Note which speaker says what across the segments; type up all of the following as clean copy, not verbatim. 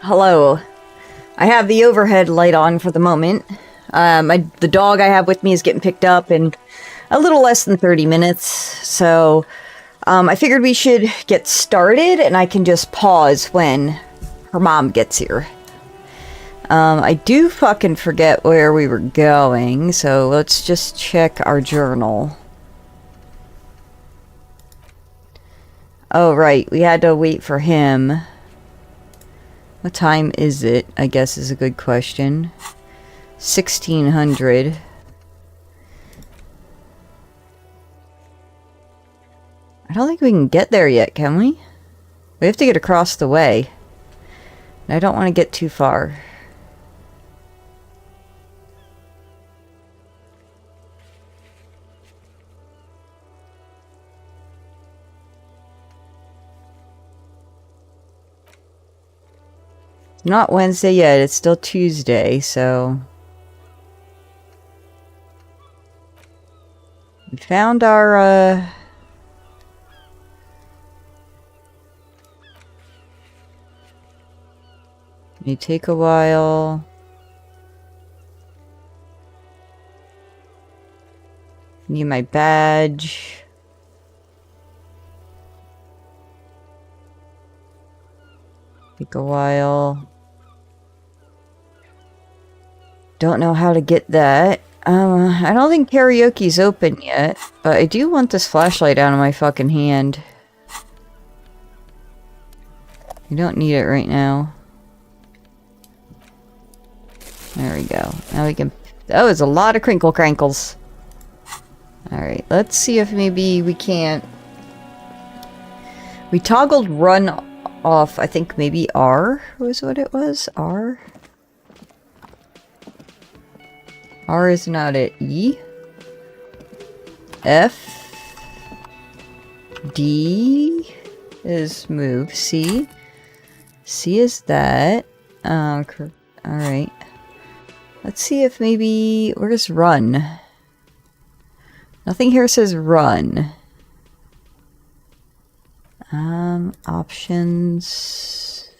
Speaker 1: Hello. I have the overhead light on for the moment. The dog I have with me is getting picked up in a little less than 30 minutes, so I figured we should get started and I can just pause when her mom gets here. I do fucking forget where we were going, so let's just check our journal. Oh, right, we had to wait for him. What time is it? I guess is a good question. 1600. I don't think we can get there yet, can we? We have to get across the way. And I don't want to get too far. It's not Wednesday yet, it's still Tuesday, so... We found our, May take a while. Need my badge. Take a while. Don't know how to get that. I don't think karaoke's open yet, but I do want this flashlight out of my fucking hand. You don't need it right now. There we go. Now we can... Oh, it's a lot of crinkle crankles. Alright, let's see if maybe we can't... We toggled run off, I think maybe R was what it was? R? R is not it. E? F? D is move. C? C is that. Alright. Let's see if maybe... Where's run? Nothing here says run. Options.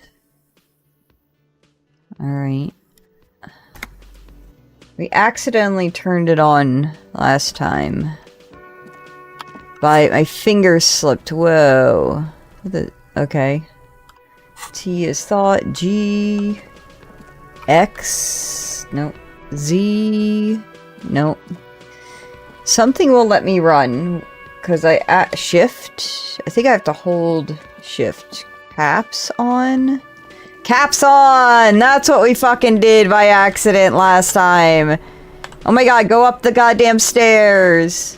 Speaker 1: Alright. We accidentally turned it on last time. My fingers slipped. Whoa. Okay. T is thought. G. X. Nope. Z. Nope. Something will let me run. Because shift. I think I have to hold shift. Caps on. Caps on! That's what we fucking did by accident last time. Oh my god, go up the goddamn stairs.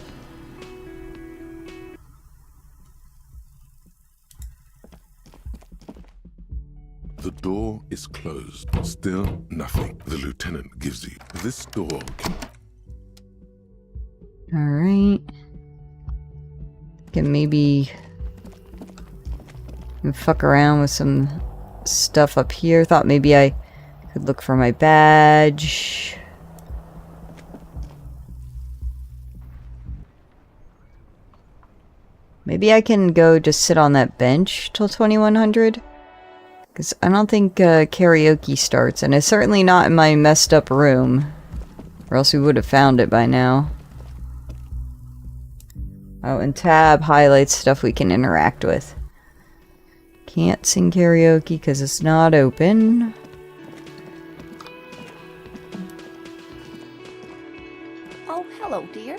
Speaker 2: The door is closed. Still nothing. The lieutenant gives you. This door can...
Speaker 1: Alright. Can maybe... fuck around with some... stuff up here. Thought maybe I could look for my badge. Maybe I can go just sit on that bench till 2100. Because I don't think karaoke starts. And it's certainly not in my messed up room. Or else we would have found it by now. Oh, and tab highlights stuff we can interact with. Can't sing karaoke because it's not open.
Speaker 3: Oh, hello, dear.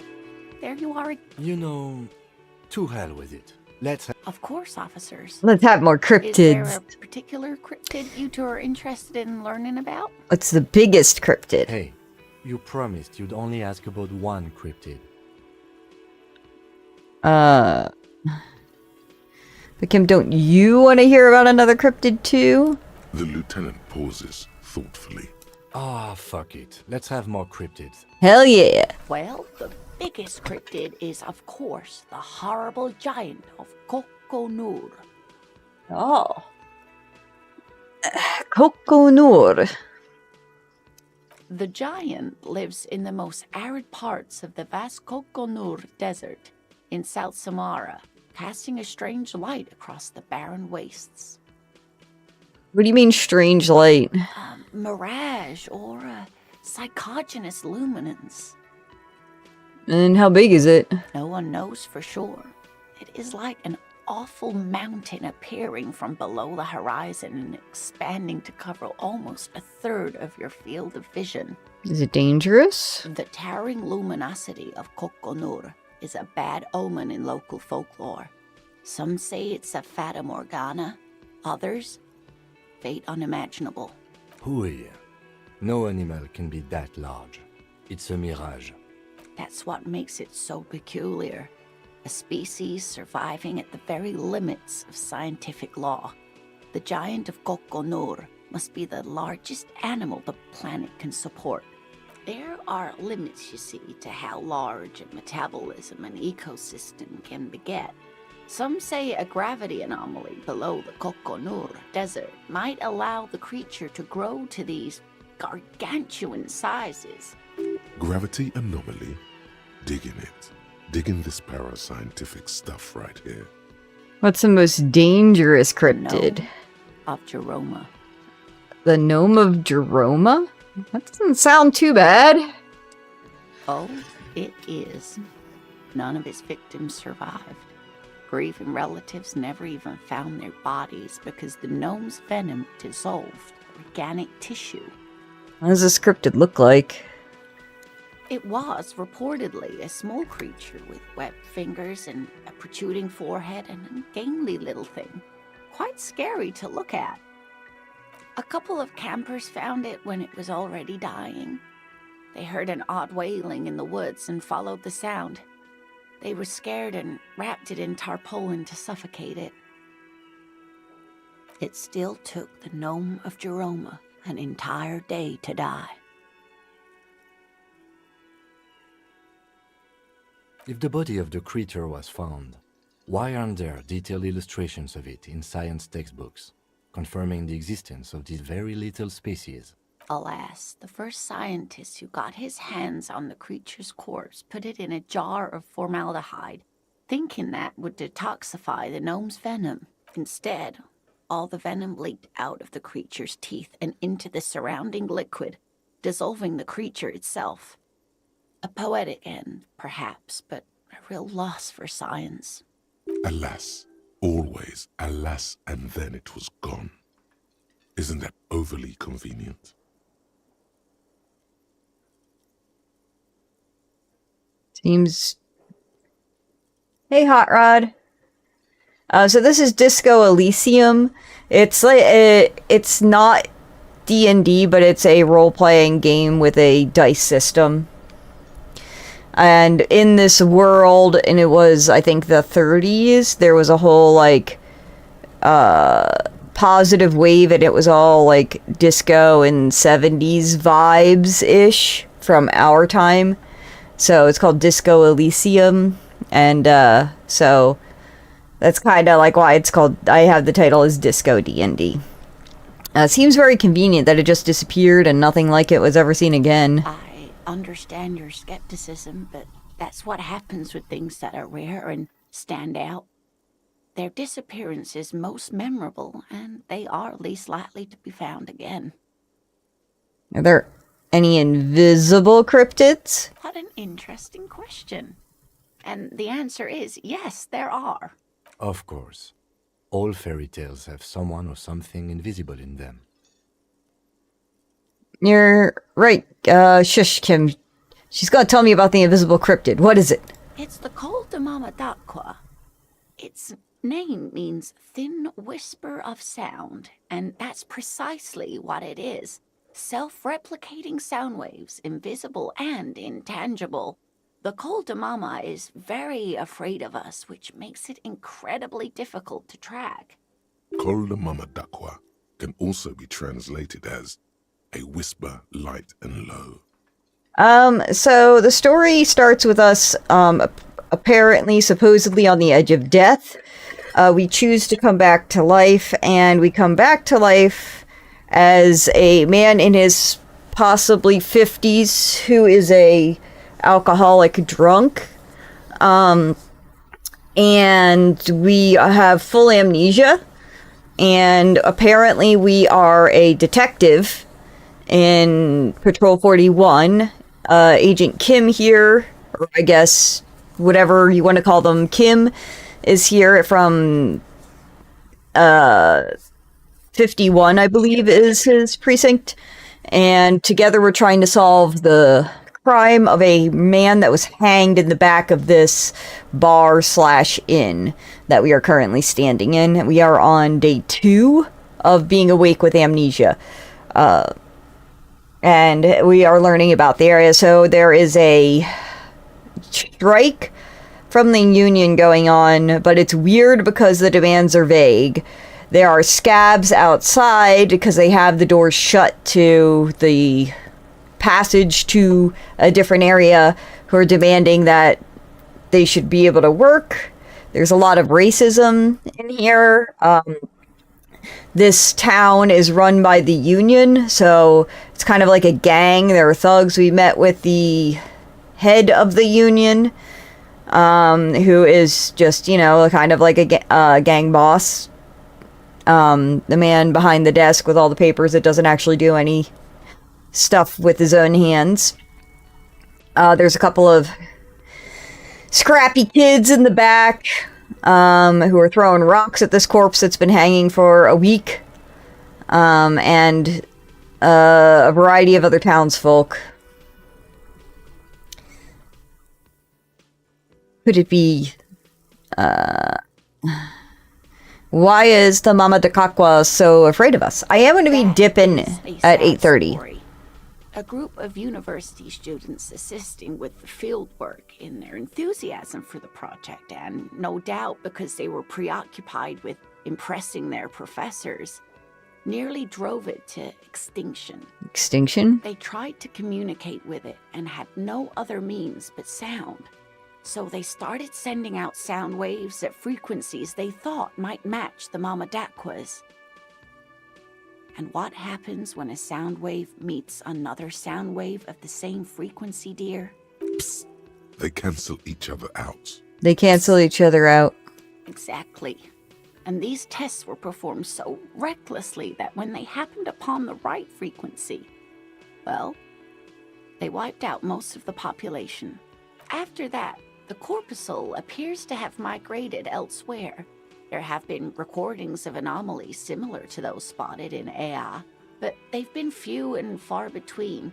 Speaker 3: There you are.
Speaker 4: You know, to hell with it. Let's...
Speaker 3: Of course, officers.
Speaker 1: Let's have more
Speaker 3: Is
Speaker 1: cryptids.
Speaker 3: there a particular cryptid you two are interested in learning about?
Speaker 1: What's the biggest cryptid?
Speaker 4: Hey, you promised you'd only ask about one cryptid.
Speaker 1: But Kim, don't you want to hear about another cryptid too?
Speaker 2: The lieutenant pauses thoughtfully.
Speaker 4: Ah, fuck it. Let's have more cryptids.
Speaker 1: Hell yeah.
Speaker 3: Well, the biggest cryptid is, of course, the horrible giant of Kokonur.
Speaker 1: Oh. Kokonur.
Speaker 3: The giant lives in the most arid parts of the vast Kokonur Desert in South Samara, casting a strange light across the barren wastes.
Speaker 1: What do you mean strange light?
Speaker 3: Mirage or psychogenous luminance.
Speaker 1: And how big is it?
Speaker 3: No one knows for sure. It is like an awful mountain appearing from below the horizon and expanding to cover almost a third of your field of vision.
Speaker 1: Is it dangerous?
Speaker 3: The towering luminosity of Kokkonur is a bad omen in local folklore. Some say it's a fata morgana, others, fate unimaginable.
Speaker 4: Hui. No animal can be that large. It's a mirage.
Speaker 3: That's what makes it so peculiar. A species surviving at the very limits of scientific law. The giant of Kokkonur must be the largest animal the planet can support. There are limits, you see, to how large a metabolism an ecosystem can beget. Some say a gravity anomaly below the Kokkonur desert might allow the creature to grow to these gargantuan sizes.
Speaker 2: Gravity anomaly? Digging it. Digging this parascientific stuff right here.
Speaker 1: What's the most dangerous cryptid?
Speaker 3: Gnome of Jeroma.
Speaker 1: The Gnome of Jeroma? That doesn't sound too bad.
Speaker 3: Oh, it is. None of its victims survived. Grieving relatives never even found their bodies because the gnome's venom dissolved organic tissue.
Speaker 1: What does this cryptid look like?
Speaker 3: It was reportedly a small creature with webbed fingers and a protruding forehead and a gangly little thing. Quite scary to look at. A couple of campers found it when it was already dying. They heard an odd wailing in the woods and followed the sound. They were scared and wrapped it in tarpaulin to suffocate it. It still took the Gnome of Jeroma an entire day to die.
Speaker 4: If the body of the creature was found, why aren't there detailed illustrations of it in science textbooks, confirming the existence of this very little species?
Speaker 3: Alas, the first scientist who got his hands on the creature's corpse put it in a jar of formaldehyde, thinking that would detoxify the gnome's venom. Instead, all the venom leaked out of the creature's teeth and into the surrounding liquid, dissolving the creature itself. A poetic end, perhaps, but a real loss for science.
Speaker 2: Alas. Always alas, and then it was gone. Isn't that overly convenient?
Speaker 1: Seems... Hey, Hot Rod. So this is Disco Elysium. It's like it's not D&D, but it's a role-playing game with a dice system. And in this world, and it was, I think, the 30s, there was a whole, like, positive wave, and it was all, like, disco and 70s vibes-ish from our time. So it's called Disco Elysium, and, so that's kind of like why it's called, I have the title as Disco D&D. It seems very convenient that it just disappeared and nothing like it was ever seen again.
Speaker 3: I understand your skepticism, but that's what happens with things that are rare and stand out. Their disappearance is most memorable, and they are least likely to be found again.
Speaker 1: Are there any invisible cryptids?
Speaker 3: What an interesting question. And the answer is yes, there are.
Speaker 4: Of course. All fairy tales have someone or something invisible in them.
Speaker 1: You're right. Shush, Kim. She's gonna tell me about the invisible cryptid. What is it?
Speaker 3: It's the Col de Mama d'Aqua. Its name means thin whisper of sound, and that's precisely what it is. Self-replicating sound waves, invisible and intangible. The Col de Mama is very afraid of us, which makes it incredibly difficult to track.
Speaker 2: Col de Mama d'Aqua can also be translated as a whisper light and low.
Speaker 1: So the story starts with us, apparently, supposedly on the edge of death. We choose to come back to life, and we come back to life as a man in his possibly 50s who is a alcoholic drunk. And we have full amnesia and apparently we are a detective in Patrol 41. Agent Kim here, or I guess whatever you want to call them, Kim is here from 51, I believe, is his precinct. And together we're trying to solve the crime of a man that was hanged in the back of this bar/inn that we are currently standing in. We are on day 2 of being awake with amnesia. And we are learning about the area. So there is a strike from the union going on, but it's weird because the demands are vague. There are scabs outside because they have the doors shut to the passage to a different area who are demanding that they should be able to work. There's a lot of racism in here. This town is run by the union, so it's kind of like a gang. There are thugs. We met with the head of the union, who is just, kind of like a gang boss. The man behind the desk with all the papers that doesn't actually do any stuff with his own hands. There's a couple of scrappy kids in the back, who are throwing rocks at this corpse that's been hanging for a week. And a variety of other townsfolk. Could it be, why is the Mama de Cacua so afraid of us? I am going to be dipping at 8:30.
Speaker 3: A group of university students assisting with the field work in their enthusiasm for the project, and no doubt because they were preoccupied with impressing their professors, nearly drove it to extinction.
Speaker 1: Extinction?
Speaker 3: They tried to communicate with it and had no other means but sound. So they started sending out sound waves at frequencies they thought might match the Mama Daquas. And what happens when a sound wave meets another sound wave of the same frequency, dear? Psst.
Speaker 2: They cancel each other out.
Speaker 1: They cancel each other out.
Speaker 3: Exactly. And these tests were performed so recklessly that when they happened upon the right frequency, well, they wiped out most of the population. After that, the corpuscle appears to have migrated elsewhere. There have been recordings of anomalies similar to those spotted in Ea, but they've been few and far between.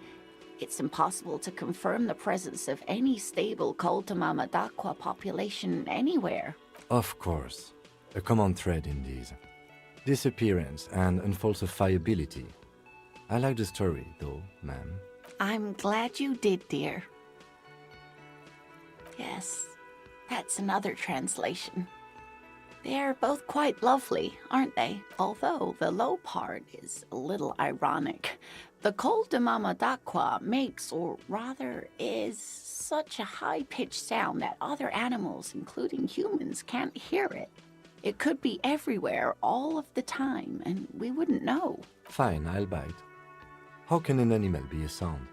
Speaker 3: It's impossible to confirm the presence of any stable Kultamama Dakwa population anywhere.
Speaker 4: Of course. A common thread in these. Disappearance and unfalsifiability. I like the story, though, ma'am.
Speaker 3: I'm glad you did, dear. Yes, that's another translation. They're both quite lovely, aren't they? Although the low part is a little ironic. The Kultamama Dakwa makes, or rather is, such a high-pitched sound that other animals, including humans, can't hear it. It could be everywhere all of the time, and we wouldn't know.
Speaker 4: Fine, I'll bite. How can an animal be a sound?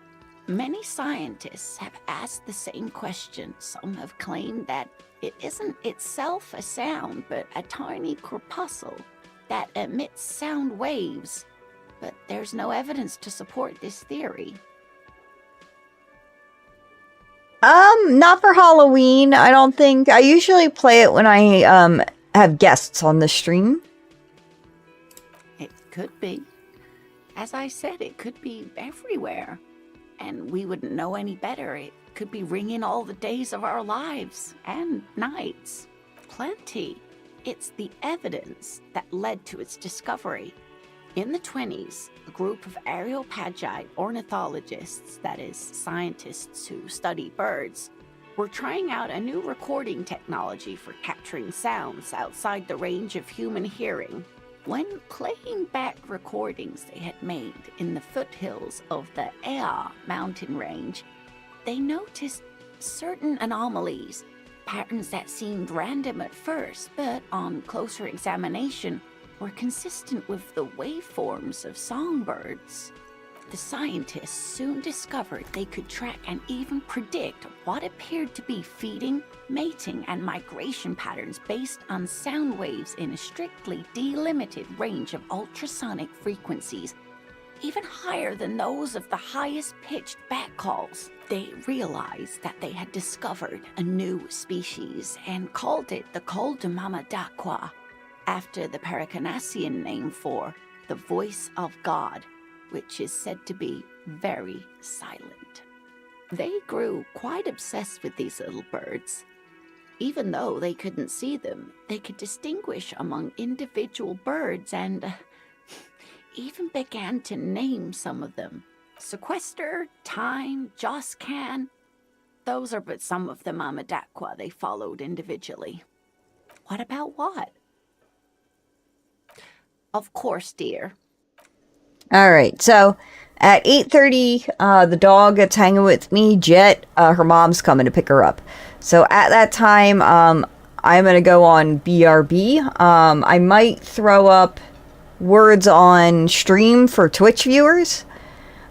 Speaker 3: Many scientists have asked the same question. Some have claimed that it isn't itself a sound, but a tiny corpuscle that emits sound waves. But there's no evidence to support this theory.
Speaker 1: Not for Halloween, I don't think. I usually play it when I, have guests on the stream.
Speaker 3: It could be. As I said, it could be everywhere. And we wouldn't know any better. It could be ringing all the days of our lives and nights. Plenty. It's the evidence that led to its discovery. In the 20s, a group of Areopagite ornithologists, that is, scientists who study birds, were trying out a new recording technology for capturing sounds outside the range of human hearing. When playing back recordings they had made in the foothills of the Ea mountain range, they noticed certain anomalies, patterns that seemed random at first, but on closer examination were consistent with the waveforms of songbirds. The scientists soon discovered they could track and even predict what appeared to be feeding, mating, and migration patterns based on sound waves in a strictly delimited range of ultrasonic frequencies, even higher than those of the highest pitched bat calls. They realized that they had discovered a new species and called it the Coldumama after the Paracanassian name for the voice of God, which is said to be very silent. They grew quite obsessed with these little birds. Even though they couldn't see them, they could distinguish among individual birds and even began to name some of them. Sequester, Time, Joscan. Those are but some of the Mamadakwa they followed individually. What about what? Of course, dear.
Speaker 1: Alright, so at 8:30, the dog that's hanging with me, Jet, her mom's coming to pick her up. So at that time, I'm going to go on BRB. I might throw up words on stream for Twitch viewers.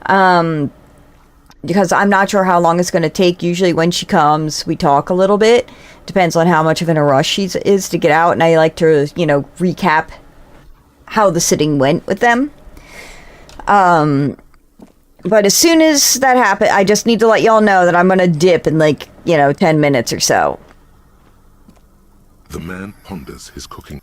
Speaker 1: Because I'm not sure how long it's going to take. Usually when she comes, we talk a little bit. Depends on how much of in a rush she is to get out. And I like to, recap how the sitting went with them. But as soon as that happens, I just need to let y'all know that I'm going to dip in 10 minutes or so.
Speaker 2: The man ponders his cooking.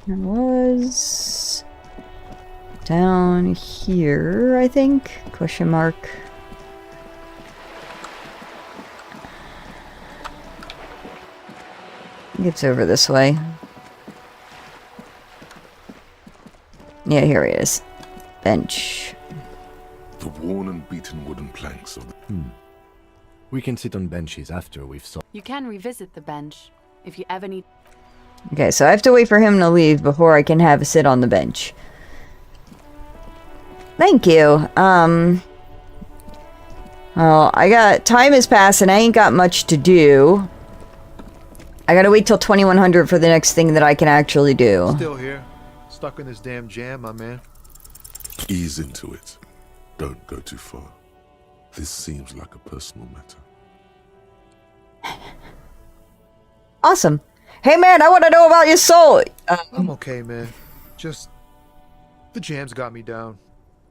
Speaker 1: It was down here, I think. Question mark. I think it's over this way. Yeah, here it is. Bench.
Speaker 2: The worn and beaten wooden planks of the...
Speaker 4: We can sit on benches after we've solved.
Speaker 5: You can revisit the bench if you ever need.
Speaker 1: Okay, so I have to wait for him to leave before I can have a sit on the bench. Thank you. Well, time has passed and I ain't got much to do. I gotta wait till 2100 for the next thing that I can actually do.
Speaker 6: Still here. Stuck in this damn jam, my man.
Speaker 2: Ease into it. Don't go too far. This seems like a personal matter.
Speaker 1: Awesome. Hey man, I want to know about your soul.
Speaker 6: I'm okay, man. Just... the jam's got me down.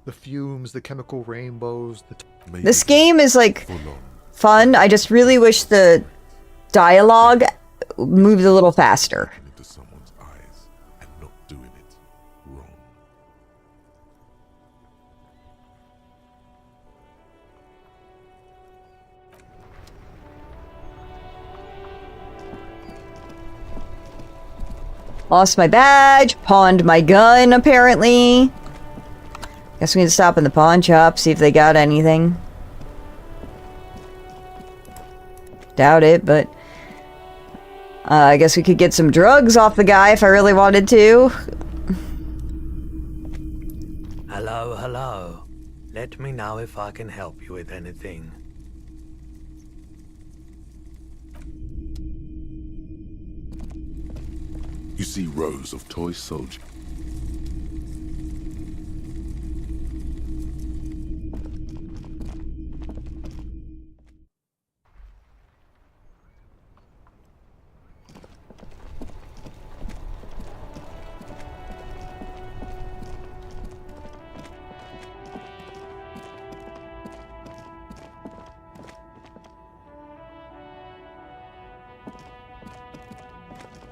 Speaker 6: The fumes, the chemical rainbows,
Speaker 1: This game is
Speaker 2: full on.
Speaker 1: fun. I just really wish the dialogue moved a little faster.
Speaker 2: Into someone's eyes and not doing it wrong.
Speaker 1: Lost my badge, pawned my gun, apparently. Guess we need to stop in the pawn shop, see if they got anything. Doubt it, but... I guess we could get some drugs off the guy if I really wanted to.
Speaker 7: Hello, hello. Let me know if I can help you with anything.
Speaker 2: You see rows of toy soldiers.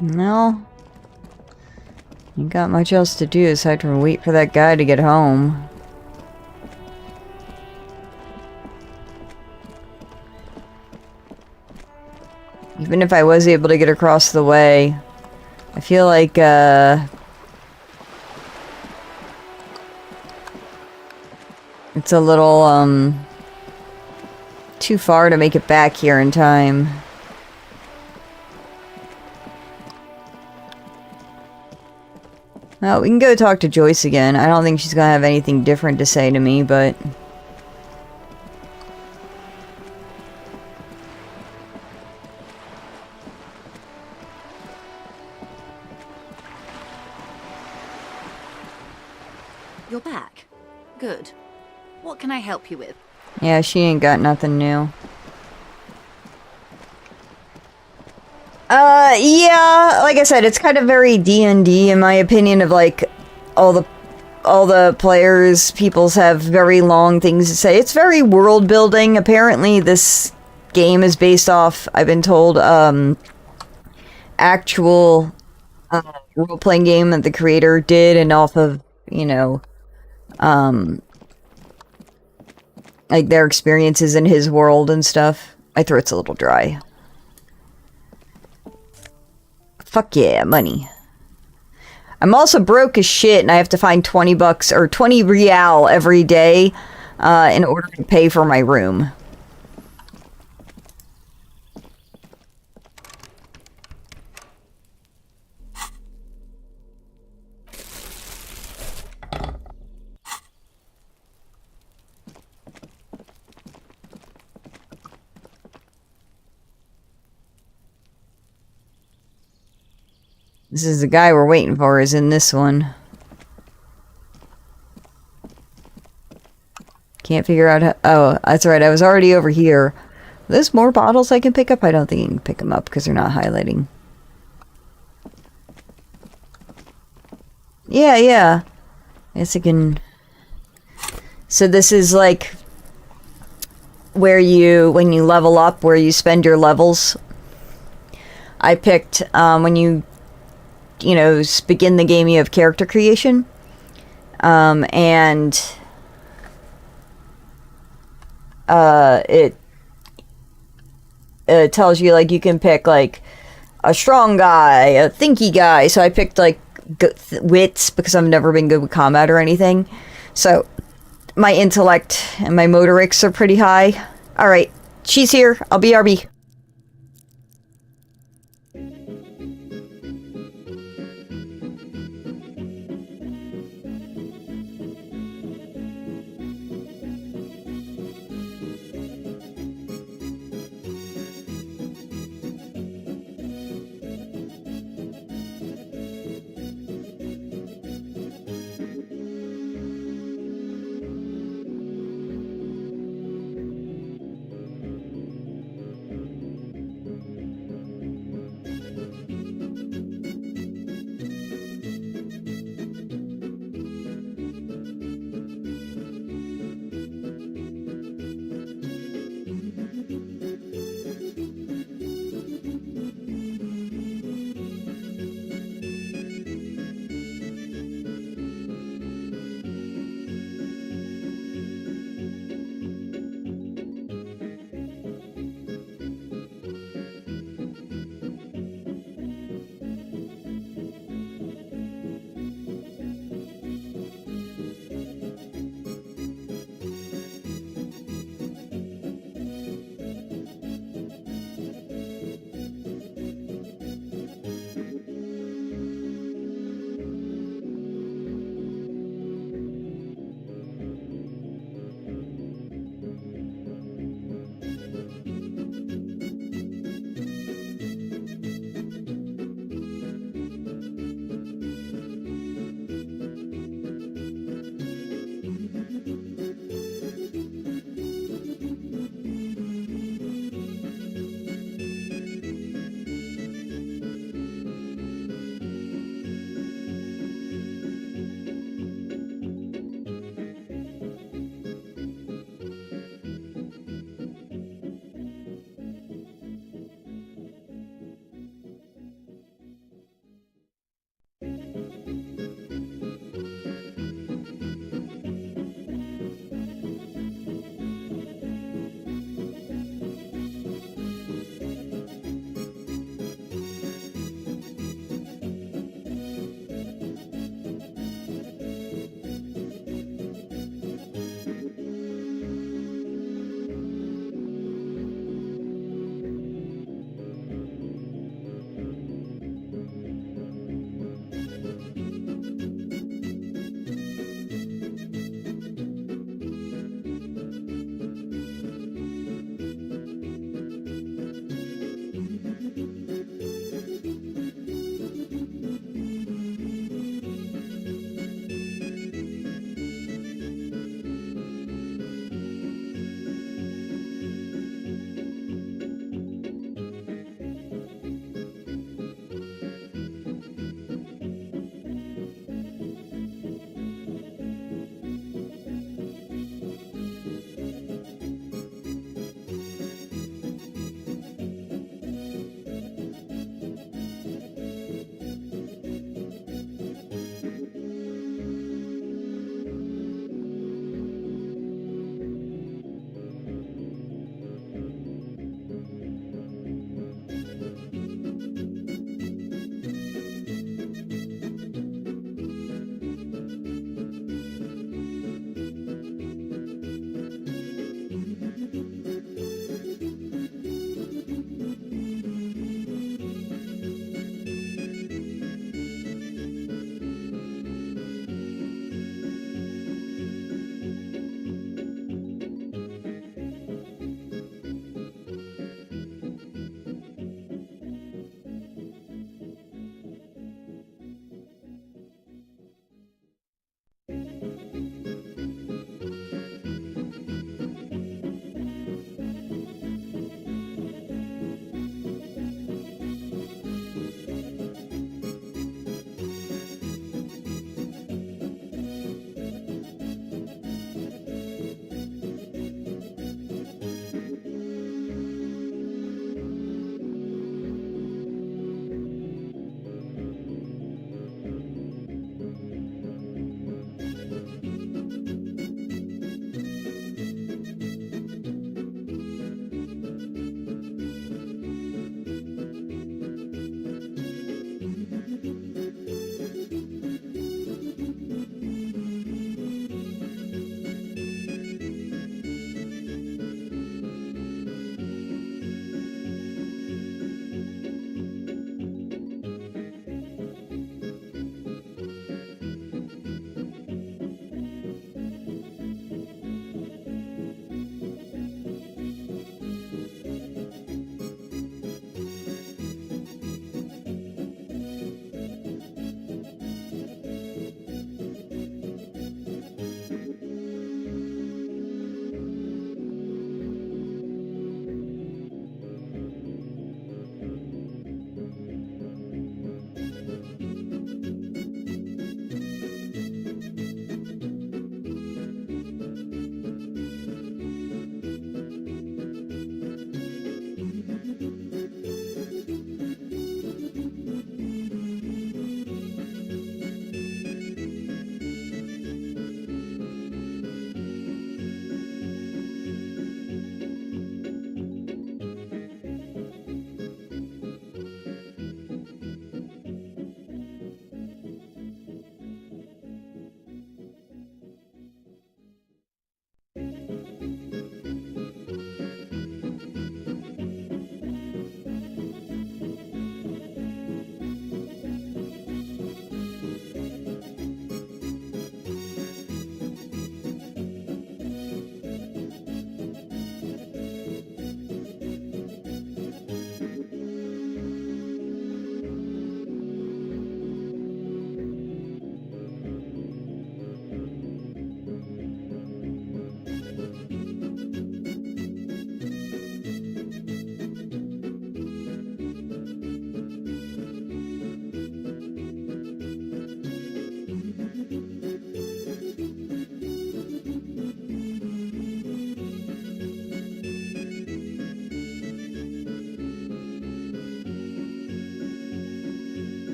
Speaker 1: No. Ain't got much else to do aside from wait for that guy to get home. Even if I was able to get across the way, I feel like, it's a little, too far to make it back here in time. Well, we can go talk to Joyce again. I don't think she's gonna have anything different to say to me, but...
Speaker 3: You're back. Good. What can I help you with?
Speaker 1: Yeah, she ain't got nothing new. Yeah, like I said, it's kind of very DND in my opinion of like all the players, peoples have very long things to say. It's very world building. Apparently this game is based off, I've been told, actual role-playing game that the creator did and off of, you know, like their experiences in his world and stuff. My throat's a little dry. Fuck yeah, money. I'm also broke as shit and I have to find 20 bucks or 20 real every day in order to pay for my room. This is the guy we're waiting for, is in this one. Can't figure out how... Oh, that's right, I was already over here. There's more bottles I can pick up? I don't think you can pick them up because they're not highlighting. Yeah, yeah. Guess I can... So this is like... where you... when you level up, where you spend your levels. I picked, when you know, begin the game, you have character creation. And it tells you, like, you can pick, like, a strong guy, a thinky guy. So I picked, like, wits, because I've never been good with combat or anything. So my intellect and my motorics are pretty high. Alright, she's here. I'll be RB.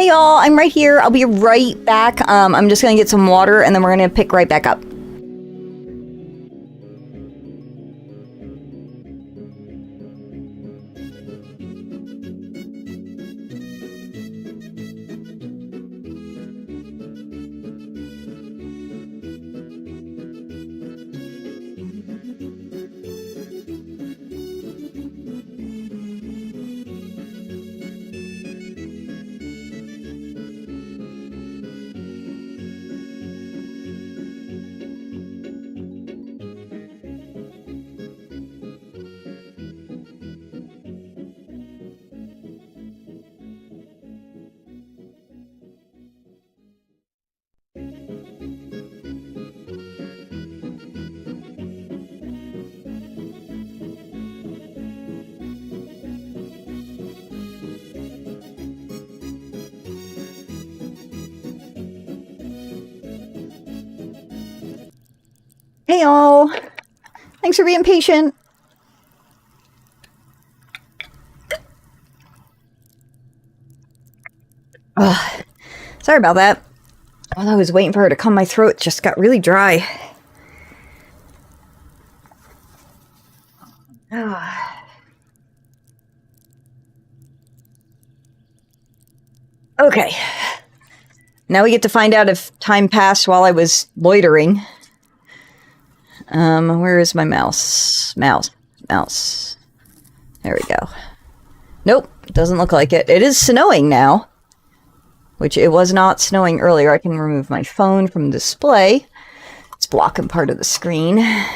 Speaker 1: Hey y'all, I'm right here. I'll be right back. I'm just gonna get some water and then we're gonna pick right back up. Hey y'all. Thanks for being patient. Ugh. Sorry about that. While I was waiting for her to come, my throat just got really dry. Okay. Now we get to find out if time passed while I was loitering. Where is my mouse? Mouse. There we go. Nope, doesn't look like it. It is snowing now, which it was not snowing earlier. I can remove my phone from display. It's blocking part of the screen. All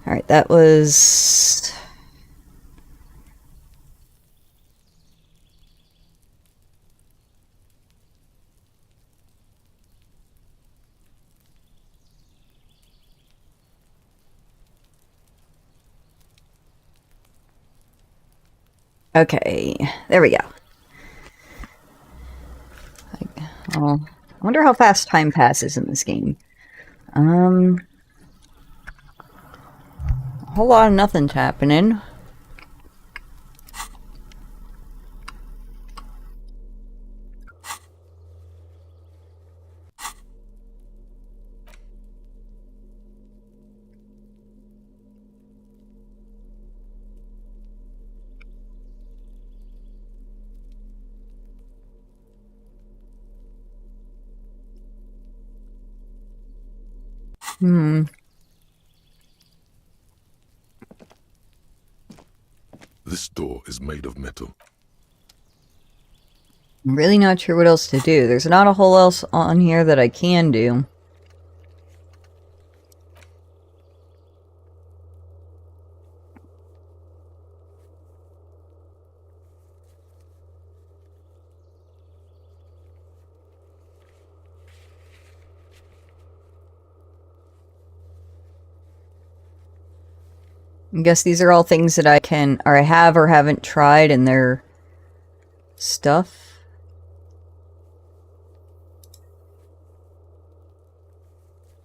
Speaker 1: right, that was... Okay, there we go. I wonder how fast time passes in this game. A whole lot of nothing's happening.
Speaker 2: This door is made of metal.
Speaker 1: I'm really not sure what else to do. There's not a whole else on here that I can do. I guess these are all things that I can, or I have or haven't tried, and they're stuff.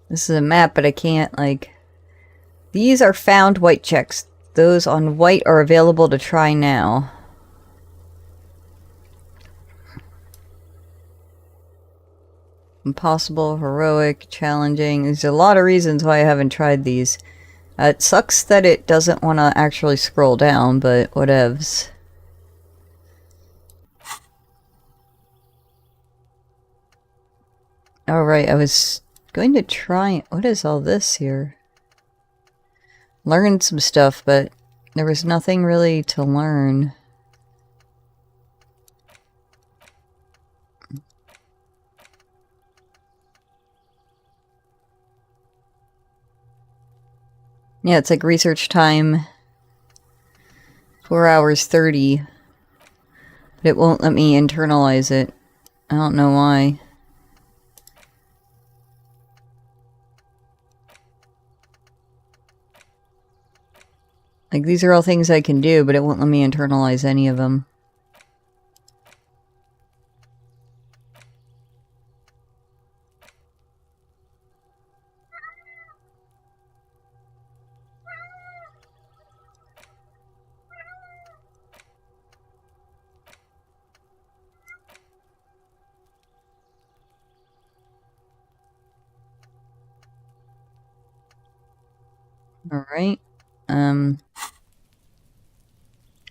Speaker 1: This is a map, but I can't, like... These are found white checks. Those on white are available to try now. Impossible, heroic, challenging. There's a lot of reasons why I haven't tried these. It sucks that it doesn't want to actually scroll down, but whatevs. Alright, I was going to try... What is all this here? Learned some stuff, but there was nothing really to learn. Yeah, it's like research time. 4 hours 30. But it won't let me internalize it. I don't know why. Like, these are all things I can do, but it won't let me internalize any of them. Alright.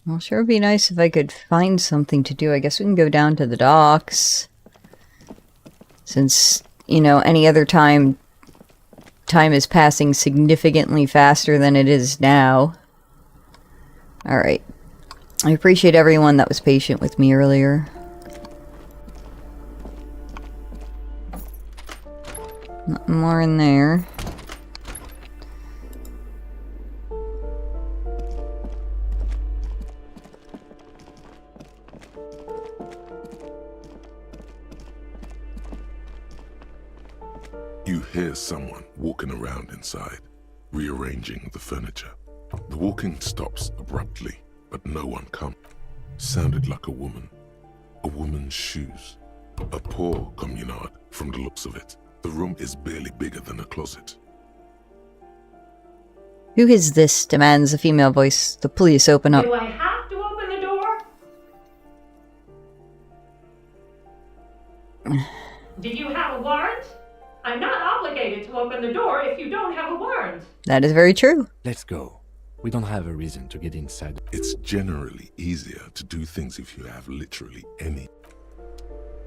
Speaker 1: Well, sure would be nice if I could find something to do. I guess we can go down to the docks. Since, you know, any other time is passing significantly faster than it is now. Alright. I appreciate everyone that was patient with me earlier. Nothing more in there.
Speaker 2: You hear someone walking around inside, rearranging the furniture. The walking stops abruptly, but no one comes. Sounded like a woman. A woman's shoes. A poor communard, from the looks of it. The room is barely bigger than a closet.
Speaker 1: Who is this? Demands a female voice. The police open up.
Speaker 8: Do I have to open the door? Do you have a warrant? I'm not obligated to open the door if you don't have a warrant.
Speaker 1: That is very true.
Speaker 4: Let's go. We don't have a reason to get inside.
Speaker 2: It's generally easier to do things if you have literally any.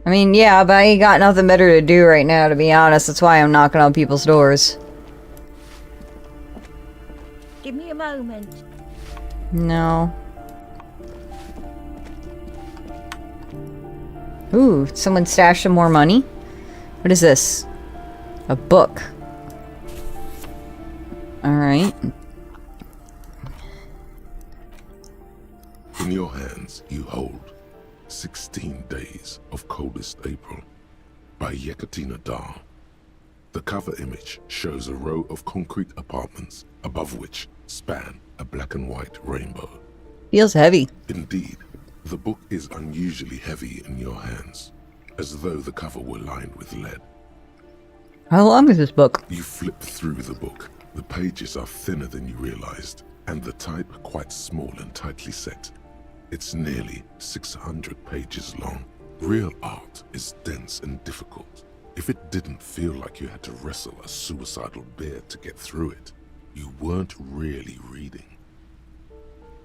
Speaker 1: I mean, yeah, but I ain't got nothing better to do right now, to be honest. That's why I'm knocking on people's doors.
Speaker 9: Give me a moment.
Speaker 1: No. Ooh, someone stashed some more money? What is this? A book. Alright.
Speaker 2: In your hands, you hold 16 Days of Coldest April by Yekaterina Dahl. The cover image shows a row of concrete apartments above which span a black and white rainbow.
Speaker 1: Feels heavy.
Speaker 2: Indeed, the book is unusually heavy in your hands, as though the cover were lined with lead.
Speaker 1: How long is this book?
Speaker 2: You flip through the book. The pages are thinner than you realized, and the type quite small and tightly set. It's nearly 600 pages long. Real art is dense and difficult. If it didn't feel like you had to wrestle a suicidal bear to get through it, you weren't really reading.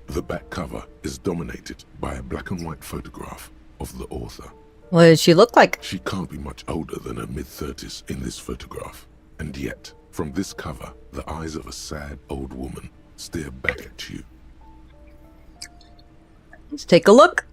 Speaker 2: The back cover is dominated by a black and white photograph of the author.
Speaker 1: What does she look like?
Speaker 2: She can't be much older than her mid-30s in this photograph. And yet, from this cover, the eyes of a sad old woman stare back at you.
Speaker 1: Let's take a look.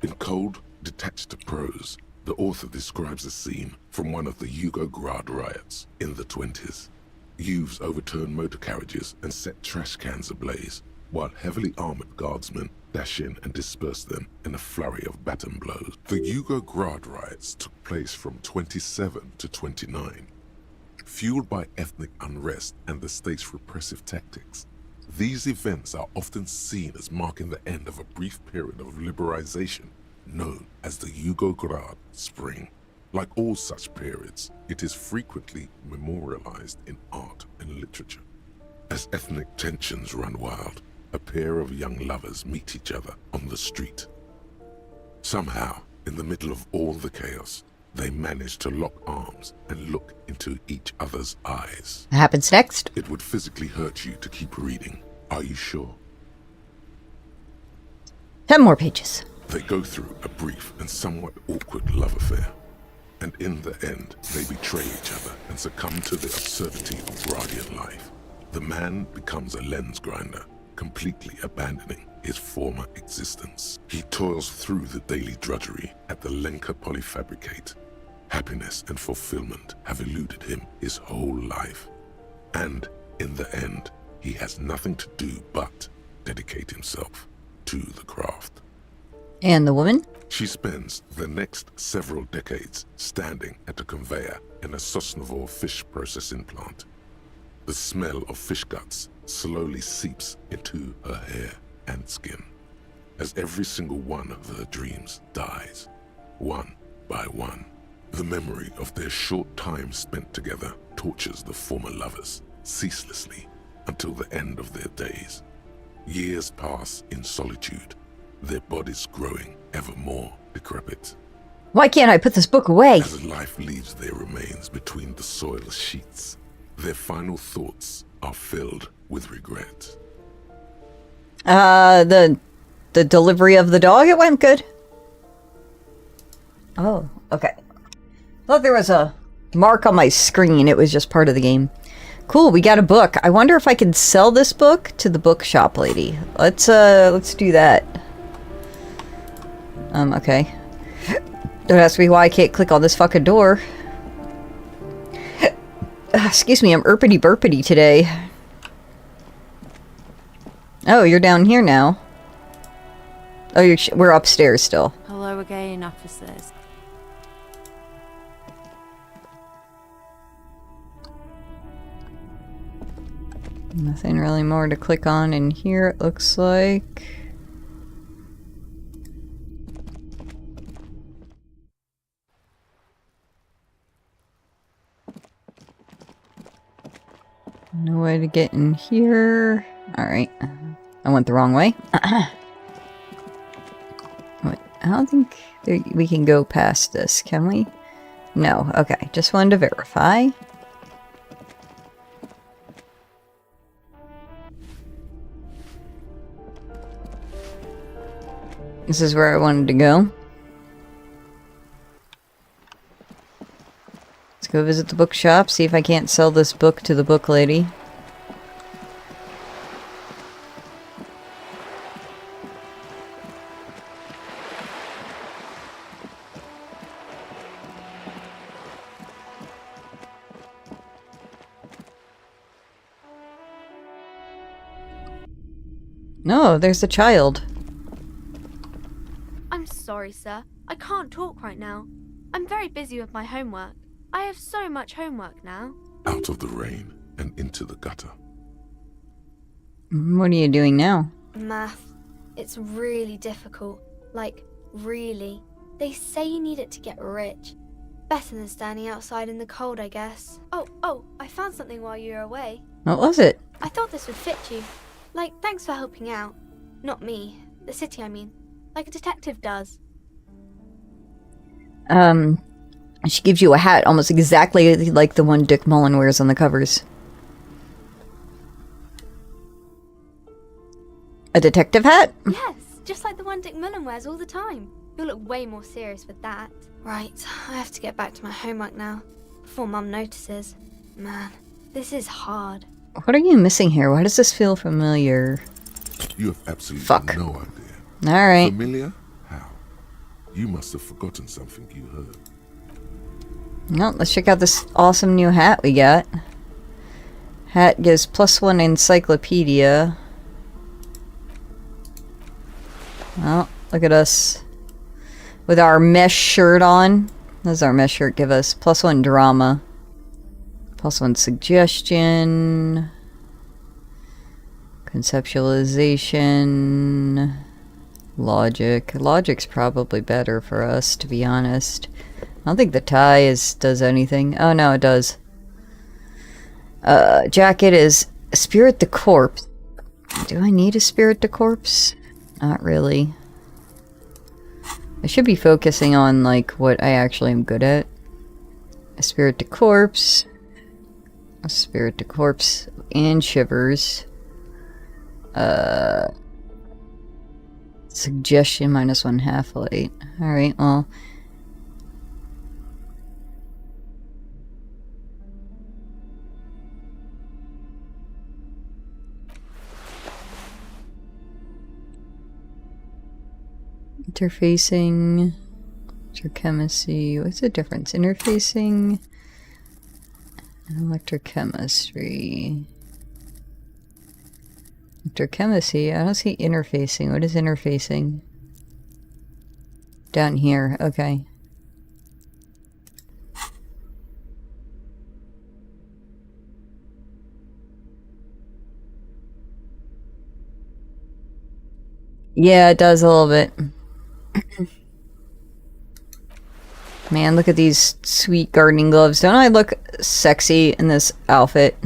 Speaker 2: In cold, detached prose, the author describes a scene from one of the Yugograd riots in the 20s. Youths overturned motor carriages and set trash cans ablaze, while heavily armored guardsmen dash in and disperse them in a flurry of baton blows. The Yugograd riots took place from 27 to 29. Fueled by ethnic unrest and the state's repressive tactics, these events are often seen as marking the end of a brief period of liberalization known as the Yugograd Spring. Like all such periods, it is frequently memorialized in art and literature. As ethnic tensions run wild, a pair of young lovers meet each other on the street. Somehow, in the middle of all the chaos, they manage to lock arms and look into each other's eyes.
Speaker 1: What happens next?
Speaker 2: It would physically hurt you to keep reading. Are you sure?
Speaker 1: 10 more pages.
Speaker 2: They go through a brief and somewhat awkward love affair. And in the end, they betray each other and succumb to the absurdity of Gradian life. The man becomes a lens grinder, completely abandoning his former existence. He toils through the daily drudgery at the Lenka Polyfabricate. Happiness and fulfillment have eluded him his whole life. And in the end, he has nothing to do but dedicate himself to the craft.
Speaker 1: And the woman?
Speaker 2: She spends the next several decades standing at a conveyor in a Sosnovo fish processing plant. The smell of fish guts slowly seeps into her hair and skin, as every single one of her dreams dies, one by one. The memory of their short time spent together tortures the former lovers ceaselessly until the end of their days. Years pass in solitude, their bodies growing ever more decrepit.
Speaker 1: Why can't I put this book away?
Speaker 2: As life leaves their remains between the soil sheets, their final thoughts are filled with regret.
Speaker 1: The delivery of the dog, it went good. Oh, okay. Thought there was a mark on my screen. It was just part of the game. Cool, we got a book. I wonder if I can sell this book to the bookshop lady. Let's do that. Okay. Don't ask me why I can't click on this fucking door. Excuse me, I'm erpity burpity today. Oh, you're down here now. Oh, we're upstairs still.
Speaker 5: Hello again, officers.
Speaker 1: Nothing really more to click on in here, it looks like. No way to get in here. Alright. I went the wrong way. Wait, I don't think we can go past this, can we? No. Okay, just wanted to verify. This is where I wanted to go. Let's go visit the bookshop, see if I can't sell this book to the book lady. No, there's a child.
Speaker 10: I'm sorry, sir. I can't talk right now. I'm very busy with my homework. I have so much homework now.
Speaker 2: Out of the rain and into the gutter.
Speaker 1: What are you doing now?
Speaker 10: Math. It's really difficult. Like, really. They say you need it to get rich. Better than standing outside in the cold, I guess. Oh, I found something while you were away.
Speaker 1: What was it?
Speaker 10: I thought this would fit you. Like, thanks for helping out. Not me. The city, I mean. Like a detective does.
Speaker 1: She gives you a hat almost exactly like the one Dick Mullen wears on the covers. A detective hat?
Speaker 10: Yes, just like the one Dick Mullen wears all the time. You'll look way more serious with that. Right, I have to get back to my homework now, before Mum notices. Man, this is hard.
Speaker 1: What are you missing here? Why does this feel familiar?
Speaker 2: You have absolutely no idea.
Speaker 1: Alright.
Speaker 2: Familiar? How? You must have forgotten something you heard.
Speaker 1: Well, let's check out this awesome new hat we got. Hat gives +1 encyclopedia. Well, look at us. With our mesh shirt on. What does our mesh shirt give us? +1 drama. +1 suggestion. Conceptualization. Logic. Logic's probably better for us, to be honest. I don't think the tie does anything. Oh no, it does. Jacket is Spirit the Corpse. Do I need a Spirit the Corpse? Not really. I should be focusing on, like, what I actually am good at. A Spirit the Corpse. A Spirit the Corpse and Shivers. Suggestion -1 half-light. Alright, well. Interfacing. Electrochemistry. What's the difference? Interfacing and electrochemistry. Electrochemistry? I don't see interfacing. What is interfacing? Down here. Okay. Yeah, it does a little bit. Man, look at these sweet gardening gloves. Don't I look sexy in this outfit?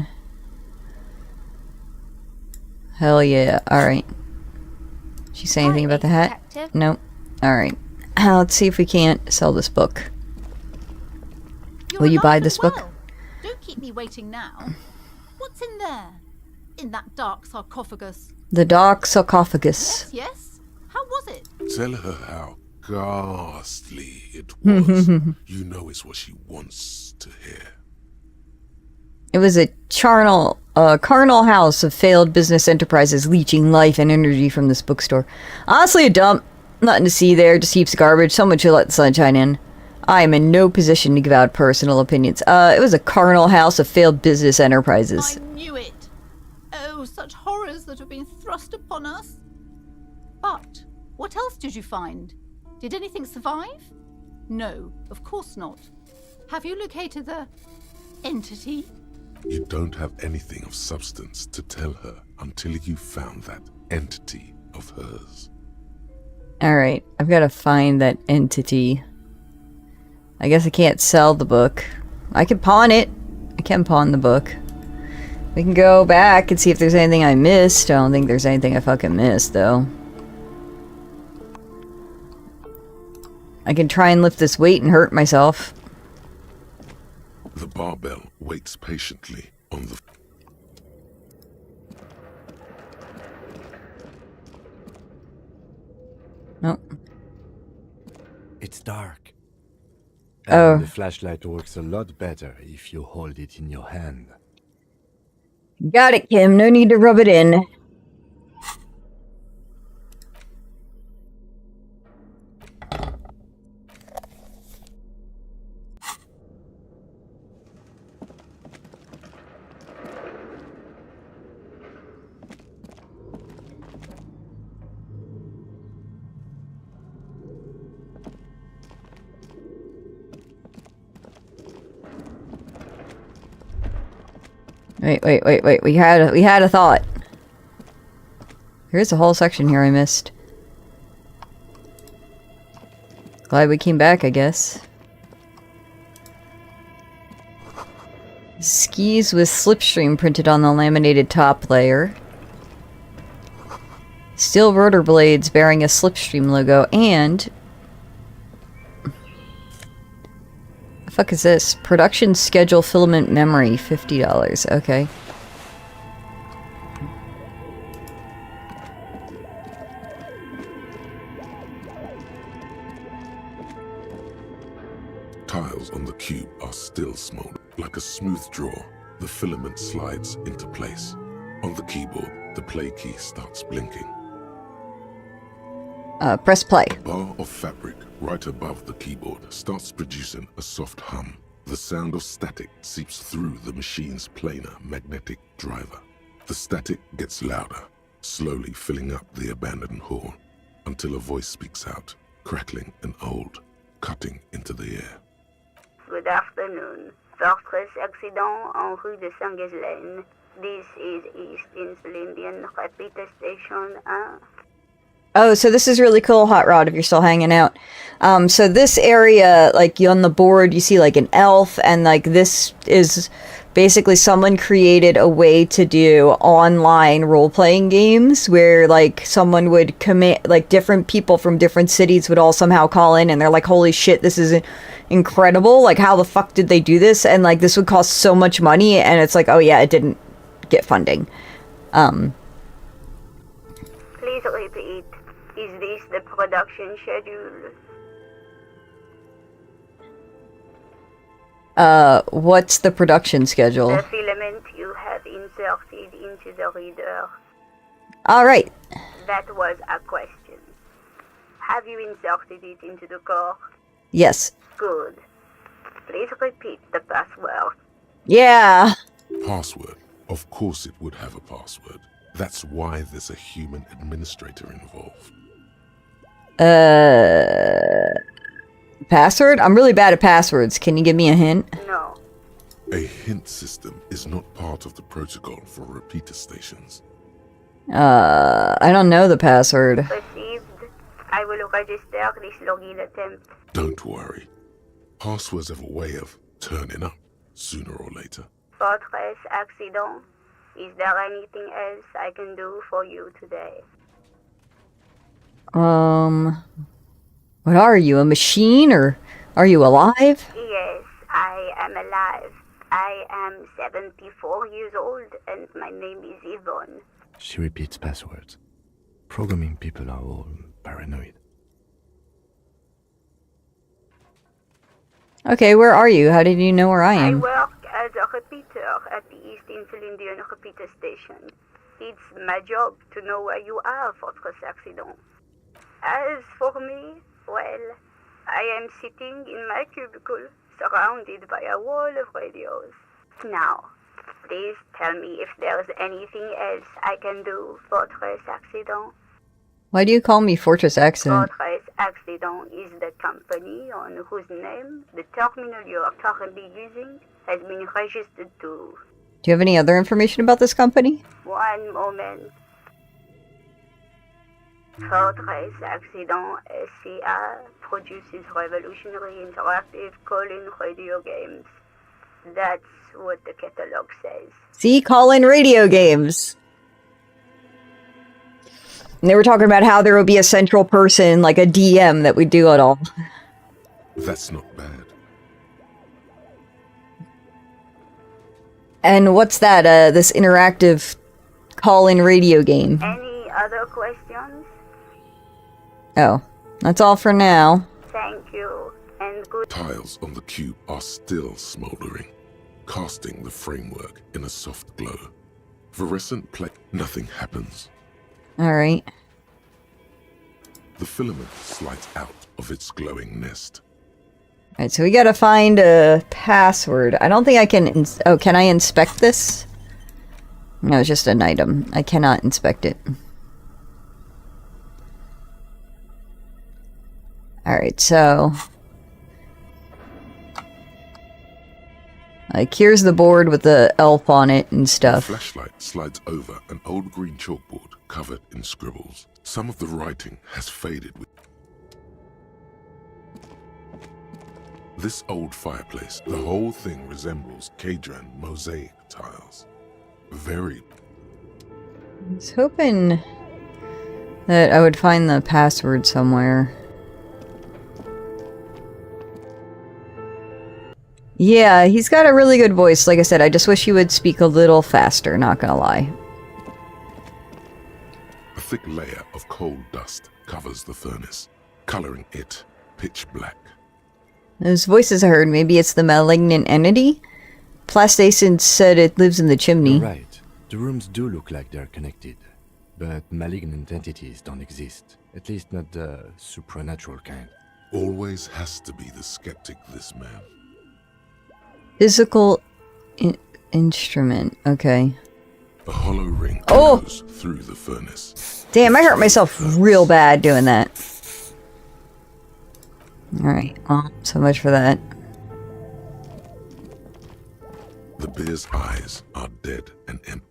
Speaker 1: Hell yeah. Alright. She say anything about the hat? Nope. Alright. Let's see if we can't sell this book. Will you buy this book?
Speaker 11: Don't keep me waiting now.
Speaker 9: What's in there? In that dark sarcophagus?
Speaker 1: The dark sarcophagus.
Speaker 9: Yes? How was it?
Speaker 2: Tell her how ghastly it was. You know it's what she wants to hear.
Speaker 1: It was a carnal house of failed business enterprises leeching life and energy from this bookstore. Honestly, a dump. Nothing to see there, just heaps of garbage. Someone should let the sunshine in. I am in no position to give out personal opinions. It was a carnal house of failed business enterprises.
Speaker 9: I knew it. Oh, such horrors that have been thrust upon us. But what else did you find? Did anything survive? No, of course not. Have you located the entity?
Speaker 2: You don't have anything of substance to tell her until you found that entity of hers.
Speaker 1: Alright, I've got to find that entity. I guess I can't sell the book. I can pawn it. I can pawn the book. We can go back and see if there's anything I missed. I don't think there's anything I fucking missed, though. I can try and lift this weight and hurt myself.
Speaker 2: The barbell waits patiently on the...
Speaker 1: Nope.
Speaker 4: It's dark.
Speaker 1: Oh.
Speaker 4: And the flashlight works a lot better if you hold it in your hand.
Speaker 1: Got it, Kim. No need to rub it in. Wait. We had a thought. Here's a whole section here I missed. Glad we came back, I guess. Skis with slipstream printed on the laminated top layer. Steel rotor blades bearing a slipstream logo and... the fuck is this? Production schedule filament memory, $50. Okay.
Speaker 2: Tiles on the cube are still smoldered. Like a smooth draw, the filament slides into place. On the keyboard, the play key starts blinking.
Speaker 1: Press play.
Speaker 2: A bar of fabric right above the keyboard starts producing a soft hum. The sound of static seeps through the machine's planar magnetic driver. The static gets louder, slowly filling up the abandoned hall, until a voice speaks out, crackling and old, cutting into the air.
Speaker 11: Good afternoon. Fortress accident en rue de Saint-Ghislaine. This is East Insulindian Repeater Station 1.
Speaker 1: Oh, so this is really cool, Hot Rod, if you're still hanging out. So this area, like, on the board, you see, like, an elf, and, like, this is basically someone created a way to do online role-playing games where, like, someone would commit, like, different people from different cities would all somehow call in, and they're like, holy shit, this is incredible. Like, how the fuck did they do this? And, like, this would cost so much money, and it's like, oh, yeah, it didn't get funding.
Speaker 11: Please repeat. Is this the production schedule?
Speaker 1: What's the production schedule?
Speaker 11: The filament you have inserted into the reader.
Speaker 1: Alright.
Speaker 11: That was a question. Have you inserted it into the core?
Speaker 1: Yes.
Speaker 11: Good. Please repeat the password.
Speaker 1: Yeah.
Speaker 2: Password. Of course it would have a password. That's why there's a human administrator involved.
Speaker 1: Password? I'm really bad at passwords. Can you give me a hint?
Speaker 11: No.
Speaker 2: A hint system is not part of the protocol for repeater stations.
Speaker 1: I don't know the password.
Speaker 11: Received. I will register this login attempt.
Speaker 2: Don't worry. Passwords have a way of turning up sooner or later.
Speaker 11: Fortress accident. Is there anything else I can do for you today?
Speaker 1: What are you, a machine, or are you alive?
Speaker 11: Yes, I am alive. I am 74 years old and my name is Yvonne.
Speaker 4: She repeats passwords. Programming people are all paranoid.
Speaker 1: Okay, where are you? How did you know where I
Speaker 11: I
Speaker 1: am?
Speaker 11: work as a repeater at the East Insulindian repeater station. It's my job to know where you are, Fortress Accident. As for me, well, I am sitting in my cubicle, surrounded by a wall of radios. Now, please tell me if there's anything else I can do, Fortress Accident.
Speaker 1: Why do you call me Fortress Accident?
Speaker 11: Fortress Accident is the company on whose name the terminal you are currently using has been registered to.
Speaker 1: Do you have any other information about this company?
Speaker 11: One moment. Fortress Accident SCA produces revolutionary interactive call-in radio games. That's what the catalog says.
Speaker 1: See, call-in radio games. And they were talking about how there would be a central person, like a DM, that would do it all.
Speaker 2: That's not bad.
Speaker 1: And what's that, this interactive call-in radio game?
Speaker 11: Any other questions?
Speaker 1: Oh, that's all for now.
Speaker 11: Thank you, and good.
Speaker 2: Tiles on the cube are still smoldering, casting the framework in a soft glow. Fluorescent play. Nothing happens.
Speaker 1: Alright.
Speaker 2: The filament slides out of its glowing nest.
Speaker 1: Alright, so we gotta find a password. I don't think I can... oh, can I inspect this? No, it's just an item. I cannot inspect it. Alright, so... like, here's the board with the elf on it and
Speaker 2: The
Speaker 1: stuff.
Speaker 2: flashlight slides over an old green chalkboard covered in scribbles. Some of the writing has faded with... This old fireplace, the whole thing resembles Kadran mosaic tiles. Very...
Speaker 1: I was hoping that I would find the password somewhere. Yeah, he's got a really good voice. Like I said, I just wish he would speak a little faster, not gonna lie.
Speaker 2: A thick layer of coal dust covers the furnace, coloring it pitch black.
Speaker 1: Those voices I heard, maybe it's the malignant entity? Plastason said it lives in the chimney.
Speaker 4: You're right. The rooms do look like they're connected. But malignant entities don't exist. At least not the supernatural kind.
Speaker 2: Always has to be the skeptic, this man.
Speaker 1: Physical instrument. Okay.
Speaker 2: A hollow ring
Speaker 1: Oh!
Speaker 2: goes through the furnace.
Speaker 1: Damn, I hurt myself real bad doing that. Alright, well, so much for that.
Speaker 2: The bear's eyes are dead and empty.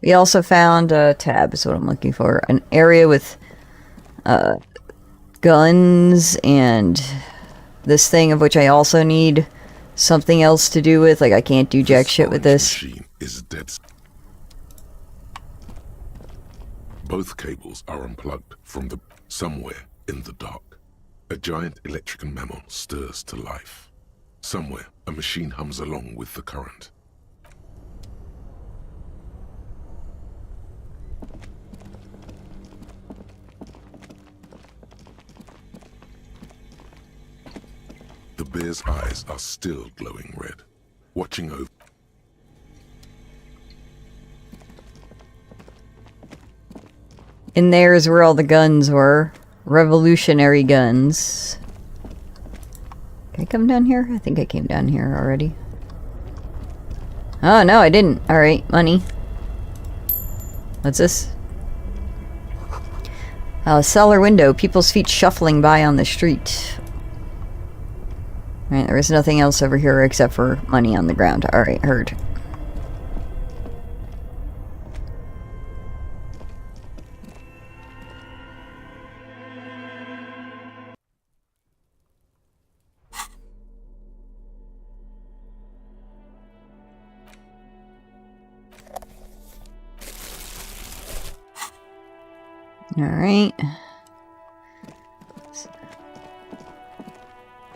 Speaker 1: We also found a tab, is what I'm looking for. An area with guns and this thing of which I also need something else to do with. Like, I can't do jack shit with this.
Speaker 2: Machine is dead. Both cables are unplugged from the somewhere in the dark. A giant electrical mammal stirs to life. Somewhere, a machine hums along with the current. The bear's eyes are still glowing red, watching over.
Speaker 1: In there is where all the guns were. Revolutionary guns. Can I come down here? I think I came down here already. Oh, no, I didn't. Alright, money. What's this? Cellar window. People's feet shuffling by on the street. Alright, there is nothing else over here except for money on the ground. Alright, heard. Alright.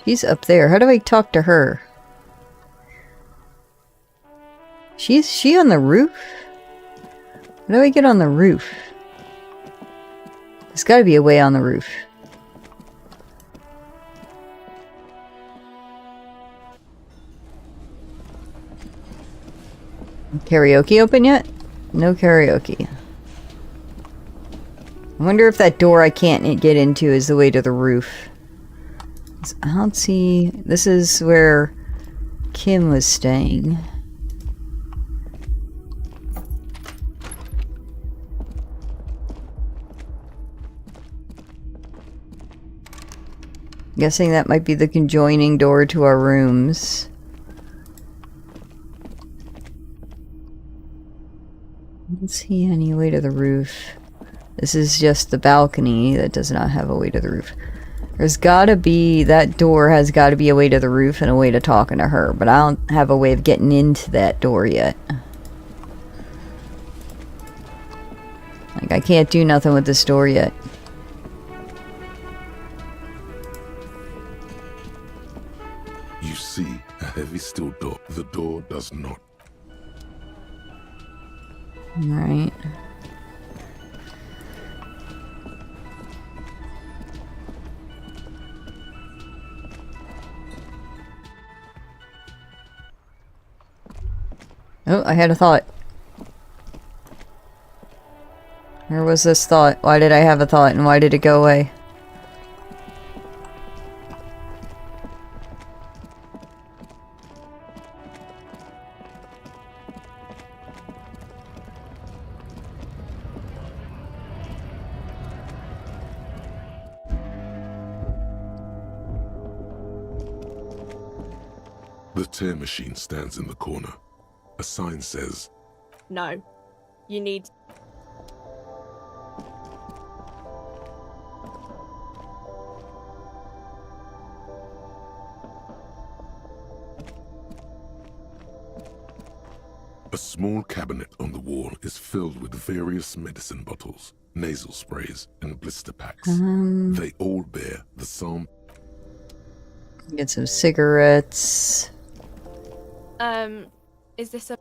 Speaker 1: She's up there. How do I talk to her? Is she on the roof? How do I get on the roof? There's gotta be a way on the roof. Karaoke open yet? No karaoke. I wonder if that door I can't get into is the way to the roof. I don't see... This is where Kim was staying. Guessing that might be the conjoining door to our rooms. I don't see any way to the roof. This is just the balcony that does not have a way to the roof. There's gotta be... That door has gotta be a way to the roof and a way to talking to her, but I don't have a way of getting into that door yet. Like, I can't do nothing with this door yet.
Speaker 2: You see a heavy steel door. The door does not.
Speaker 1: Right. Oh, I had a thought. Where was this thought? Why did I have a thought and why did it go away?
Speaker 2: The tear machine stands in the corner. A sign says,
Speaker 12: No. You need...
Speaker 2: a small cabinet on the wall is filled with various medicine bottles, nasal sprays, and blister packs. They all bear the psalm.
Speaker 1: Get some cigarettes.
Speaker 12: Is this a...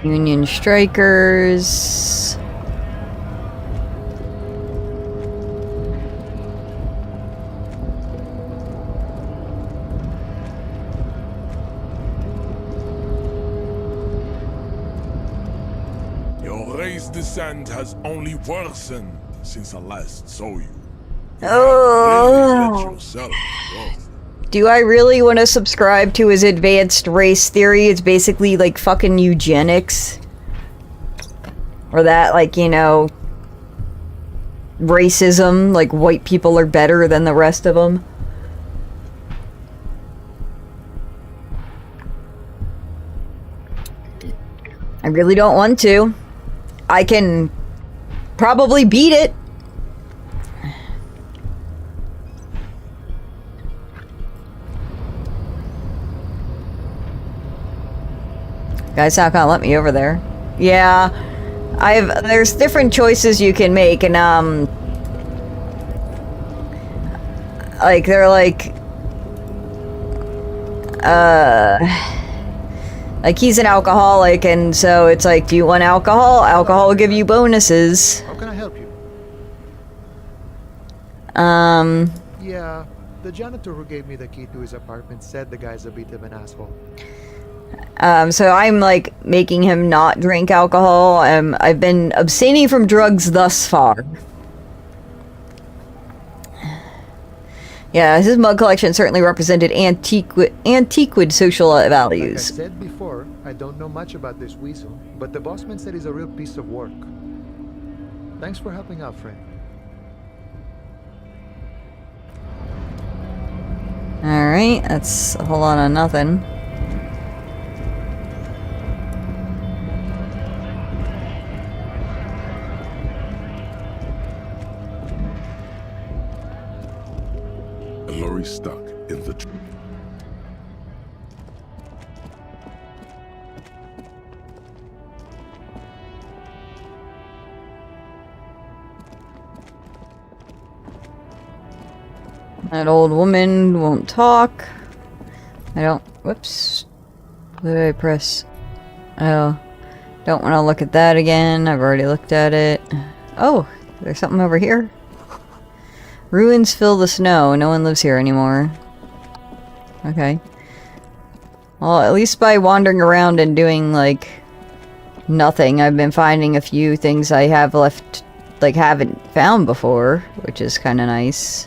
Speaker 1: Union strikers.
Speaker 13: Your race descent has only worsened since I last saw you.
Speaker 1: Oh.
Speaker 13: Let yourself go.
Speaker 1: Do I really want to subscribe to his advanced race theory? It's basically like fucking eugenics. Or that, like, you know, racism, like white people are better than the rest of them. I really don't want to. I can probably beat it. Guy's not gonna let me over there. Yeah, there's different choices you can make, and like they're like he's an alcoholic, and so it's like, do you want alcohol? Alcohol will give you bonuses.
Speaker 6: How can I help you? Yeah, the janitor who gave me the key to his apartment said the guy's a bit of an asshole.
Speaker 1: So I'm like making him not drink alcohol. I've been abstaining from drugs thus far. Yeah, his mug collection certainly represented antiquated social values.
Speaker 6: Like I said before, I don't know much about this weasel, but the bossman said he's a real piece of work. Thanks for helping out, friend.
Speaker 1: Alright, that's a whole lot of nothing.
Speaker 2: A lorry stuck in the...
Speaker 1: That old woman won't talk. I don't... Whoops. What did I press? Oh. Don't want to look at that again. I've already looked at it. Oh, there's something over here. Ruins fill the snow. No one lives here anymore. Okay. Well, at least by wandering around and doing, like, nothing, I've been finding a few things I have left, like, haven't found before, which is kind of nice.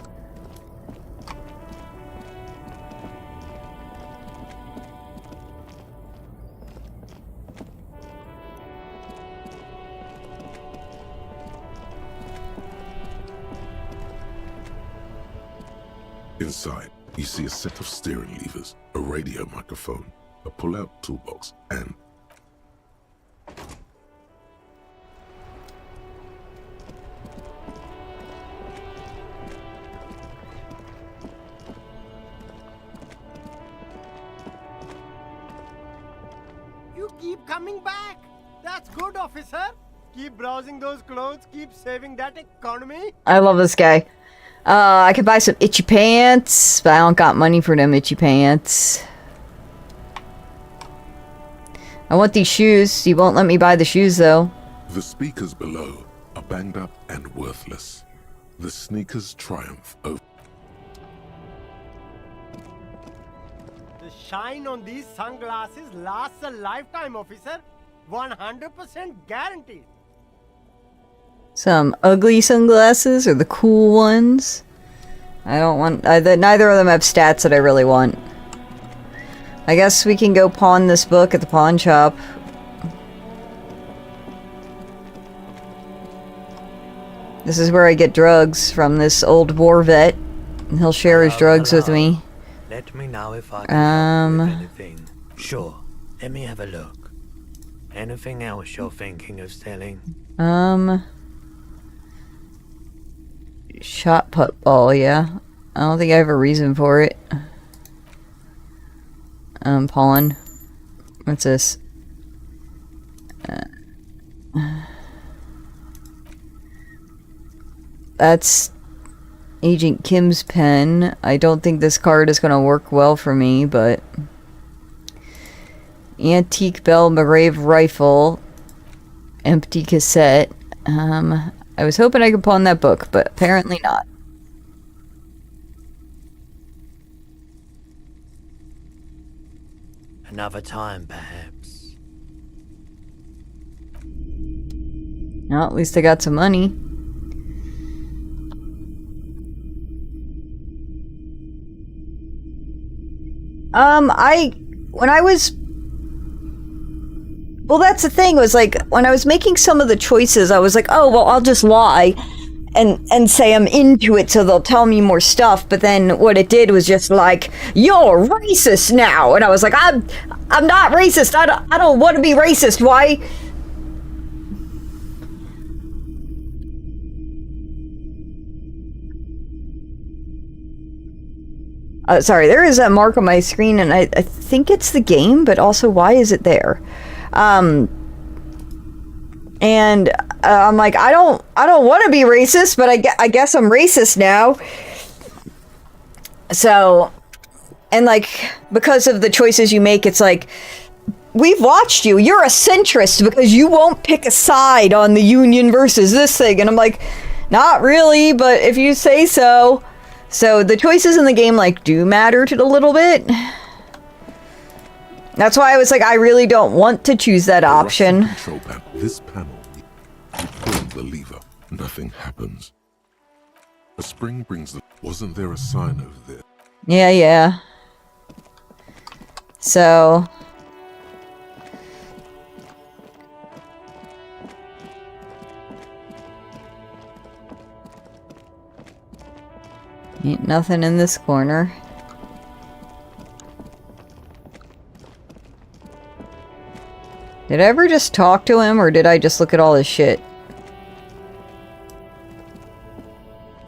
Speaker 2: Inside, you see a set of steering levers, a radio microphone, a pull-out toolbox, and...
Speaker 14: You keep coming back! That's good, officer! Keep browsing those clothes, keep saving that economy!
Speaker 1: I love this guy. I could buy some itchy pants, but I don't got money for them itchy pants. I want these shoes. You won't let me buy the shoes, though.
Speaker 2: The speakers below are banged up and worthless. The sneakers triumph over...
Speaker 14: The shine on these sunglasses lasts a lifetime, officer. 100% guaranteed.
Speaker 1: Some ugly sunglasses or the cool ones. I don't want... neither of them have stats that I really want. I guess we can go pawn this book at the pawn shop. This is where I get drugs from this old war vet. And he'll share his drugs with me.
Speaker 7: Let me know if I can help with anything. Sure, let me have a look. Anything else you're thinking of selling?
Speaker 1: Shot put ball, yeah. I don't think I have a reason for it. Pawn. What's this? That's Agent Kim's pen. I don't think this card is gonna work well for me, but... Antique Bell Marave Rifle. Empty cassette. I was hoping I could pawn that book, but apparently not.
Speaker 7: Another time, perhaps.
Speaker 1: Well, at least I got some money. When I was... Well, that's the thing, was like, when I was making some of the choices, I was like, oh, well, I'll just lie and say I'm into it so they'll tell me more stuff. But then what it did was just like, you're racist now. And I was like, I'm not racist. I don't want to be racist. Why? Sorry, there is a mark on my screen, and I think it's the game, but also, why is it there? And I'm like, I don't want to be racist, but I guess I'm racist now. So, and like, because of the choices you make, it's like, we've watched you. You're a centrist because you won't pick a side on the Union versus this thing. And I'm like, not really, but if you say so. So the choices in the game, like, do matter to a little bit. That's why I was like, I really don't want to choose that option.
Speaker 2: Control panel. This panel, you pull the lever, nothing happens. A spring brings the... Wasn't there a sign over there?
Speaker 1: Yeah. So... Ain't nothing in this corner. Did I ever just talk to him, or did I just look at all his shit?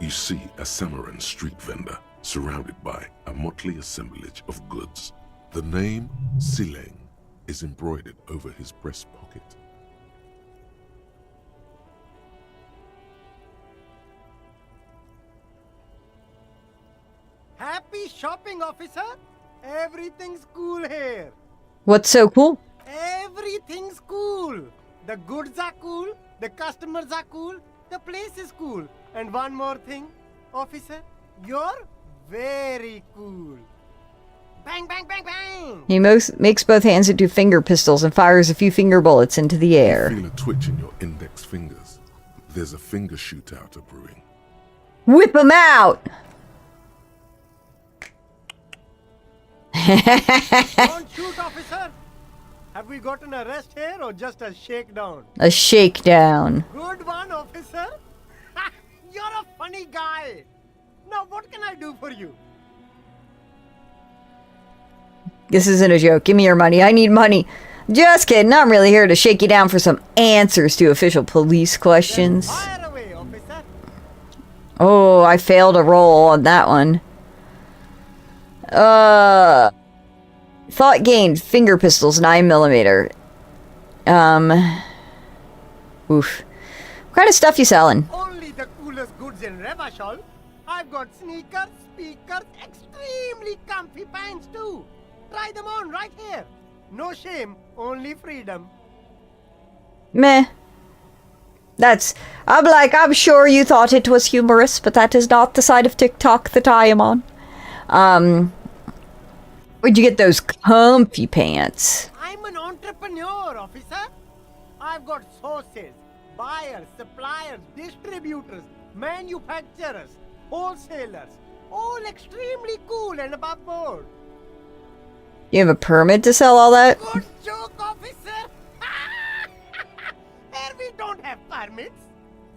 Speaker 2: You see a Samaran street vendor surrounded by a motley assemblage of goods. The name Sileng is embroidered over his breast pocket.
Speaker 14: Happy shopping, officer. Everything's cool here.
Speaker 1: What's so cool?
Speaker 14: Everything's cool. The goods are cool, the customers are cool, the place is cool. And one more thing, officer, you're very cool. Bang, bang, bang, bang!
Speaker 1: He makes both hands into finger pistols and fires a few finger bullets into the air.
Speaker 2: You feel a twitch in your index fingers. There's a finger shootout brewing.
Speaker 1: Whip him out!
Speaker 14: Don't shoot, officer! Have we got an arrest here or just a shakedown?
Speaker 1: A shakedown.
Speaker 14: Good one, officer! Ha! You're a funny guy! Now what can I do for you?
Speaker 1: This isn't a joke. Give me your money. I need money. Just kidding. I'm really here to shake you down for some answers to official police questions.
Speaker 14: Fire away, officer!
Speaker 1: Oh, I failed a roll on that one. Thought gained. Finger pistols, 9mm. Oof. What kind of stuff you selling?
Speaker 14: Only the coolest goods in Revachol. I've got sneakers, speakers, extremely comfy pants too. Try them on right here. No shame, only freedom.
Speaker 1: Meh. I'm sure you thought it was humorous, but that is not the side of TikTok that I am on. Where'd you get those comfy pants?
Speaker 14: I'm an entrepreneur, officer. I've got sources, buyers, suppliers, distributors, manufacturers, wholesalers, all extremely cool and above board.
Speaker 1: You have a permit to sell all that?
Speaker 14: Good joke, officer. Here we don't have permits,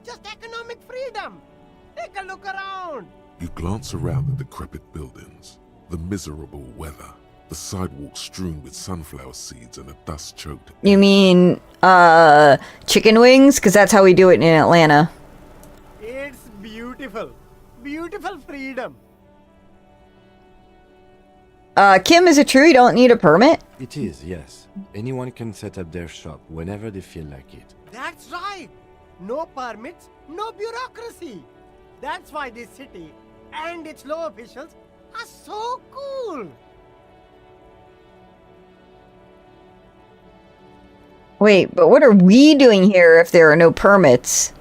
Speaker 14: just economic freedom. Take a look around.
Speaker 2: You glance around the decrepit buildings, the miserable weather, the sidewalks strewn with sunflower seeds and a dust-choked...
Speaker 1: You mean, chicken wings? Because that's how we do it in Atlanta.
Speaker 14: It's beautiful. Beautiful freedom.
Speaker 1: Kim, is it true you don't need a permit?
Speaker 4: It is, yes. Anyone can set up their shop whenever they feel like it.
Speaker 14: That's right. No permits, no bureaucracy. That's why this city and its law officials are so cool.
Speaker 1: Wait, but what are we doing here if there are no permits?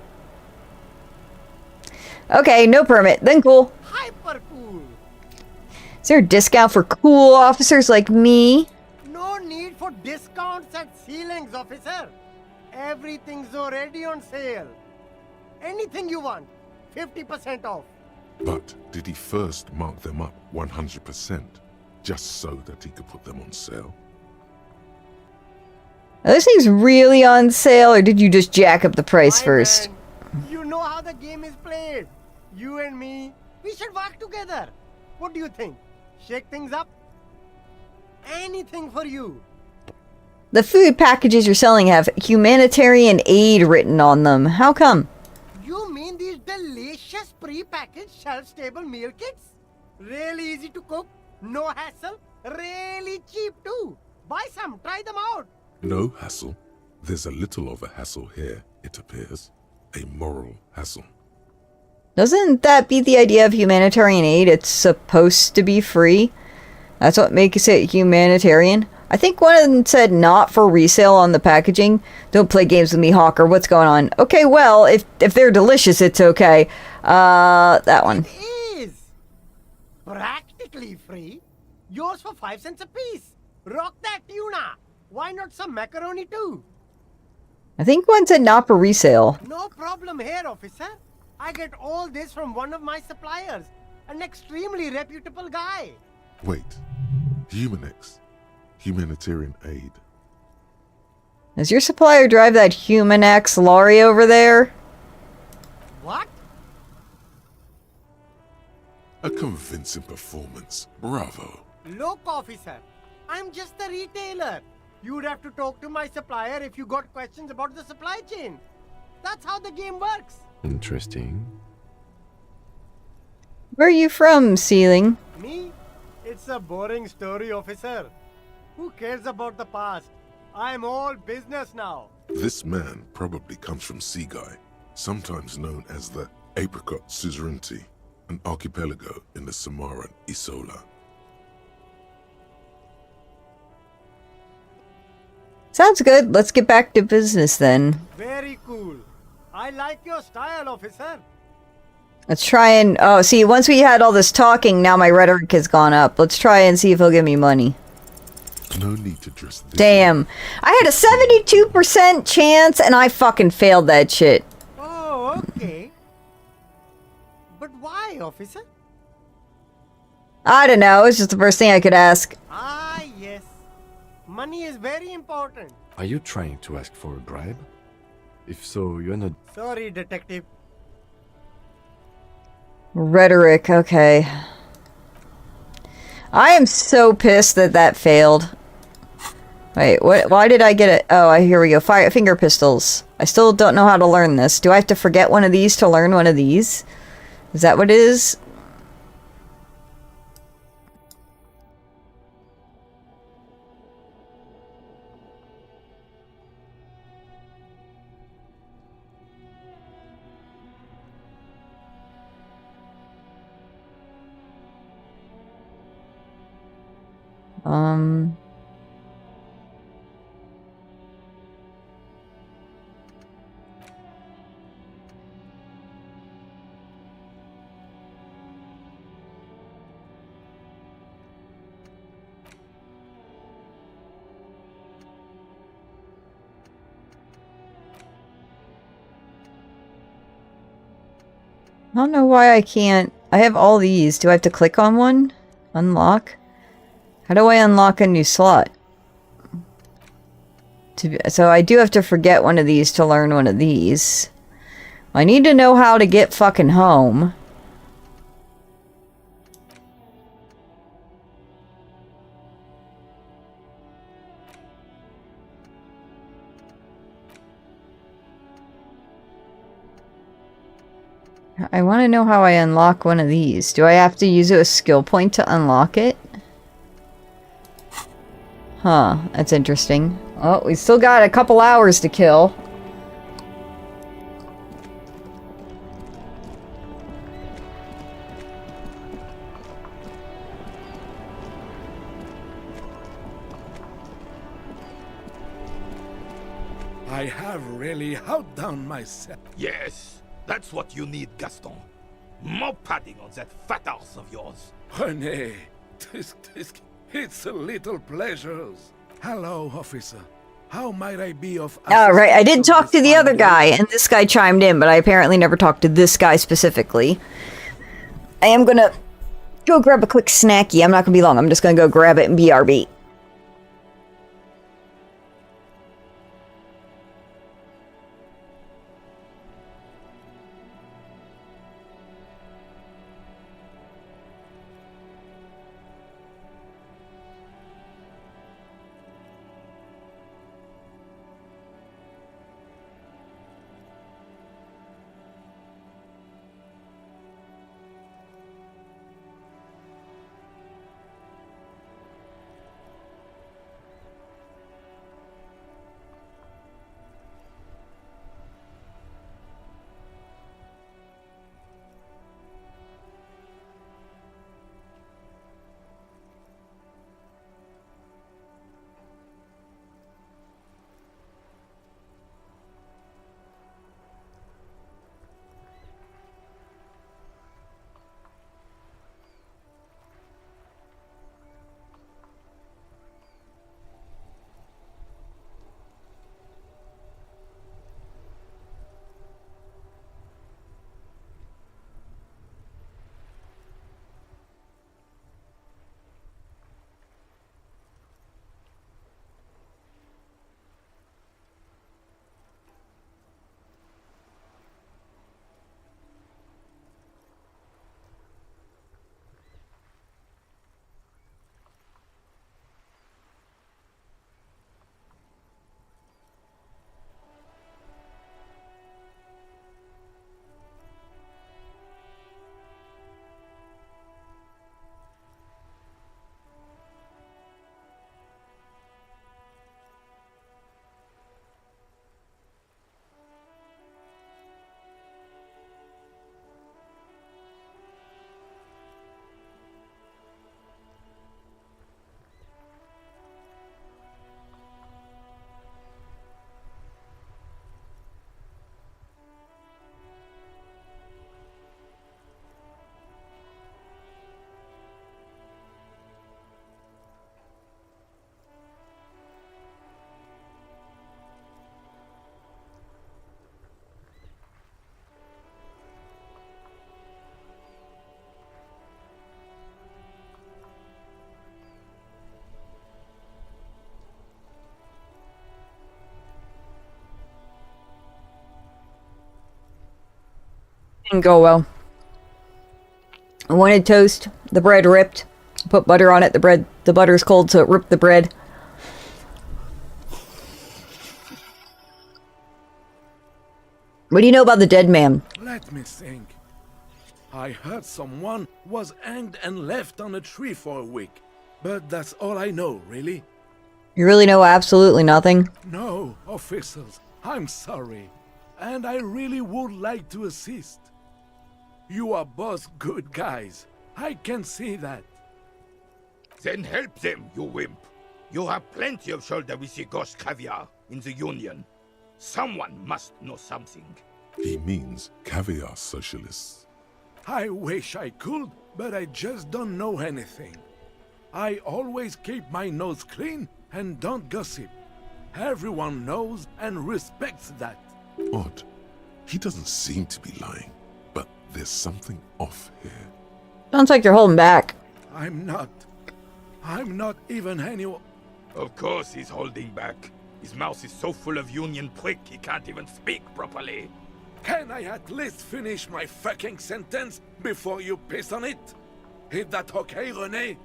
Speaker 1: Okay, no permit, then cool.
Speaker 14: Hyper cool.
Speaker 1: Is there a discount for cool officers like me?
Speaker 14: No need for discounts at ceilings, officer. Everything's already on sale. Anything you want, 50% off.
Speaker 2: But did he first mark them up 100%, just so that he could put them on sale?
Speaker 1: Are those things really on sale, or did you just jack up the price first?
Speaker 14: Man, you know how the game is played. You and me, we should work together. What do you think? Shake things up? Anything for you.
Speaker 1: The food packages you're selling have humanitarian aid written on them. How come?
Speaker 14: You mean these delicious pre-packaged shelf-stable meal kits? Really easy to cook, no hassle, really cheap too. Buy some, try them out.
Speaker 2: No hassle. There's a little of a hassle here, it appears. A moral hassle.
Speaker 1: Doesn't that be the idea of humanitarian aid? It's supposed to be free. That's what makes it humanitarian. I think one of them said not for resale on the packaging. Don't play games with me, Hawker. What's going on? Okay, well, if they're delicious, it's okay. That one.
Speaker 14: It is. Practically free. Yours for 5 cents a piece. Rock that tuna. Why not some macaroni too?
Speaker 1: I think one said not for resale.
Speaker 14: No problem here, officer. I get all this from one of my suppliers. An extremely reputable guy.
Speaker 2: Wait. Humanex. Humanitarian aid.
Speaker 1: Does your supplier drive that Humanex lorry over there?
Speaker 14: What?
Speaker 2: A convincing performance. Bravo.
Speaker 14: Look, officer. I'm just a retailer. You'd have to talk to my supplier if you got questions about the supply chain. That's how the game works.
Speaker 4: Interesting.
Speaker 1: Where are you from, Ceiling?
Speaker 14: Me? It's a boring story, officer. Who cares about the past? I'm all business now.
Speaker 2: This man probably comes from Seaguy, sometimes known as the Apricot Suzerainty. an archipelago in the Samaran Isola.
Speaker 1: Sounds good. Let's get back to business then.
Speaker 14: Very cool. I like your style, officer.
Speaker 1: Let's try and... Oh, see, once we had all this talking, now my rhetoric has gone up. Let's try and see if he'll give me money.
Speaker 2: No need to dress this.
Speaker 1: Damn. I had a 72% chance, and I fucking failed that shit.
Speaker 14: Oh, okay. But why, officer?
Speaker 1: I don't know. It's just the first thing I could ask.
Speaker 14: Ah, yes. Money is very important.
Speaker 4: Are you trying to ask for a bribe? If so, you're not...
Speaker 14: Sorry, detective.
Speaker 1: Rhetoric, okay. I am so pissed that that failed. Wait, what? Why did I get it? Oh, here we go. Fire finger pistols. I still don't know how to learn this. Do I have to forget one of these to learn one of these? Is that what it is? I don't know why I can't. I have all these. Do I have to click on one? Unlock? How do I unlock a new slot? So I do have to forget one of these to learn one of these. I need to know how to get fucking home. I want to know how I unlock one of these. Do I have to use a skill point to unlock it? Huh, that's interesting. Oh, we still got a couple hours to kill.
Speaker 13: I have really outdone myself.
Speaker 15: Yes, that's what you need, Gaston. More padding on that fat arse of yours.
Speaker 13: René, it's a little pleasures. Hello, officer. How might I be of...
Speaker 1: Oh, right. I did talk to the other guy, and this guy chimed in, but I apparently never talked to this guy specifically. I am gonna go grab a quick snacky. I'm not gonna be long. I'm just gonna go grab it and BRB. Didn't go well. I wanted toast. The bread ripped. Put butter on it. The butter's cold, so it ripped the bread. What do you know about the dead man?
Speaker 13: Let me think. I heard someone was hanged and left on a tree for a week. But that's all I know, really.
Speaker 1: You really know absolutely nothing?
Speaker 13: No, officers, I'm sorry. And I really would like to assist. You are both good guys. I can see that.
Speaker 15: Then help them, you wimp. You have plenty of shoulder with the ghost caviar in the Union. Someone must know something.
Speaker 2: He means caviar socialists.
Speaker 13: I wish I could, but I just don't know anything. I always keep my nose clean and don't gossip. Everyone knows and respects that.
Speaker 2: Odd. He doesn't seem to be lying, but there's something off here.
Speaker 1: Sounds like you're holding back.
Speaker 13: I'm not even anyone.
Speaker 15: Of course he's holding back. His mouth is so full of Union prick he can't even speak properly.
Speaker 13: Can I at least finish my fucking sentence before you piss on it? Is that okay, René?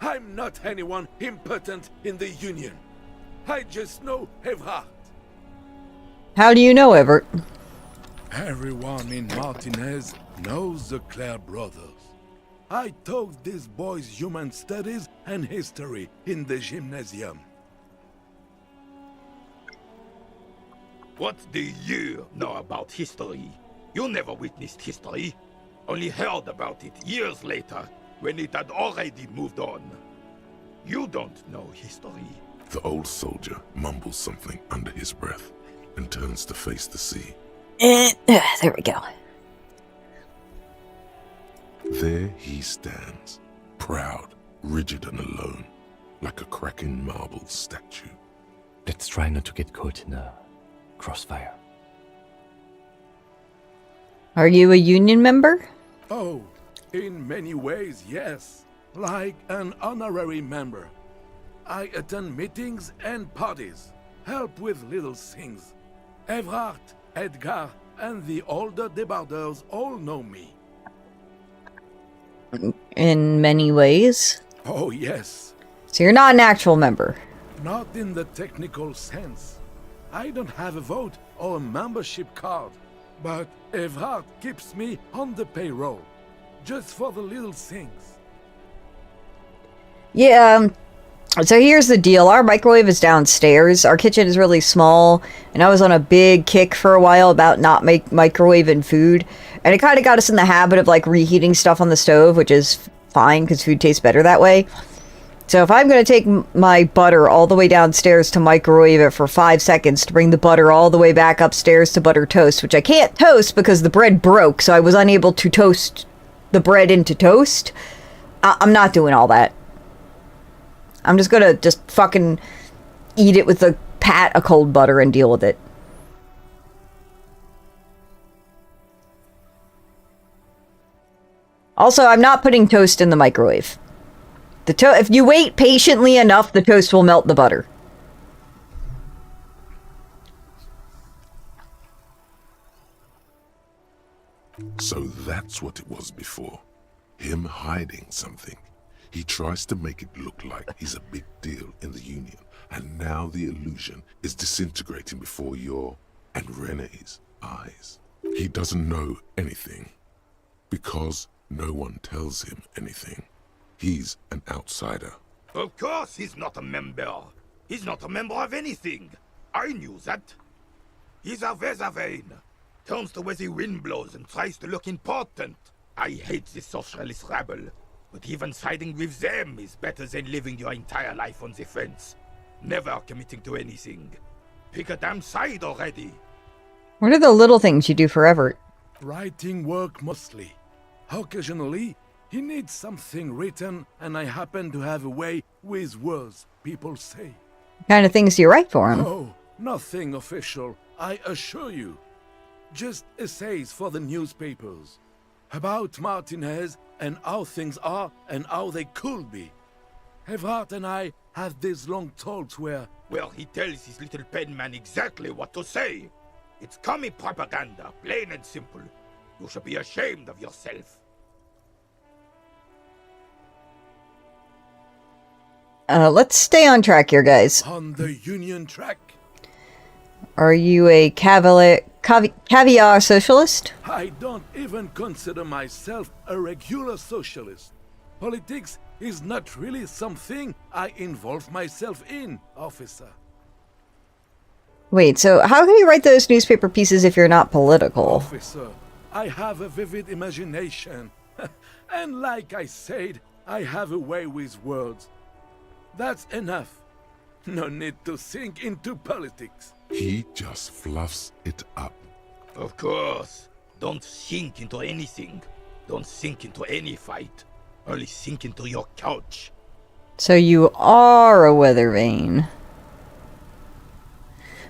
Speaker 13: I'm not anyone important in the Union. I just know Evrard.
Speaker 1: How do you know, Everett?
Speaker 13: Everyone in Martinez knows the Clare brothers. I taught these boys human studies and history in the gymnasium.
Speaker 15: What do you know about history? You never witnessed history. Only heard about it years later, when it had already moved on. You don't know history.
Speaker 2: The old soldier mumbles something under his breath and turns to face the sea.
Speaker 1: There we go.
Speaker 2: There he stands, proud, rigid and alone, like a cracking marble statue.
Speaker 4: Let's try not to get caught in a crossfire.
Speaker 1: Are you a union member?
Speaker 13: Oh, in many ways, yes. Like an honorary member. I attend meetings and parties, help with little things. Evrard, Edgar, and the older debardeurs all know me.
Speaker 1: In many ways?
Speaker 13: Oh, yes.
Speaker 1: So you're not an actual member?
Speaker 13: Not in the technical sense. I don't have a vote or a membership card, but Evrard keeps me on the payroll, just for the little things.
Speaker 1: Yeah, so here's the deal. Our microwave is downstairs. Our kitchen is really small, and I was on a big kick for a while about not microwaving food. And it kind of got us in the habit of, like, reheating stuff on the stove, which is fine, because food tastes better that way. So if I'm going to take my butter all the way downstairs to microwave it for 5 seconds to bring the butter all the way back upstairs to butter toast, which I can't toast because the bread broke, so I was unable to toast the bread into toast, I'm not doing all that. I'm just gonna fucking eat it with a pat of cold butter and deal with it. Also, I'm not putting toast in the microwave. If you wait patiently enough, the toast will melt the butter.
Speaker 2: So that's what it was before. Him hiding something. He tries to make it look like he's a big deal in the Union, and now the illusion is disintegrating before your and René's eyes. He doesn't know anything, because no one tells him anything. He's an outsider.
Speaker 15: Of course he's not a member. He's not a member of anything. I knew that. He's a Weservein. Turns to where the wind blows and tries to look important. I hate this socialist rabble. But even siding with them is better than living your entire life on the fence. Never committing to anything. Pick a damn side already.
Speaker 1: What are the little things you do for Everett?
Speaker 13: Writing work mostly. Occasionally, he needs something written, and I happen to have a way with words, people say.
Speaker 1: What kind of things do you write for him?
Speaker 13: Oh, nothing official, I assure you. Just essays for the newspapers. About Martinez and how things are and how they could be. Evrard and I have these long talks where...
Speaker 15: Well, he tells his little pen man exactly what to say. It's commie propaganda, plain and simple. You should be ashamed of yourself.
Speaker 1: Let's stay on track here, guys.
Speaker 13: On the Union track.
Speaker 1: Are you a caviar socialist?
Speaker 13: I don't even consider myself a regular socialist. Politics is not really something I involve myself in, officer.
Speaker 1: Wait, so how can you write those newspaper pieces if you're not political?
Speaker 13: Officer, I have a vivid imagination. And like I said, I have a way with words. That's enough. No need to sink into politics.
Speaker 2: He just fluffs it up.
Speaker 15: Of course. Don't sink into anything. Don't sink into any fight. Only sink into your couch.
Speaker 1: So you are a weather vane.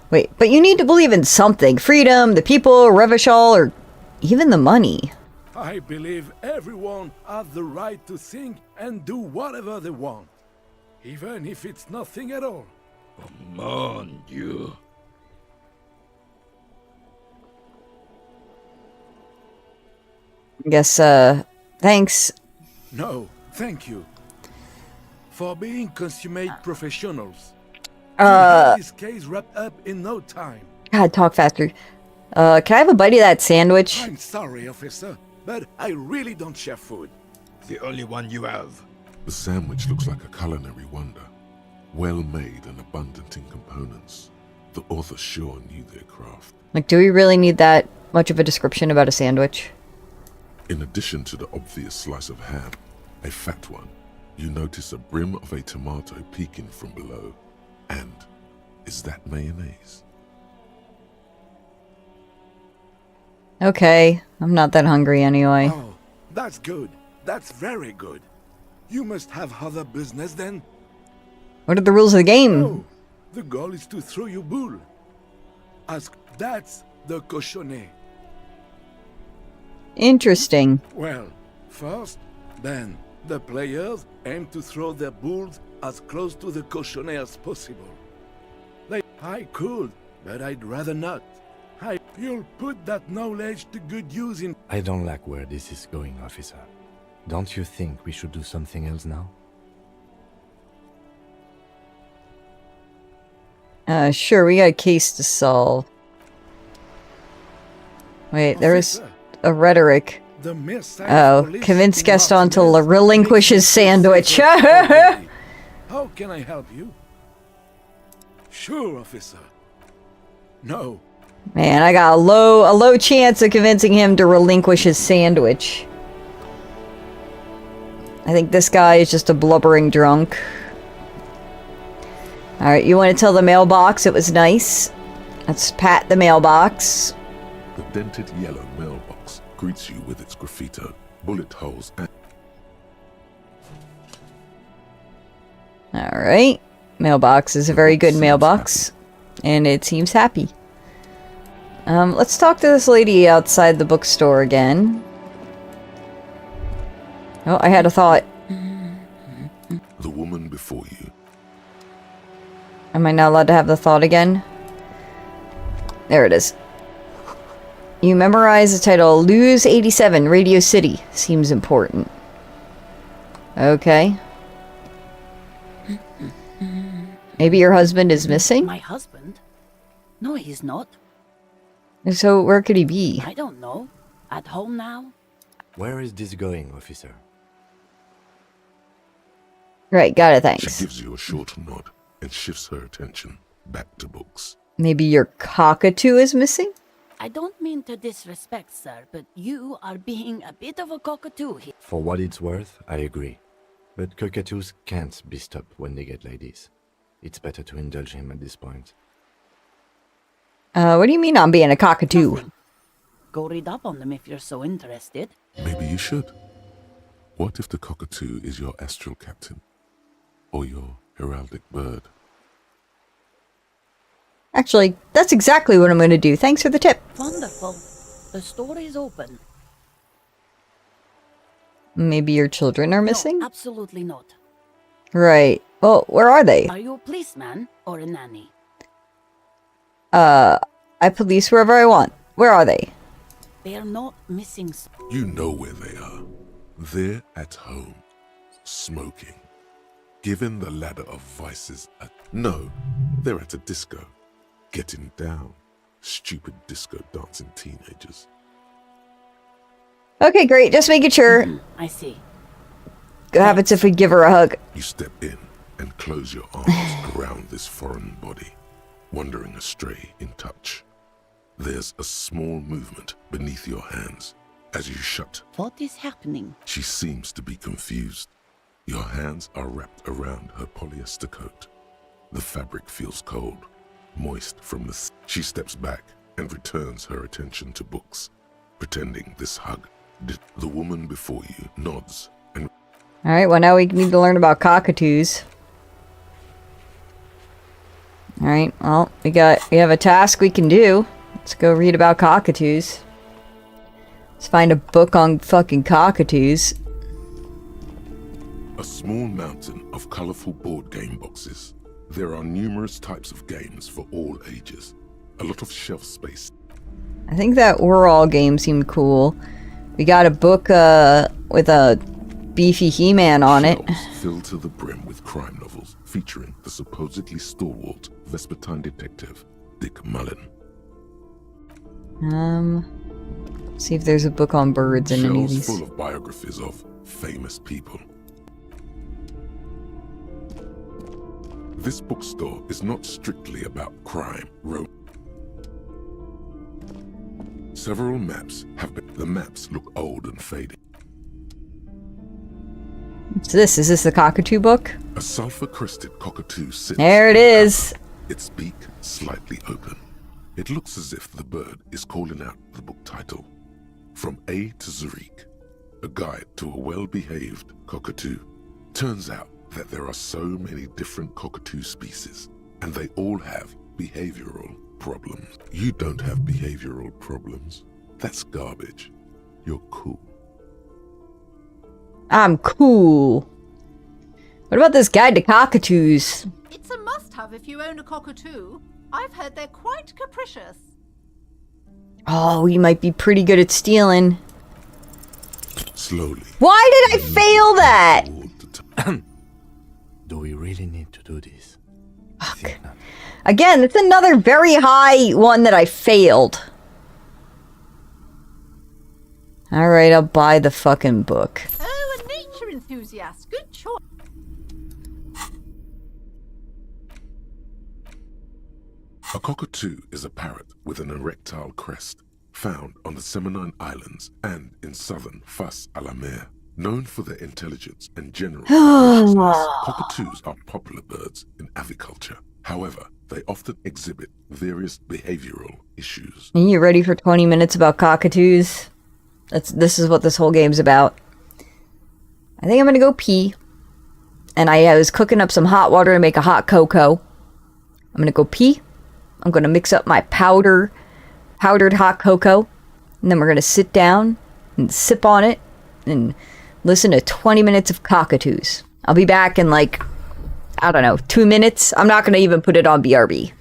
Speaker 1: Wait, but you need to believe in something. Freedom, the people, Revachol, or even the money.
Speaker 13: I believe everyone has the right to think and do whatever they want. Even if it's nothing at all.
Speaker 15: Mon Dieu.
Speaker 1: Guess, thanks.
Speaker 13: No, thank you. For being consummate professionals. This case wrapped up in no time.
Speaker 1: God, talk faster. Can I have a bite of that sandwich?
Speaker 13: I'm sorry, officer, but I really don't share food.
Speaker 15: The only one you have.
Speaker 2: The sandwich looks like a culinary wonder. Well made and abundant in components. The author sure knew their craft.
Speaker 1: Like, do we really need that much of a description about a sandwich?
Speaker 2: In addition to the obvious slice of ham, a fat one, you notice a brim of a tomato peeking from below. And is that mayonnaise?
Speaker 1: Okay, I'm not that hungry anyway.
Speaker 13: Oh, that's good. That's very good. You must have other business then?
Speaker 1: What are the rules of the game?
Speaker 13: Oh, the goal is to throw you bull. Ask, that's the cochonnet.
Speaker 1: Interesting.
Speaker 13: Well, first, then, the players aim to throw their bulls as close to the cochonnet as possible. I could, but I'd rather not. You'll put that knowledge to good use in...
Speaker 4: I don't like where this is going, officer. Don't you think we should do something else now?
Speaker 1: Sure, we got a case to solve. Wait, there was a rhetoric. Oh, convince Gaston to relinquish his sandwich.
Speaker 13: How can I help you? Sure, officer. No.
Speaker 1: Man, I got a low chance of convincing him to relinquish his sandwich. I think this guy is just a blubbering drunk. Alright, you want to tell the mailbox it was nice? Let's pat the mailbox.
Speaker 2: The dented yellow mailbox greets you with its graffito, bullet holes, and...
Speaker 1: Alright. Mailbox is a very good mailbox. And it seems happy. Let's talk to this lady outside the bookstore again. Oh, I had a thought.
Speaker 2: The woman before you.
Speaker 1: Am I not allowed to have the thought again? There it is. You memorize the title, Lose 87, Radio City. Seems important. Okay. Maybe your husband is missing?
Speaker 3: My husband? No, he's not.
Speaker 1: So where could he be?
Speaker 3: I don't know. At home now?
Speaker 4: Where is this going, officer?
Speaker 1: Right, got it, thanks.
Speaker 2: She gives you a short nod and shifts her attention back to books.
Speaker 1: Maybe your cockatoo is missing?
Speaker 3: I don't mean to disrespect, sir, but you are being a bit of a cockatoo here.
Speaker 4: For what it's worth, I agree. But cockatoos can't be stopped when they get like this. It's better to indulge him at this point.
Speaker 1: What do you mean I'm being a cockatoo?
Speaker 3: Nothing. Go read up on them if you're so interested.
Speaker 2: Maybe you should. What if the cockatoo is your astral captain? Or your heraldic bird?
Speaker 1: Actually, that's exactly what I'm going to do. Thanks for the tip.
Speaker 3: Wonderful. The store is open.
Speaker 1: Maybe your children are missing?
Speaker 3: No, absolutely not.
Speaker 1: Right. Well, where are they?
Speaker 3: Are you a policeman or a nanny?
Speaker 1: I police wherever I want. Where are they?
Speaker 3: They are not missing.
Speaker 2: You know where they are. They're at home, smoking, given the ladder of vices no, they're at a disco, getting down. Stupid disco dancing teenagers.
Speaker 1: Okay, great. Just making sure.
Speaker 3: I see.
Speaker 1: What happens if we give her a hug?
Speaker 2: You step in and close your arms around this foreign body, wandering astray in touch. There's a small movement beneath your hands as you shut.
Speaker 3: What is happening?
Speaker 2: She seems to be confused. Your hands are wrapped around her polyester coat. The fabric feels cold, moist from the... She steps back and returns her attention to books, pretending this hug. The woman before you nods and...
Speaker 1: Alright, well now we need to learn about cockatoos. Alright, well, we have a task we can do. Let's go read about cockatoos. Let's find a book on fucking cockatoos.
Speaker 2: A small mountain of colorful board game boxes. There are numerous types of games for all ages. A lot of shelf space.
Speaker 1: I think that We're All game seemed cool. We got a book with a beefy He-Man on it.
Speaker 2: Filled to the brim with crime novels featuring the supposedly stalwart Vespertine detective, Dick Mullen.
Speaker 1: See if there's a book on birds in any of
Speaker 2: Shelves
Speaker 1: these.
Speaker 2: full of biographies of famous people. This bookstore is not strictly about crime. Several maps have been... The maps look old and faded.
Speaker 1: What's this? Is this the cockatoo book?
Speaker 2: A sulfur-crested cockatoo sits...
Speaker 1: There it is!
Speaker 2: Its beak slightly open. It looks as if the bird is calling out the book title. From A to Zurich, a guide to a well-behaved cockatoo. Turns out that there are so many different cockatoo species, and they all have behavioral problems. You don't have behavioral problems. That's garbage. You're cool.
Speaker 1: I'm cool. What about this guide to cockatoos?
Speaker 9: It's a must-have if you own a cockatoo. I've heard they're quite capricious.
Speaker 1: Oh, we might be pretty good at stealing.
Speaker 2: Slowly.
Speaker 1: Why did I fail that?
Speaker 4: Do we really need to do this?
Speaker 1: Fuck. Again, it's another very high one that I failed. Alright, I'll buy the fucking book.
Speaker 9: Oh, a nature enthusiast. Good choice.
Speaker 2: A cockatoo is a parrot with an erectile crest, found on the Seminine Islands and in southern Fas a la Mer. Known for their intelligence and general graciousness, cockatoos are popular birds in aviculture. However, they often exhibit various behavioral issues.
Speaker 1: Are you ready for 20 minutes about cockatoos? This is what this whole game's about. I think I'm gonna go pee. And I was cooking up some hot water to make a hot cocoa. I'm gonna go pee. I'm gonna mix up my powdered hot cocoa. And then we're gonna sit down and sip on it and listen to 20 minutes of cockatoos. I'll be back in like, I don't know, 2 minutes. I'm not gonna even put it on BRB.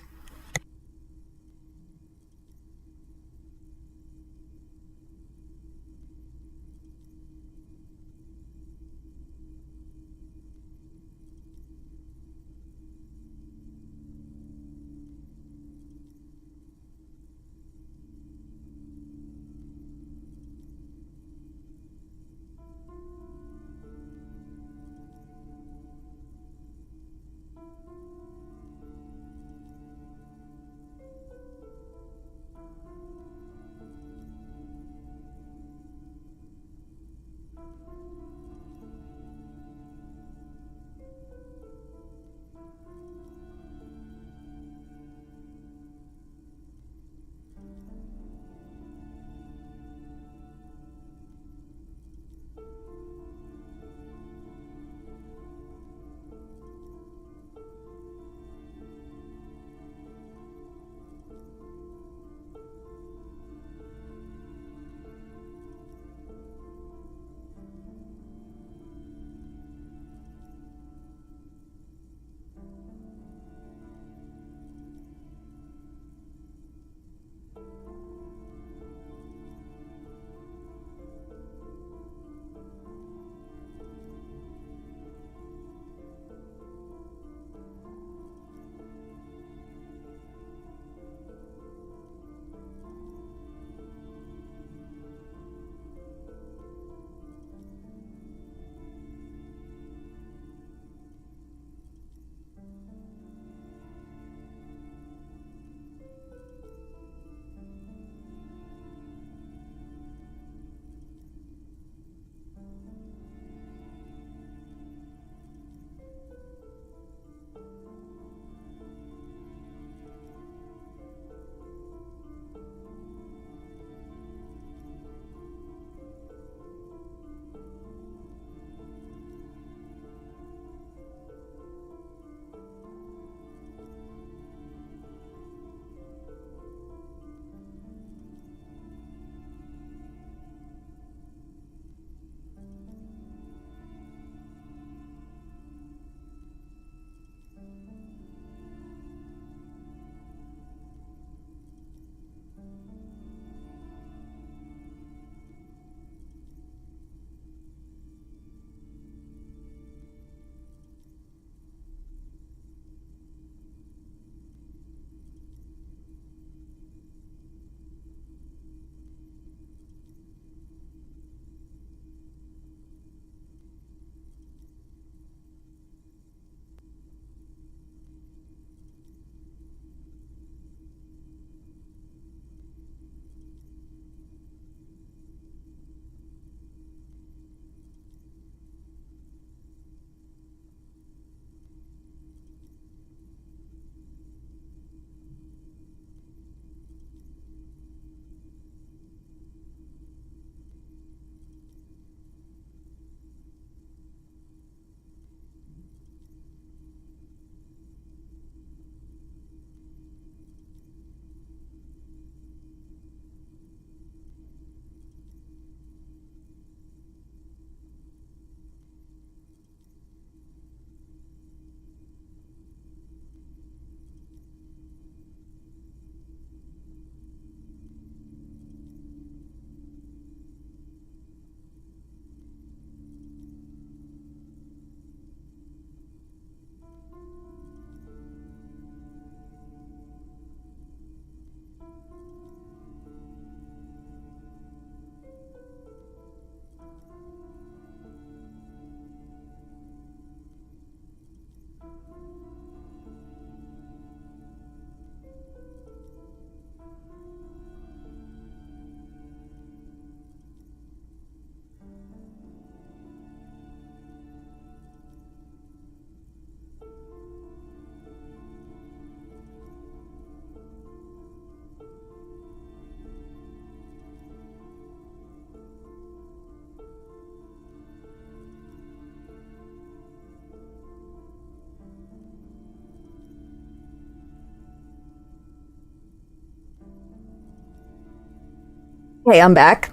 Speaker 1: Okay, I'm back.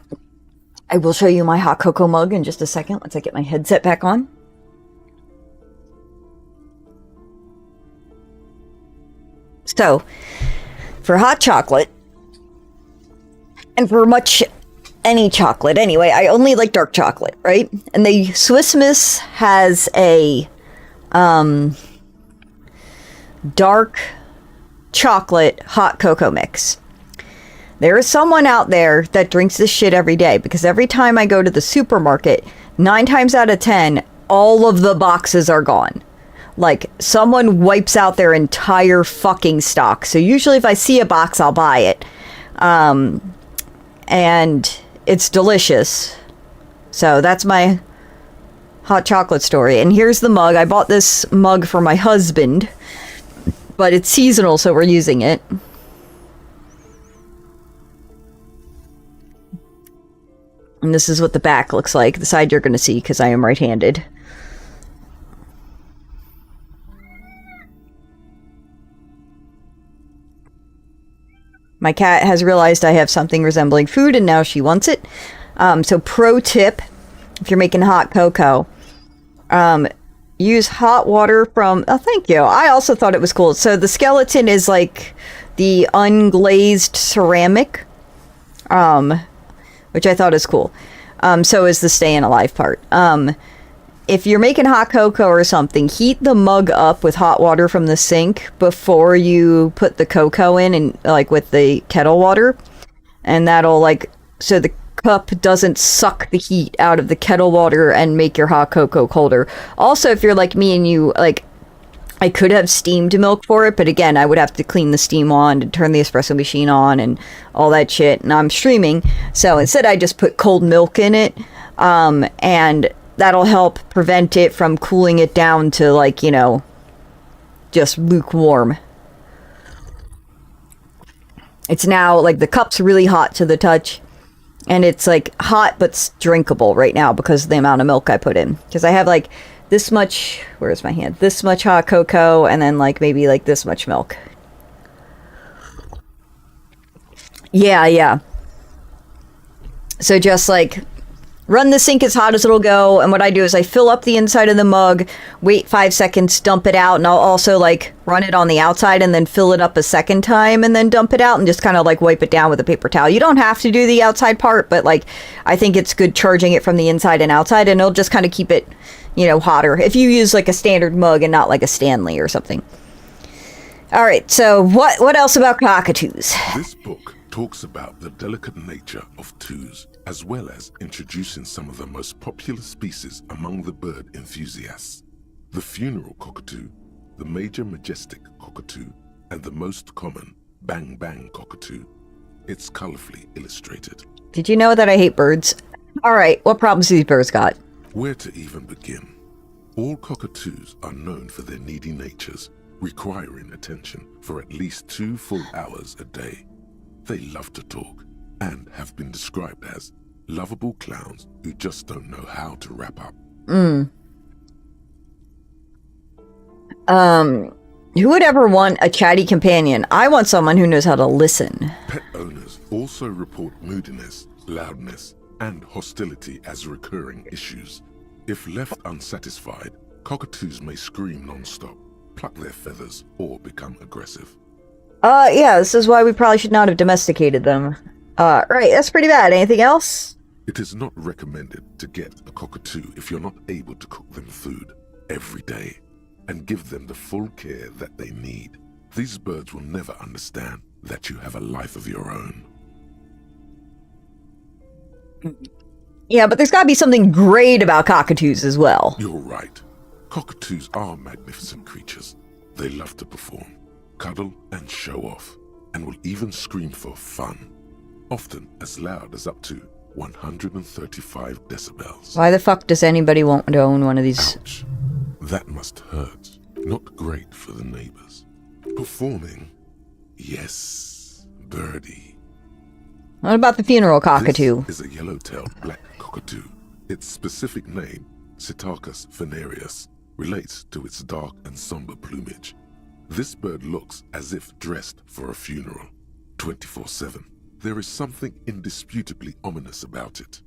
Speaker 1: I will show you my hot cocoa mug in just a second once I get my headset back on. So, for hot chocolate, and for any chocolate anyway, I only like dark chocolate, right? And the Swiss Miss has a dark chocolate hot cocoa mix. There is someone out there that drinks this shit every day, because every time I go to the supermarket, 9 times out of 10, all of the boxes are gone. Like, someone wipes out their entire fucking stock. So usually if I see a box, I'll buy it. And it's delicious. So that's my hot chocolate story. And here's the mug. I bought this mug for my husband, but it's seasonal, so we're using it. And this is what the back looks like. The side you're going to see because I am right-handed. My cat has realized I have something resembling food and now she wants it. So pro tip, if you're making hot cocoa, use hot water from... Oh, thank you. I also thought it was cool. So the skeleton is like the unglazed ceramic, which I thought is cool. So is the staying alive part. If you're making hot cocoa or something, heat the mug up with hot water from the sink before you put the cocoa in, and like with the kettle water. And that'll so the cup doesn't suck the heat out of the kettle water and make your hot cocoa colder. Also, if you're like me and you, I could have steamed milk for it, but again, I would have to clean the steam on and turn the espresso machine on and all that shit. And I'm streaming, so instead I just put cold milk in it. And that'll help prevent it from cooling it down to just lukewarm. It's now the cup's really hot to the touch, and it's hot but drinkable right now because of the amount of milk I put in. Because I have this much, where's my hand? This much hot cocoa, and then maybe this much milk. Yeah. So just run the sink as hot as it'll go, and what I do is I fill up the inside of the mug, wait 5 seconds, dump it out, and I'll also run it on the outside and then fill it up a second time and then dump it out and just kind of wipe it down with a paper towel. You don't have to do the outside part, but I think it's good charging it from the inside and outside, and it'll just kind of keep it, hotter if you use a standard mug and not a Stanley or something. All right, so what else about cockatoos?
Speaker 2: This book talks about the delicate nature of toos, as well as introducing some of the most popular species among the bird enthusiasts. The funeral cockatoo, the major majestic cockatoo, and the most common bang bang cockatoo. It's colorfully illustrated.
Speaker 1: Did you know that I hate birds? All right, what problems do these birds got?
Speaker 2: Where to even begin? All cockatoos are known for their needy natures, requiring attention for at least 2 full hours a day. They love to talk, and have been described as lovable clowns who just don't know how to wrap up.
Speaker 1: Who would ever want a chatty companion? I want someone who knows how to listen.
Speaker 2: Pet owners also report moodiness, loudness, and hostility as recurring issues. If left unsatisfied, cockatoos may scream non-stop, pluck their feathers, or become aggressive.
Speaker 1: Yeah, this is why we probably should not have domesticated them. Right, that's pretty bad. Anything else?
Speaker 2: It is not recommended to get a cockatoo if you're not able to cook them food every day and give them the full care that they need. These birds will never understand that you have a life of your own.
Speaker 1: Yeah, but there's got to be something great about cockatoos as well.
Speaker 2: You're right. Cockatoos are magnificent creatures. They love to perform, cuddle, and show off, and will even scream for fun, often as loud as up to 135 decibels.
Speaker 1: Why the fuck does anybody want to own one of these?
Speaker 2: Ouch. That must hurt. Not great for the neighbors. Performing? Yes, birdie.
Speaker 1: What about the funeral cockatoo?
Speaker 2: This is a yellow-tailed black cockatoo. Its specific name, Psittacus venereus, relates to its dark and somber plumage. This bird looks as if dressed for a funeral, 24/7. there is something indisputably ominous about it.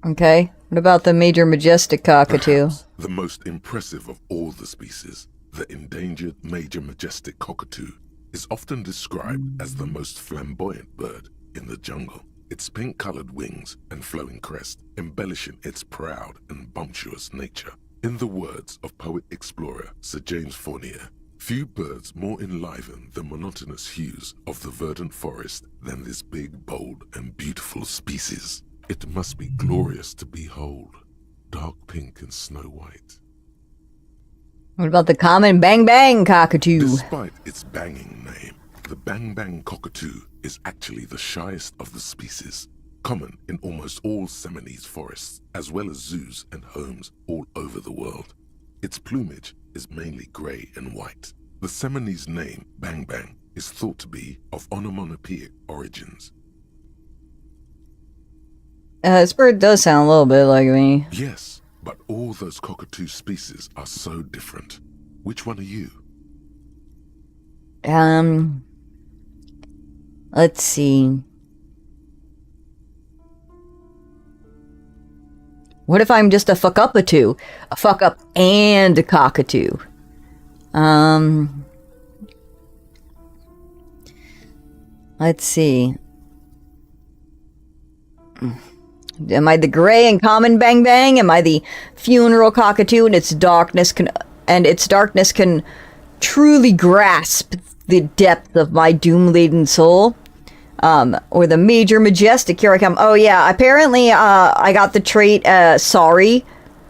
Speaker 1: Okay. What about the major majestic cockatoo?
Speaker 2: Perhaps the most impressive of all the species, the endangered major majestic cockatoo, is often described as the most flamboyant bird in the jungle. Its pink-colored wings and flowing crest embellishing its proud and bumptious nature. In the words of poet-explorer Sir James Fournier, few birds more enliven the monotonous hues of the verdant forest than this big, bold, and beautiful species. It must be glorious to behold, dark pink and snow white.
Speaker 1: What about the common bang bang cockatoo?
Speaker 2: Despite its banging name, the bang bang cockatoo is actually the shyest of the species, common in almost all Seminoles forests, as well as zoos and homes all over the world. Its plumage is mainly grey and white. The Seminoles name, bang bang, is thought to be of onomatopoeic origins.
Speaker 1: This bird does sound a little bit like me.
Speaker 2: Yes, but all those cockatoo species are so different. Which one are you?
Speaker 1: Let's see. What if I'm just a fuck-up-a-two? A fuck-up and a cockatoo. Let's see. Am I the gray and common bang bang? Am I the funeral cockatoo and its darkness can truly grasp the depth of my doom-laden soul? Or the major majestic, here I come. Oh yeah, apparently I got the trait sorry,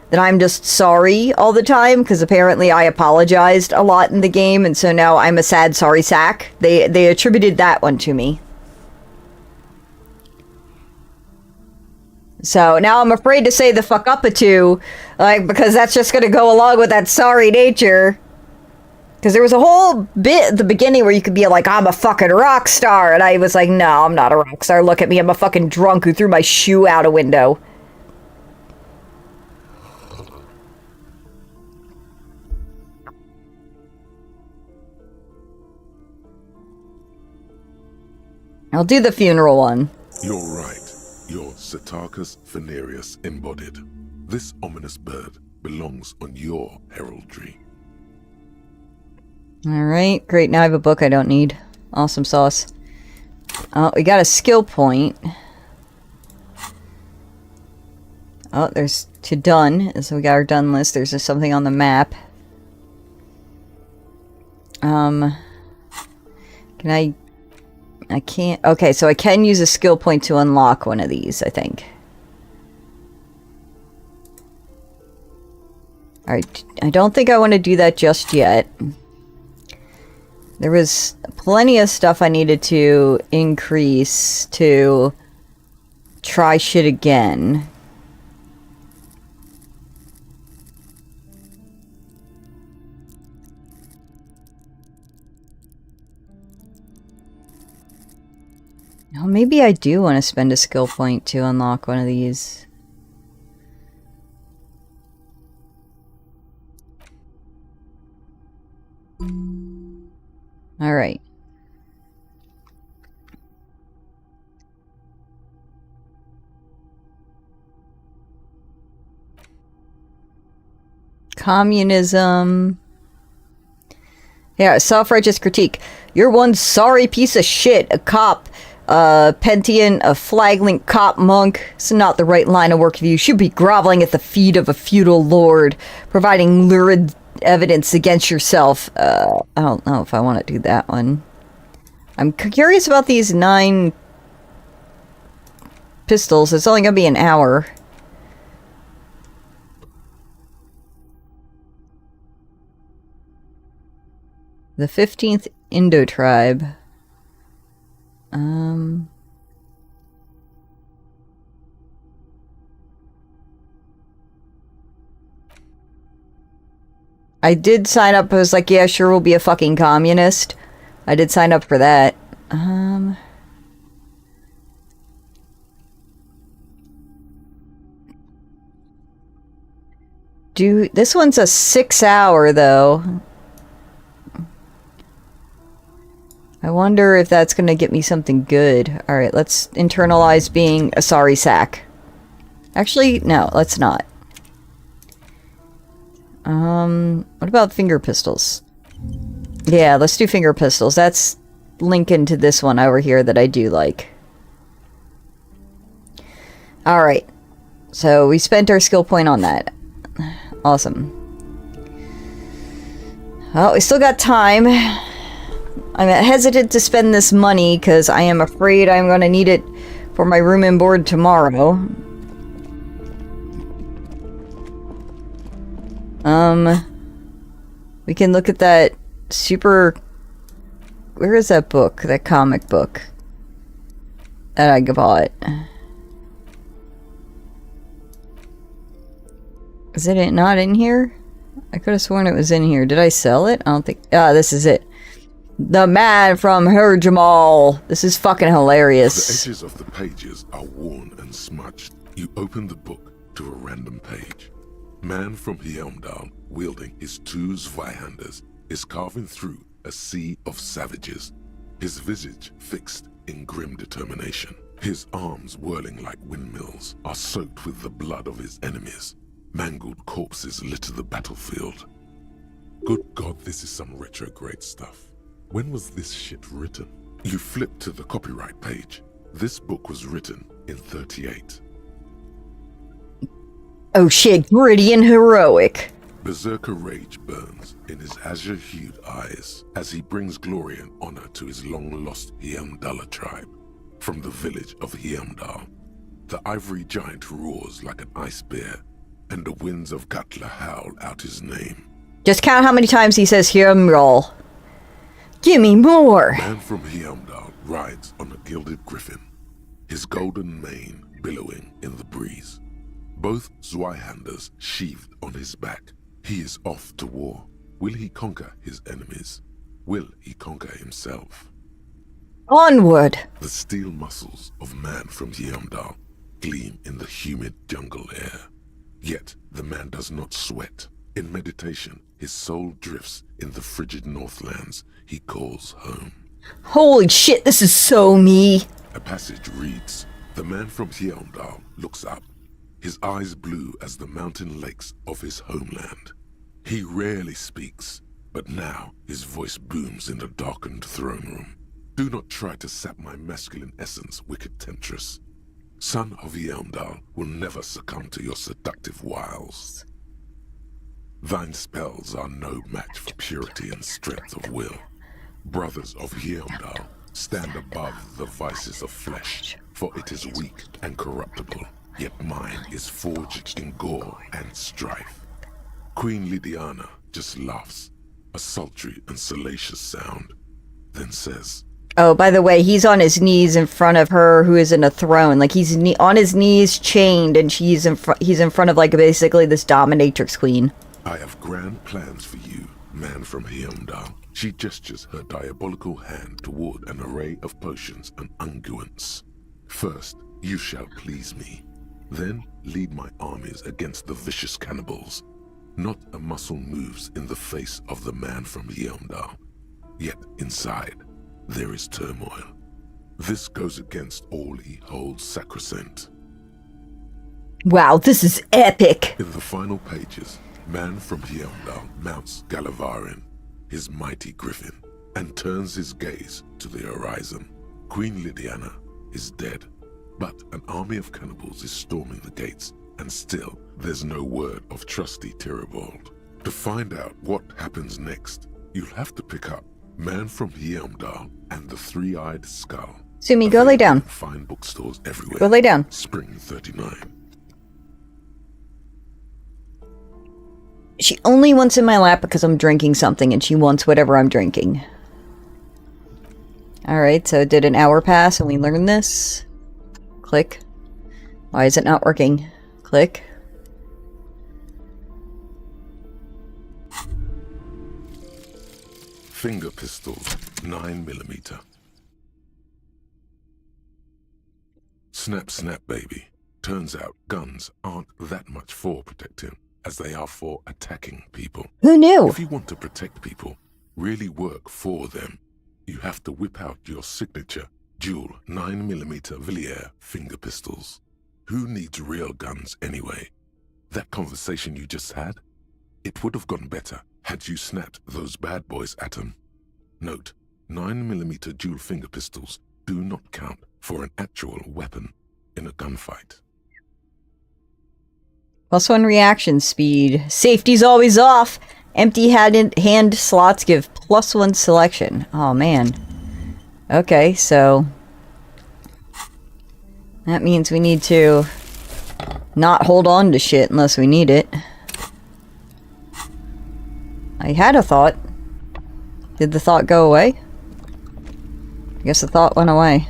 Speaker 1: that I'm just sorry all the time, because apparently I apologized a lot in the game, and so now I'm a sad sorry sack. They attributed that one to me. So now I'm afraid to say the fuck up a two, like, because that's just gonna go along with that sorry nature. Because there was a whole bit at the beginning where you could be like, I'm a fucking rock star, and I was like, no, I'm not a rock star. Look at me, I'm a fucking drunk who threw my shoe out a window. I'll do the funeral one.
Speaker 2: You're right. You're Cetarchus venereus embodied. This ominous bird belongs on your heraldry.
Speaker 1: Alright, great. Now I have a book I don't need. Awesome sauce. Oh, we got a skill point. Oh, there's to done. So we got our done list. There's just something on the map. Can I can't... Okay, so I can use a skill point to unlock one of these, I think. Alright, I don't think I want to do that just yet. There was plenty of stuff I needed to increase to try shit again. Oh, maybe I do want to spend a skill point to unlock one of these. Alright. Communism. Yeah, self-righteous critique. You're one sorry piece of shit. A cop. Pentian, a flaglink cop monk. It's not the right line of work for you. You should be groveling at the feet of a feudal lord, providing lurid evidence against yourself. I don't know if I want to do that one. I'm curious about these 9 pistols. It's only gonna be an hour. The 15th Indo tribe. I did sign up. I was like, yeah, sure, we'll be a fucking communist. I did sign up for that. This one's a 6 hour, though. I wonder if that's gonna get me something good. Alright, let's internalize being a sorry sack. Actually, no, let's not. What about finger pistols? Yeah, let's do finger pistols. That's linking to this one over here that I do like. Alright. So we spent our skill point on that. Awesome. Well, we still got time. I'm hesitant to spend this money because I am afraid I'm going to need it for my room and board tomorrow. We can look at that super... Where is that book? That comic book that I bought. Is it not in here? I could have sworn it was in here. Did I sell it? I don't think... Ah, this is it. The Man from Her Jamal. This is fucking hilarious.
Speaker 2: The edges of the pages are worn and smudged. You open the book to a random page. Man from Heimdall, wielding his two Zweihanders, is carving through a sea of savages, his visage fixed in grim determination. His arms, whirling like windmills, are soaked with the blood of his enemies. Mangled corpses litter the battlefield. Good God, this is some retrograde stuff. When was this shit written? You flip to the copyright page. This book was written in 38.
Speaker 1: Oh shit, gritty and heroic.
Speaker 2: Berserker rage burns in his azure-hued eyes as he brings glory and honor to his long-lost Heimdalla tribe. From the village of Heimdall, the ivory giant roars like an ice bear, and the winds of Gatla howl out his name.
Speaker 1: Just count how many times he says Heimdall. Give me more!
Speaker 2: Man from Heimdall rides on a gilded griffin, his golden mane billowing in the breeze. Both Zweihanders sheathed on his back. He is off to war. Will he conquer his enemies? Will he conquer himself?
Speaker 1: Onward!
Speaker 2: The steel muscles of Man from Heimdall gleam in the humid jungle air. Yet the man does not sweat. In meditation, his soul drifts in the frigid northlands he calls home.
Speaker 1: Holy shit, this is so me!
Speaker 2: A passage reads, the man from Heimdall looks up, his eyes blue as the mountain lakes of his homeland. He rarely speaks, but now his voice booms in the darkened throne room. Do not try to sap my masculine essence, wicked temptress. Son of Heimdall will never succumb to your seductive wiles. Thine spells are no match for purity and strength of will. Brothers of Heimdall, stand above the vices of flesh, for it is weak and corruptible, yet mine is forged in gore and strife. Queen Lydiana just laughs, a sultry and salacious sound, then says,
Speaker 1: Oh, by the way, he's on his knees in front of her who is in a throne. Like, he's on his knees, chained, and he's in front of, like, basically this dominatrix queen.
Speaker 2: I have grand plans for you, Man from Heimdall. She gestures her diabolical hand toward an array of potions and unguents. First, you shall please me. Then, lead my armies against the vicious cannibals. Not a muscle moves in the face of the Man from Heimdall. Yet, inside, there is turmoil. This goes against all he holds sacrosanct.
Speaker 1: Wow, this is epic!
Speaker 2: In the final pages, Man from Heimdall mounts Galavarin, his mighty griffin, and turns his gaze to the horizon. Queen Lydiana is dead, but an army of cannibals is storming the gates, and still there's no word of trusty Tyribald. To find out what happens next, you'll have to pick up Man from Heimdall and the Three-Eyed Skull.
Speaker 1: Sumi, go lay down.
Speaker 2: Fine bookstores everywhere.
Speaker 1: Go lay down.
Speaker 2: Spring 39.
Speaker 1: She only wants in my lap because I'm drinking something, and she wants whatever I'm drinking. Alright, so did an hour pass and we learned this. Click. Why is it not working? Click.
Speaker 2: Finger pistols, 9mm. Snap, snap, baby. Turns out guns aren't that much for protecting as they are for attacking people.
Speaker 1: Who knew?
Speaker 2: If you want to protect people, really work for them. You have to whip out your signature dual 9mm Villiers finger pistols. Who needs real guns anyway? That conversation you just had? It would have gone better had you snapped those bad boys at them. Note, 9mm dual finger pistols do not count for an actual weapon in a gunfight.
Speaker 1: +1 reaction speed. Safety's always off. Empty hand slots give +1 selection. Oh man. Okay, so that means we need to not hold on to shit unless we need it. I had a thought. Did the thought go away? I guess the thought went away.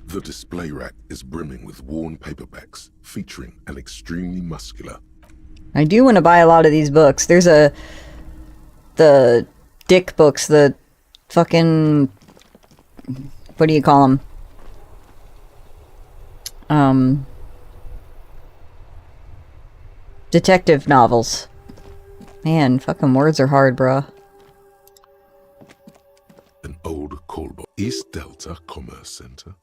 Speaker 2: The display rack is brimming with worn paperbacks featuring an extremely muscular.
Speaker 1: I do want to buy a lot of these books. There's the dick books, the fucking, what do you call them? Detective novels. Man, fucking words are hard, bruh.
Speaker 2: An old callbox. East Delta Commerce Center.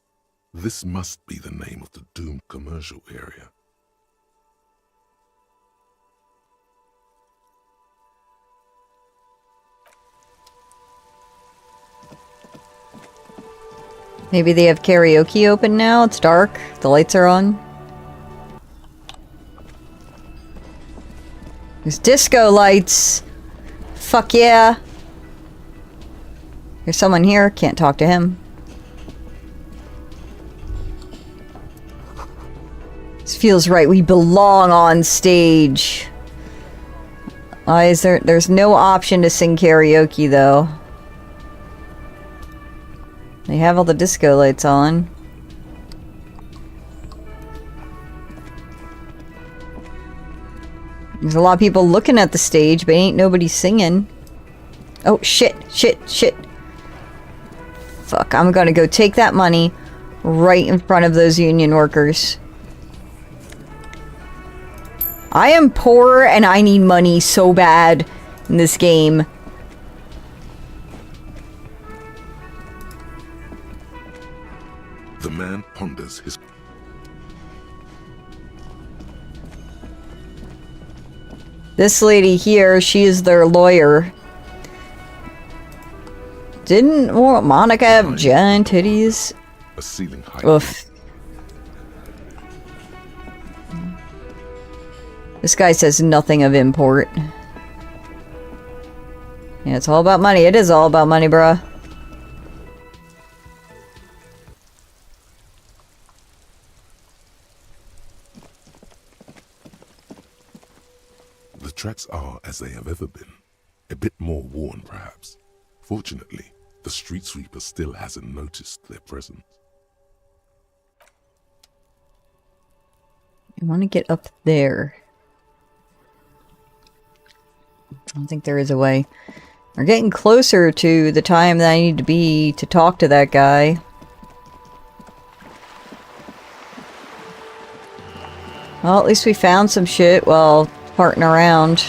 Speaker 2: This must be the name of the doomed commercial area.
Speaker 1: Maybe they have karaoke open now? It's dark. The lights are on. There's disco lights. Fuck yeah. There's someone here. Can't talk to him. This feels right. We belong on stage. Why is there? There's no option to sing karaoke though. They have all the disco lights on. There's a lot of people looking at the stage, but ain't nobody singing. Oh, shit, shit, shit. Fuck, I'm gonna go take that money right in front of those union workers. I am poor and I need money so bad in this game.
Speaker 2: The man ponders his...
Speaker 1: This lady here, she is their lawyer. Didn't Monica have giant titties?
Speaker 2: A ceiling height.
Speaker 1: Oof. This guy says nothing of import. Yeah, it's all about money. It is all about money, bruh.
Speaker 2: The tracks are as they have ever been. A bit more worn, perhaps. Fortunately, the street sweeper still hasn't noticed their presence.
Speaker 1: I want to get up there. I don't think there is a way. We're getting closer to the time that I need to be to talk to that guy. Well, at least we found some shit while farting around.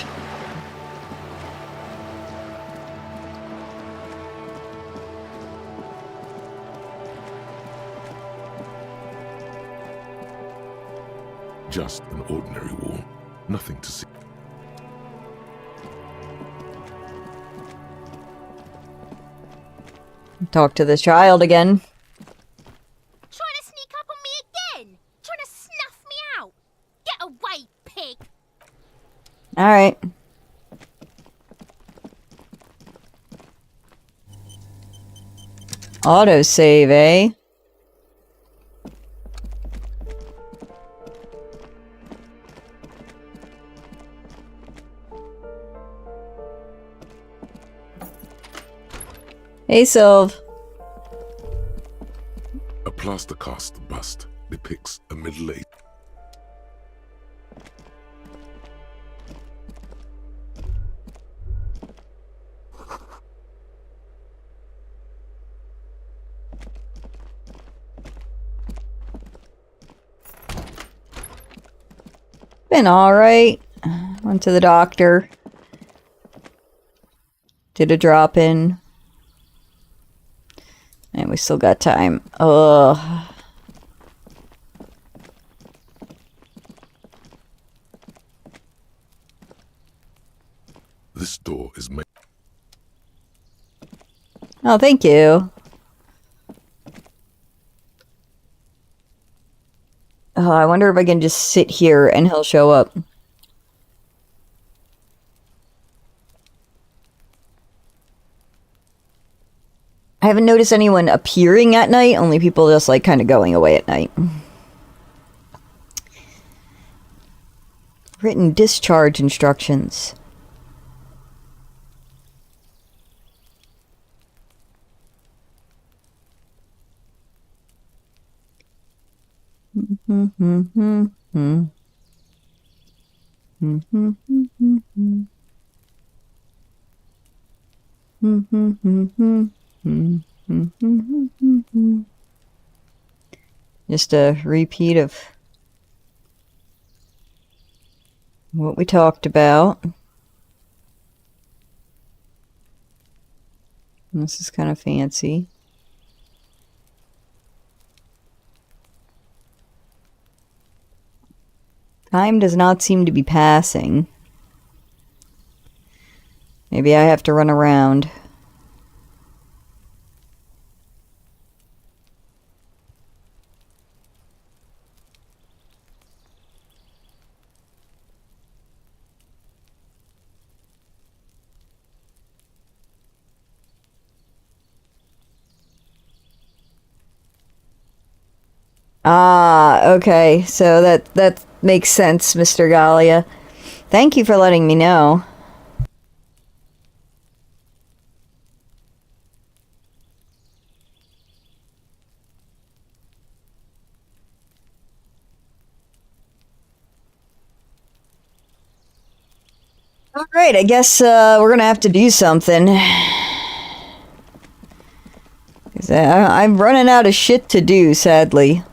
Speaker 2: Just an ordinary wall. Nothing to see.
Speaker 1: Talk to this child again.
Speaker 16: Trying to sneak up on me again? Trying to snuff me out? Get away, pig!
Speaker 1: Alright. Autosave, eh? Hey, Sylv.
Speaker 2: A plaster cast bust depicts a middle-aged...
Speaker 1: Been alright. Went to the doctor. Did a drop in. And we still got time. Ugh.
Speaker 2: This door is made.
Speaker 1: Oh, thank you. Oh, I wonder if I can just sit here and he'll show up. I haven't noticed anyone appearing at night, only people just like kind of going away at night. Written discharge instructions. Just a repeat of what we talked about. This is kind of fancy. Time does not seem to be passing. Maybe I have to run around. Ah, okay. So that makes sense, Mr. Gallia. Thank you for letting me know. Alright, I guess we're gonna have to do something. 'Cause I'm running out of shit to do, sadly.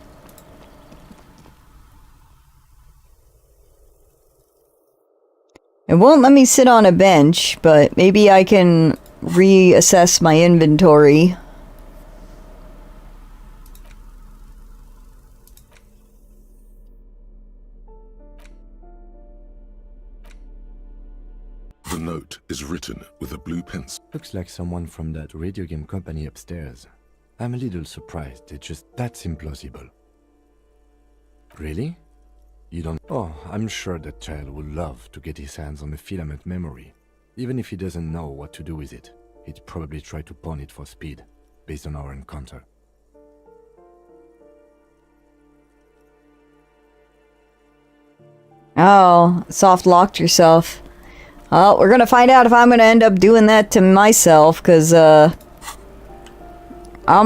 Speaker 1: It won't let me sit on a bench, but maybe I can reassess my inventory.
Speaker 2: The note is written with a blue pencil.
Speaker 4: Looks like someone from that radio game company upstairs. I'm a little surprised. That's implausible. Really? You don't... Oh, I'm sure that child would love to get his hands on a filament memory. Even if he doesn't know what to do with it, he'd probably try to pawn it for speed, based on our encounter.
Speaker 1: Oh, soft locked yourself. Well, we're gonna find out if I'm gonna end up doing that to myself, because, I'm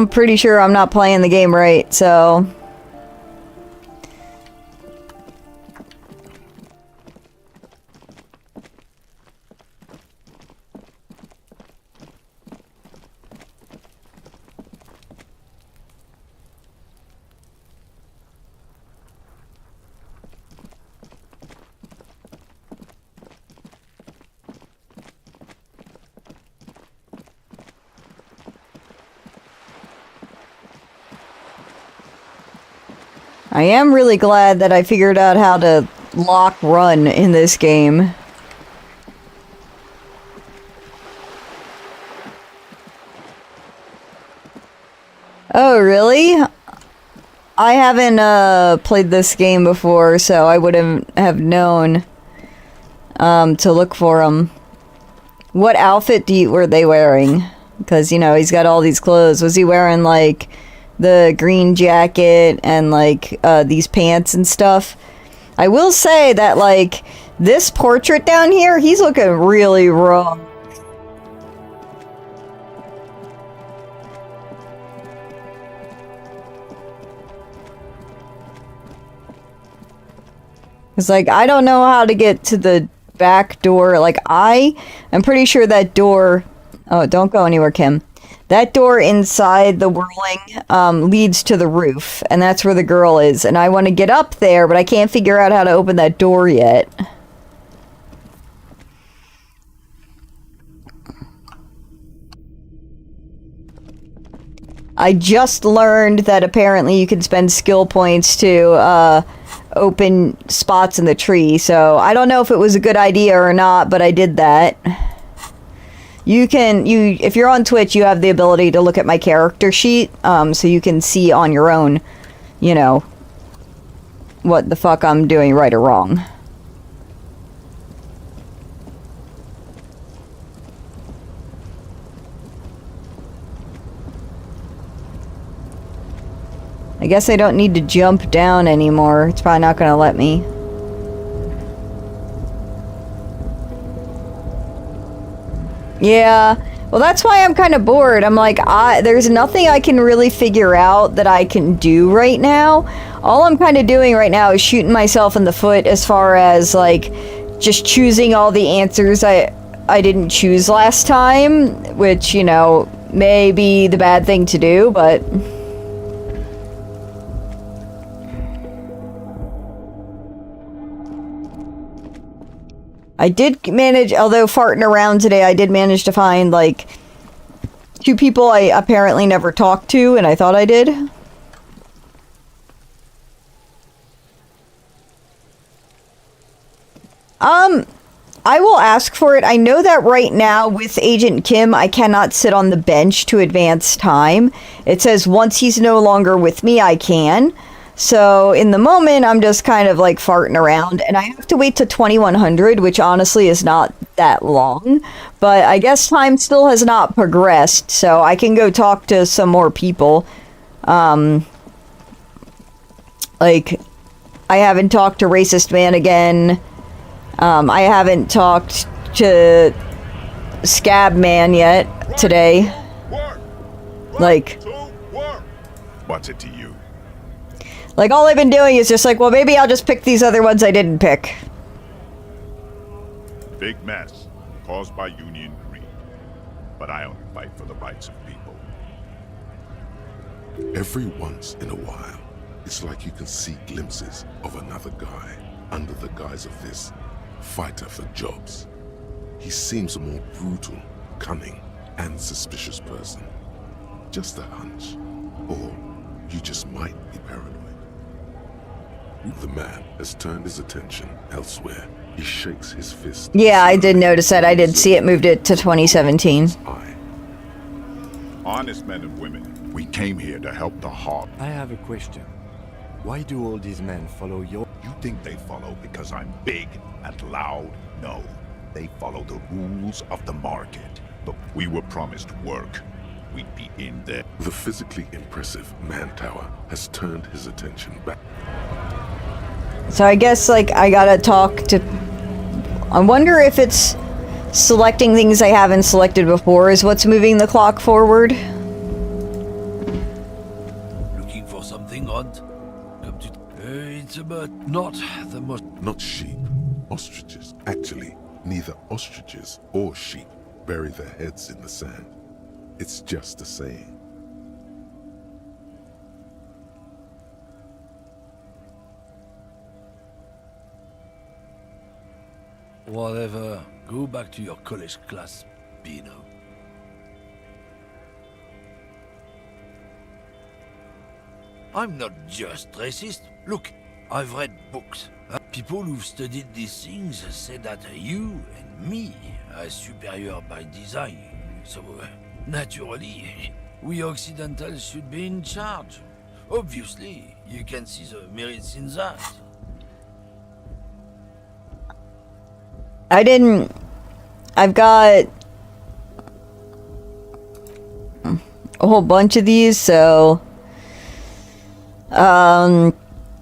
Speaker 1: pretty sure I'm not playing the game right, so... I am really glad that I figured out how to lock run in this game. Oh, really? I haven't played this game before, so I wouldn't have known to look for them. What outfit were they wearing? Because, you know, he's got all these clothes. Was he wearing, like, the green jacket and, like, these pants and stuff? I will say that, like, this portrait down here, he's looking really raw. It's like, I don't know how to get to the back door. Like, I'm pretty sure that door... Oh, don't go anywhere, Kim. That door inside the whirling leads to the roof, and that's where the girl is. And I want to get up there, but I can't figure out how to open that door yet. I just learned that apparently you can spend skill points to open spots in the tree. So I don't know if it was a good idea or not, but I did that. If you're on Twitch, you have the ability to look at my character sheet, so you can see on your own, you know, what the fuck I'm doing right or wrong. I guess I don't need to jump down anymore. It's probably not gonna let me. Yeah, well that's why I'm kind of bored. I'm like, there's nothing I can really figure out that I can do right now. All I'm kind of doing right now is shooting myself in the foot as far as, like, just choosing all the answers I didn't choose last time, which, you know, may be the bad thing to do, but... I did manage, although farting around today, I did manage to find, like, 2 people I apparently never talked to, and I thought I did. I will ask for it. I know that right now with Agent Kim, I cannot sit on the bench to advance time. It says once he's no longer with me, I can. So in the moment, I'm just kind of like farting around, and I have to wait to 2100, which honestly is not that long. But I guess time still has not progressed, so I can go talk to some more people. Like, I haven't talked to Racist Man again. I haven't talked to Scab Man yet today. Like,
Speaker 17: what's it to you?
Speaker 1: Like, all I've been doing is just like, well, maybe I'll just pick these other ones I didn't pick.
Speaker 17: Big mess caused by union greed. But I only fight for the rights of people.
Speaker 2: Every once in a while, it's like you can see glimpses of another guy under the guise of this fighter for jobs. He seems a more brutal, cunning, and suspicious person. Just a hunch. Or you just might be paranoid. The man has turned his attention elsewhere. He shakes his fist.
Speaker 1: Yeah, I did notice that. I did see it moved it to 2017.
Speaker 17: Honest men and women, we came here to help the Hawk.
Speaker 4: I have a question. Why do all these men follow your...
Speaker 17: You think they follow because I'm big and loud? No. They follow the rules of the market. But we were promised work. We'd be in there.
Speaker 2: The physically impressive man tower has turned his attention back.
Speaker 1: So I guess, like, I gotta talk to... I wonder if it's selecting things I haven't selected before is what's moving the clock forward.
Speaker 18: Looking for something odd? Come to... it's about not the most...
Speaker 2: Not sheep. Ostriches. Actually, neither ostriches or sheep bury their heads in the sand. It's just a saying.
Speaker 18: Whatever. Go back to your college class, Bino. I'm not just racist. Look, I've read books. People who've studied these things say that you and me are superior by design. So, naturally, we Occidentals should be in charge. Obviously, you can see the merits in that.
Speaker 1: I've got a whole bunch of these, so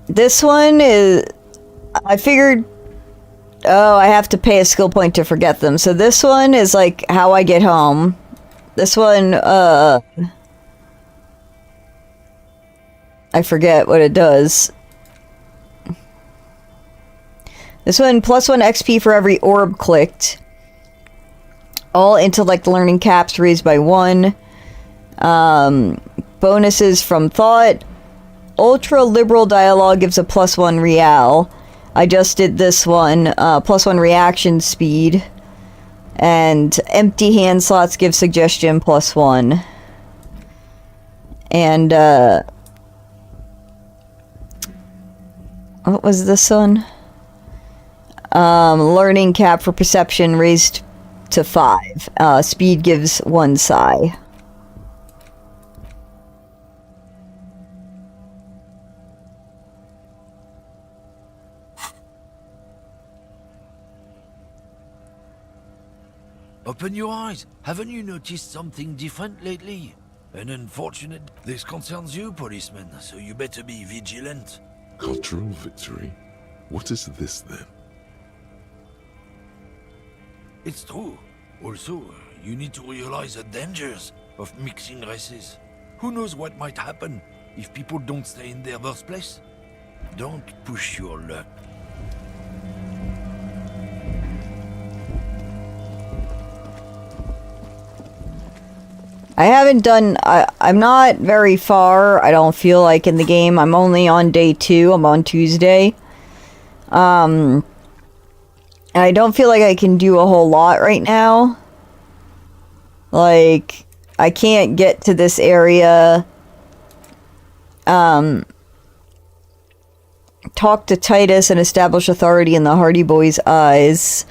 Speaker 1: this one is, I figured, oh, I have to pay a skill point to forget them. So this one is like how I get home. This one, I forget what it does. This one, +1 XP for every orb clicked. All intellect learning caps raised by 1. Bonuses from thought. Ultra liberal dialogue gives a +1 real. I just did this one. +1 reaction speed. And empty hand slots give suggestion +1. And, what was this one? Learning cap for perception raised to 5. Speed gives 1 psi.
Speaker 18: Open your eyes. Haven't you noticed something different lately? An unfortunate... This concerns you, policeman, so you better be vigilant.
Speaker 2: Cultural victory? What is this then?
Speaker 18: It's true. Also, you need to realize the dangers of mixing races. Who knows what might happen if people don't stay in their birthplace? Don't push your luck.
Speaker 1: I haven't done... I'm not very far, I don't feel like, in the game. I'm only on day 2. I'm on Tuesday. And I don't feel like I can do a whole lot right now. Like, I can't get to this area. Talk to Titus and establish authority in the Hardy Boy's eyes.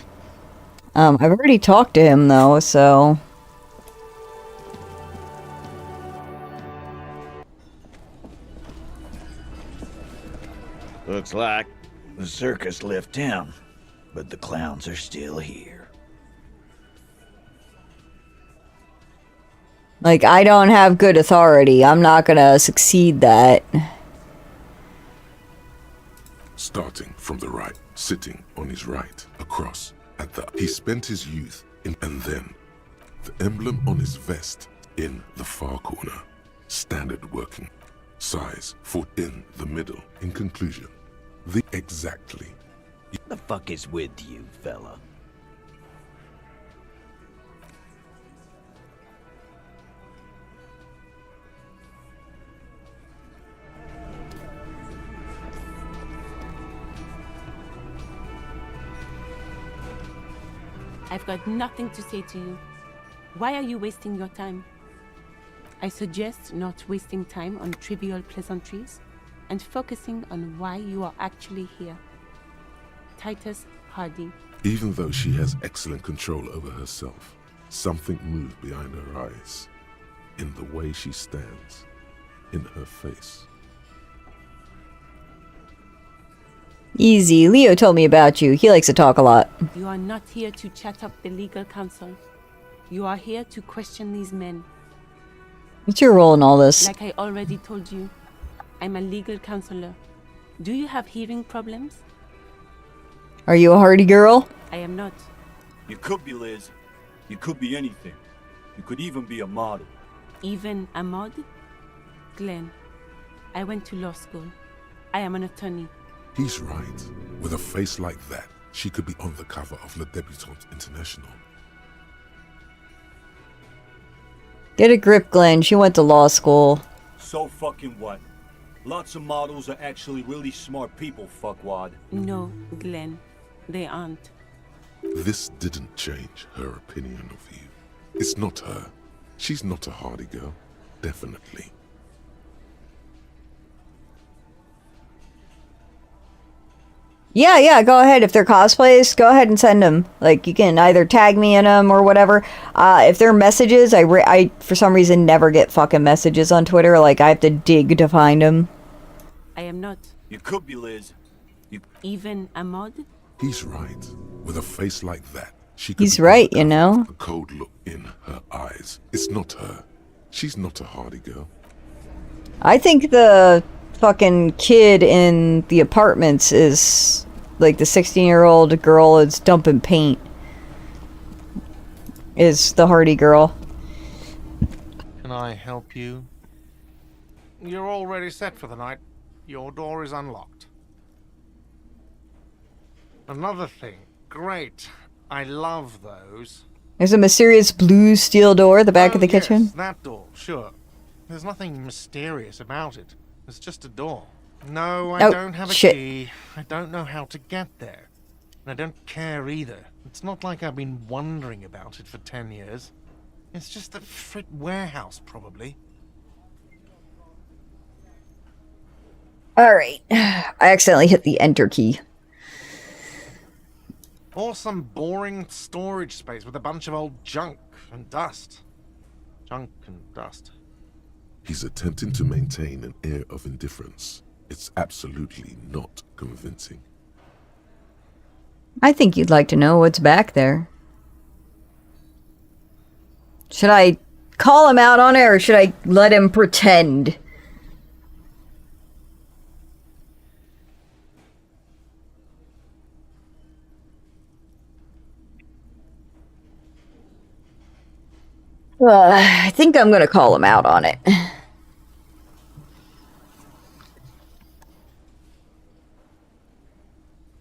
Speaker 1: I've already talked to him, though, so...
Speaker 19: Looks like the circus left town, but the clowns are still here.
Speaker 1: Like, I don't have good authority. I'm not gonna succeed that.
Speaker 2: Starting from the right, sitting on his right, across, at the... He spent his youth in... And then, the emblem on his vest, in the far corner. Standard working. Size, foot in the middle. In conclusion, the exactly.
Speaker 19: The fuck is with you, fella?
Speaker 5: I've got nothing to say to you. Why are you wasting your time? I suggest not wasting time on trivial pleasantries and focusing on why you are actually here. Titus Hardy.
Speaker 2: Even though she has excellent control over herself, something moved behind her eyes, in the way she stands, in her face.
Speaker 1: Easy. Leo told me about you. He likes to talk a lot.
Speaker 5: You are not here to chat up the legal counsel. You are here to question these men.
Speaker 1: What's your role in all this?
Speaker 5: Like I already told you, I'm a legal counselor. Do you have hearing problems?
Speaker 1: Are you a Hardy girl?
Speaker 5: I am not.
Speaker 20: You could be, Liz. You could be anything. You could even be a model.
Speaker 5: Even a mod? Glenn, I went to law school. I am an attorney.
Speaker 2: He's right. With a face like that, she could be on the cover of Le Debutante International.
Speaker 1: Get a grip, Glenn. She went to law school.
Speaker 20: So fucking what? Lots of models are actually really smart people, fuckwad.
Speaker 5: No, Glenn. They aren't.
Speaker 2: This didn't change her opinion of you. It's not her. She's not a Hardy girl. Definitely.
Speaker 1: Yeah, go ahead. If they're cosplays, go ahead and send them. Like, you can either tag me in them or whatever. If they're messages, I for some reason never get fucking messages on Twitter. Like, I have to dig to find them.
Speaker 5: I am not.
Speaker 20: You could be, Liz. You...
Speaker 5: Even a mod?
Speaker 2: He's right. With a face like that, she could
Speaker 1: He's right, you know?
Speaker 2: The cold look in her eyes. It's not her. She's not a Hardy girl.
Speaker 1: I think the fucking kid in the apartments is... like the 16-year-old girl is dumping paint. Is the Hardy girl.
Speaker 21: Can I help you? You're already set for the night. Your door is unlocked. Another thing. Great. I love those.
Speaker 1: There's a mysterious blue steel door at the back of the kitchen.
Speaker 21: Yes, that door, sure. There's nothing mysterious about it. It's just a door. No, I don't have a key. I don't know how to get there. And I don't care either. It's not like I've been wondering about it for 10 years. It's just a frit warehouse, probably.
Speaker 1: Alright. I accidentally hit the enter key.
Speaker 21: Or some boring storage space with a bunch of old junk and dust. Junk and dust.
Speaker 2: He's attempting to maintain an air of indifference. It's absolutely not convincing.
Speaker 1: I think you'd like to know what's back there. Should I call him out on it, or should I let him pretend? I think I'm gonna call him out on it.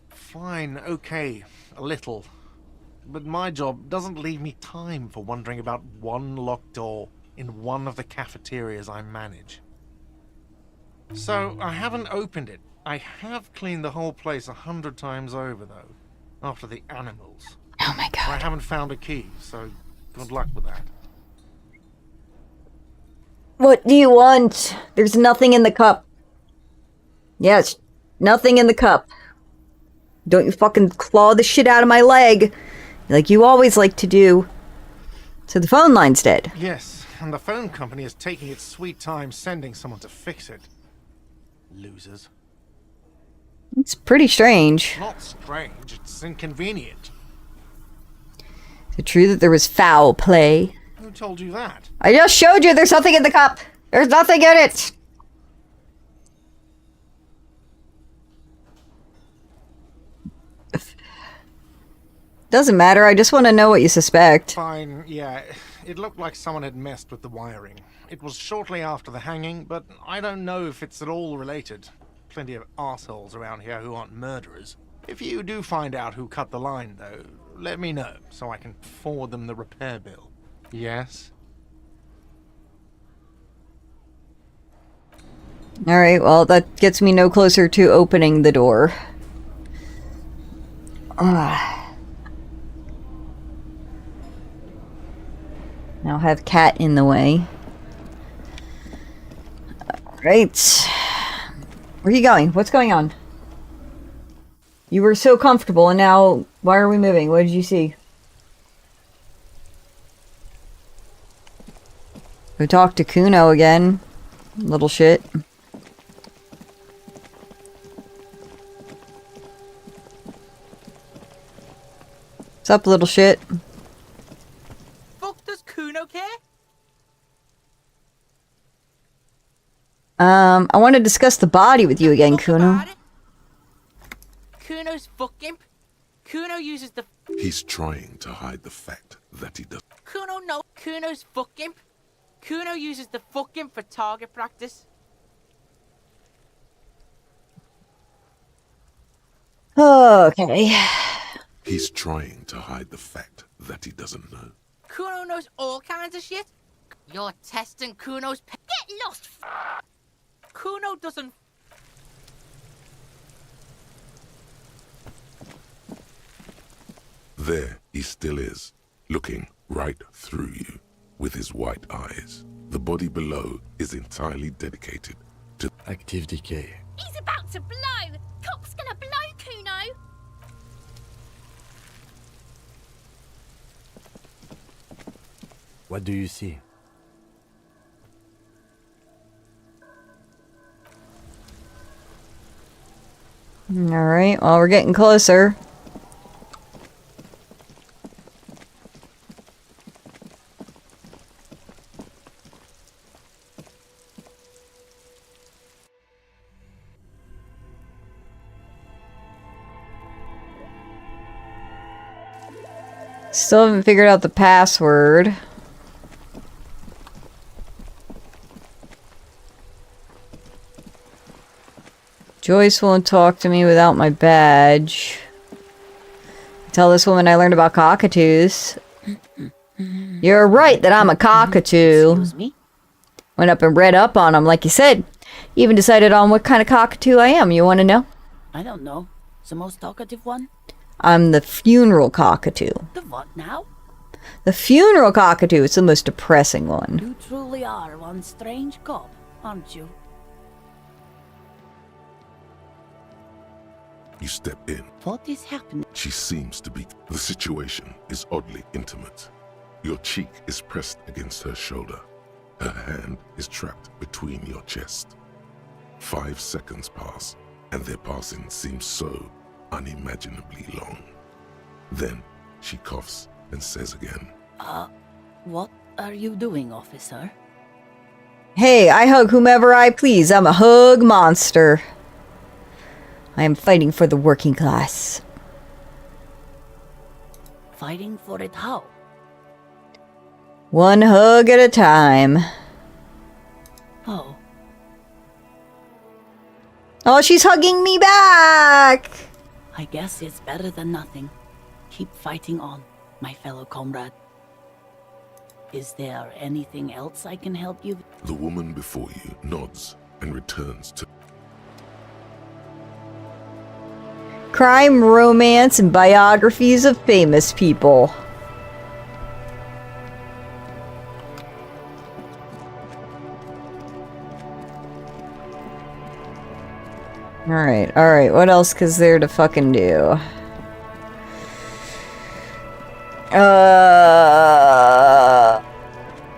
Speaker 21: Fine, okay, a little. But my job doesn't leave me time for wondering about one locked door in one of the cafeterias I manage. So, I haven't opened it. I have cleaned the whole place 100 times over, though, after the animals.
Speaker 1: Oh my god.
Speaker 21: I haven't found a key, so good luck with that.
Speaker 1: What do you want? There's nothing in the cup. Yes, nothing in the cup. Don't you fucking claw the shit out of my leg, like you always like to do. So the phone line's dead.
Speaker 21: Yes, and the phone company is taking its sweet time sending someone to fix it. Losers.
Speaker 1: It's pretty strange.
Speaker 21: Not strange, it's inconvenient.
Speaker 1: Is it true that there was foul play?
Speaker 21: Who told you that?
Speaker 1: I just showed you there's nothing in the cup. There's nothing in it. Doesn't matter, I just want to know what you suspect.
Speaker 21: Fine, yeah. It looked like someone had messed with the wiring. It was shortly after the hanging, but I don't know if it's at all related. Plenty of assholes around here who aren't murderers. If you do find out who cut the line, though, let me know, so I can forward them the repair bill. Yes?
Speaker 1: Alright, well, that gets me no closer to opening the door. Now have Cat in the way. Alright. Where are you going? What's going on? You were so comfortable, and now, why are we moving? What did you see? Go talk to Kuno again. Little shit. What's up, little shit?
Speaker 8: Fuck does Kuno care?
Speaker 1: I want to discuss the body with you again, Kuno.
Speaker 8: Kuno's fuck imp. Kuno uses the...
Speaker 2: He's trying to hide the fact that he does.
Speaker 8: Kuno no. Kuno's fuck imp. Kuno uses the fuck imp for target practice.
Speaker 1: Okay.
Speaker 2: He's trying to hide the fact that he doesn't know.
Speaker 8: Kuno knows all kinds of shit. You're testing Kuno's... Get lost! Kuno doesn't...
Speaker 2: There he still is, looking right through you with his white eyes. The body below is entirely dedicated to
Speaker 4: active decay.
Speaker 16: He's about to blow! Cock's gonna blow, Kuno!
Speaker 4: What do you see?
Speaker 1: Alright, well, we're getting closer. Still haven't figured out the password. Joyce won't talk to me without my badge. Tell this woman I learned about cockatoos. You're right that I'm a cockatoo.
Speaker 3: Excuse me?
Speaker 1: Went up and read up on them, like you said. Even decided on what kind of cockatoo I am. You want to know?
Speaker 3: I don't know. The most talkative one?
Speaker 1: I'm the funeral cockatoo.
Speaker 3: The what now?
Speaker 1: The funeral cockatoo is the most depressing one.
Speaker 3: You truly are one strange cop, aren't you?
Speaker 2: You step in.
Speaker 3: What is happening?
Speaker 2: She seems to be. The situation is oddly intimate. Your cheek is pressed against her shoulder. Her hand is trapped between your chest. 5 seconds pass, and their passing seems so unimaginably long. Then she coughs and says again,
Speaker 3: What are you doing, officer?
Speaker 1: Hey, I hug whomever I please. I'm a hug monster. I am fighting for the working class.
Speaker 3: Fighting for it how?
Speaker 1: One hug at a time.
Speaker 3: Oh.
Speaker 1: Oh, she's hugging me back!
Speaker 3: I guess it's better than nothing. Keep fighting on, my fellow comrade. Is there anything else I can help you with?
Speaker 2: The woman before you nods and returns to
Speaker 1: Crime, romance, and biographies of famous people. Alright, what else is there to fucking do?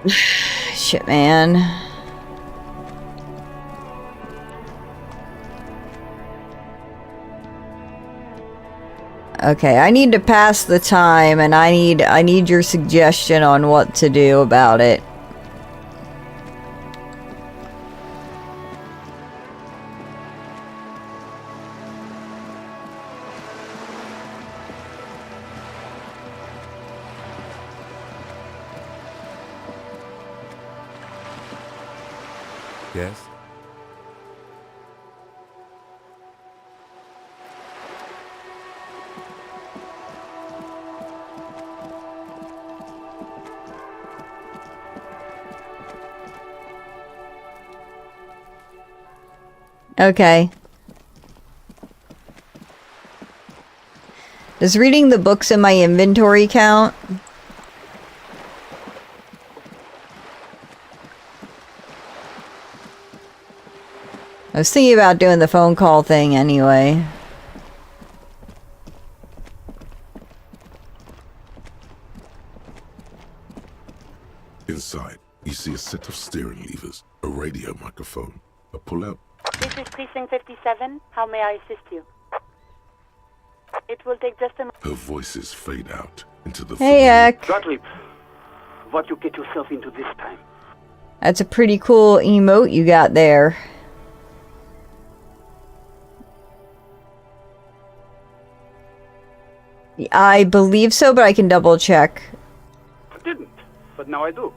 Speaker 1: Shit, man. Okay, I need to pass the time, and I need your suggestion on what to do about it.
Speaker 4: Yes?
Speaker 1: Okay. Does reading the books in my inventory count? I was thinking about doing the phone call thing anyway.
Speaker 2: Inside, you see a set of steering levers, a radio microphone, a pull-out.
Speaker 10: This is Precinct 57. How may I assist you? It will take just a moment.
Speaker 2: Her voices fade out into the
Speaker 1: Hey, Eck.
Speaker 22: Gottlieb, what you get yourself into this time?
Speaker 1: That's a pretty cool emote you got there. I believe so, but I can double check.
Speaker 22: I didn't, but now I do.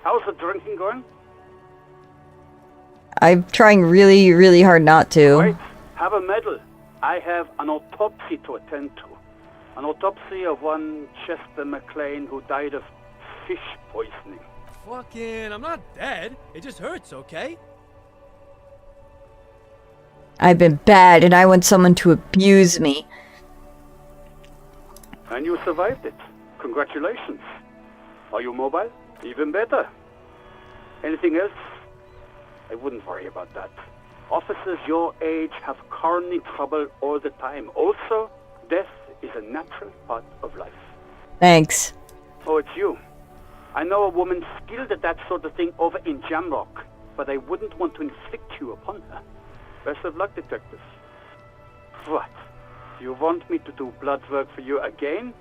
Speaker 22: How's the drinking going?
Speaker 1: I'm trying really, really hard not to.
Speaker 22: Wait, have a medal. I have an autopsy to attend to. An autopsy of one Chester McLean who died of fish poisoning.
Speaker 23: Fucking, I'm not dead. It just hurts, okay?
Speaker 1: I've been bad, and I want someone to abuse me.
Speaker 22: And you survived it. Congratulations. Are you mobile? Even better. Anything else? I wouldn't worry about that. Officers your age have coronary trouble all the time. Also, death is a natural part of life.
Speaker 1: Thanks.
Speaker 22: Oh, it's you. I know a woman skilled at that sort of thing over in Jamrock, but I wouldn't want to inflict you upon her. Best of luck, detective. What? You want me to do blood work for you again?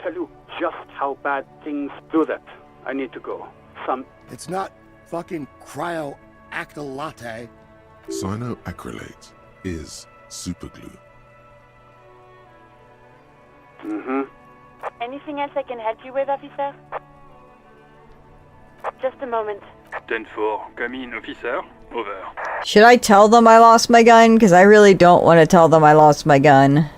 Speaker 22: Tell you just how bad things do that. I need to go.
Speaker 24: It's not fucking cryoacrylate.
Speaker 2: Cyanoacrylate is superglue.
Speaker 22: Mm-hmm.
Speaker 10: Anything else I can help you with, officer? Just a moment.
Speaker 25: 10-4, come in, officer. Over.
Speaker 1: Should I tell them I lost my gun? Because I really don't want to tell them I lost my gun.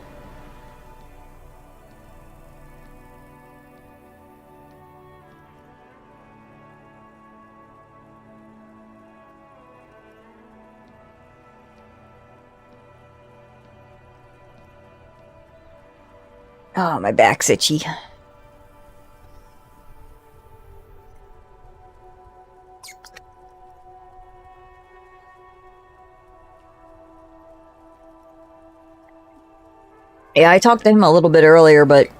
Speaker 1: Oh, my back's itchy. Yeah, I talked to him a little bit earlier, but...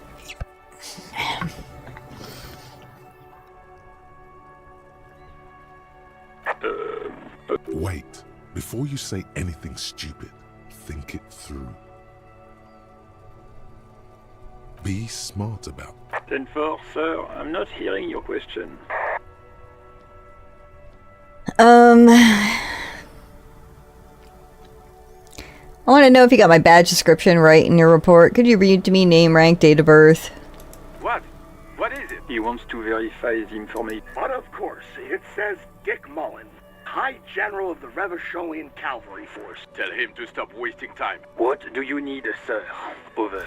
Speaker 2: Wait. Before you say anything stupid, think it through. Be smart about it.
Speaker 25: 10-4, sir. I'm not hearing your question.
Speaker 1: I want to know if you got my badge description right in your report. Could you read to me name, rank, date of birth?
Speaker 25: What? What is it? He wants to verify the information.
Speaker 24: But of course, it says Dick Mullen, High General of the Revacholian Cavalry Force.
Speaker 25: Tell him to stop wasting time. What do you need, sir? Over.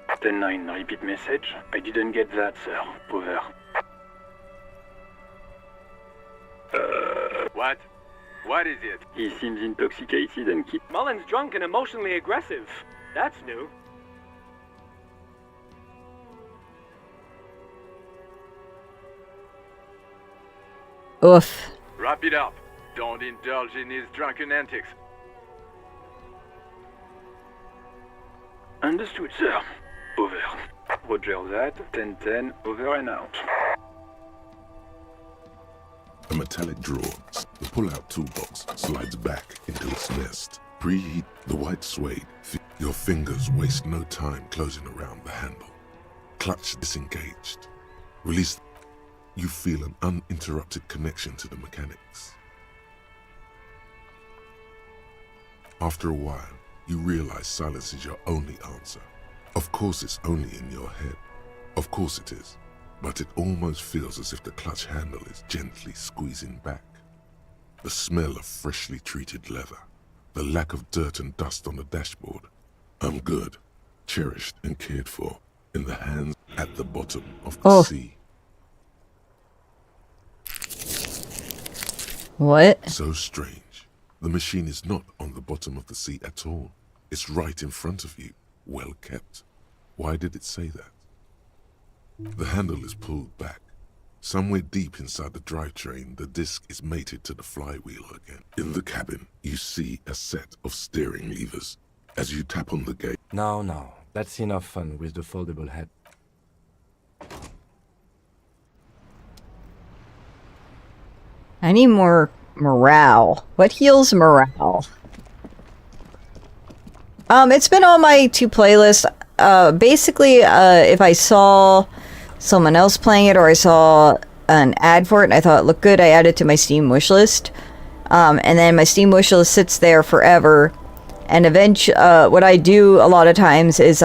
Speaker 25: 10-9, repeat message. I didn't get that, sir. Over. What? What is it? He seems intoxicated and keep...
Speaker 23: Mullen's drunk and emotionally aggressive. That's new.
Speaker 1: Oof.
Speaker 25: Wrap it up. Don't indulge in his drunken antics. Understood, sir. Over. Roger that. 10-10, over and out.
Speaker 2: A metallic drawer, the pull-out toolbox, slides back into its nest. Preheat the white suede. Your fingers waste no time closing around the handle. Clutch disengaged. Release. You feel an uninterrupted connection to the mechanics. After a while, you realize silence is your only answer. Of course it's only in your head. Of course it is. But it almost feels as if the clutch handle is gently squeezing back. The smell of freshly treated leather. The lack of dirt and dust on the dashboard. I'm good, cherished and cared for, in the hands at the bottom of the sea.
Speaker 1: What?
Speaker 2: So strange. The machine is not on the bottom of the sea at all. It's right in front of you, well kept. Why did it say that? The handle is pulled back. Somewhere deep inside the drivetrain, the disc is mated to the flywheel again. In the cabin, you see a set of steering levers. As you tap on the gate...
Speaker 4: No. That's enough fun with the foldable head.
Speaker 1: I need more morale. What heals morale? It's been on my 2 playlists. Basically, if I saw someone else playing it or I saw an ad for it and I thought it looked good, I add it to my Steam wishlist. And then my Steam wishlist sits there forever. And eventually, what I do a lot of times is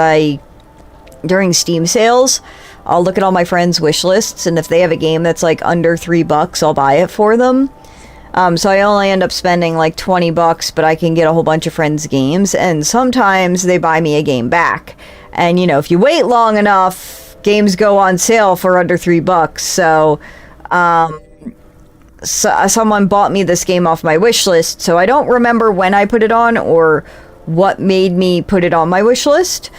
Speaker 1: during Steam sales, I'll look at all my friends' wish lists, and if they have a game that's like under $3, I'll buy it for them. So I only end up spending like $20, but I can get a whole bunch of friends' games, and sometimes they buy me a game back. And you know, if you wait long enough, games go on sale for under $3. So, someone bought me this game off my wish list, so I don't remember when I put it on or what made me put it on my wish list.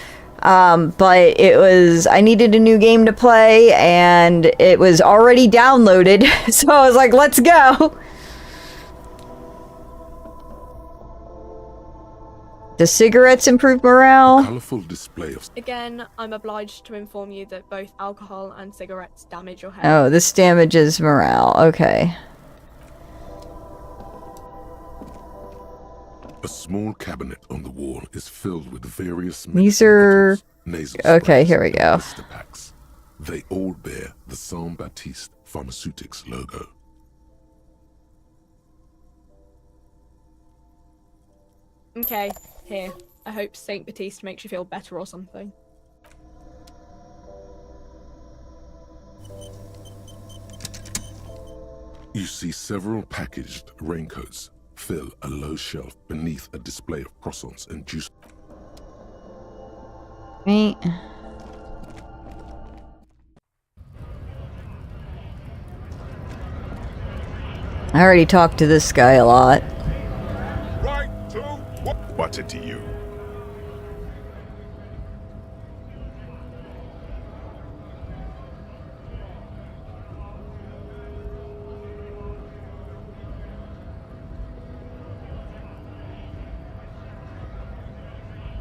Speaker 1: But I needed a new game to play, and it was already downloaded, so I was like, let's go! Do cigarettes improve morale?
Speaker 2: Colorful display of...
Speaker 6: Again, I'm obliged to inform you that both alcohol and cigarettes damage your health.
Speaker 1: Oh, this damages morale, okay.
Speaker 2: A small cabinet on the wall is filled with various...
Speaker 1: These are...
Speaker 2: nasal
Speaker 1: okay, here we go.
Speaker 2: Packs. They all bear the Saint Baptiste Pharmaceutics logo.
Speaker 6: Okay, here. I hope Saint Baptiste makes you feel better or something.
Speaker 2: You see several packaged raincoats fill a low shelf beneath a display of croissants and juice.
Speaker 1: Right. I already talked to this guy a lot.
Speaker 17: Right to what's it to you?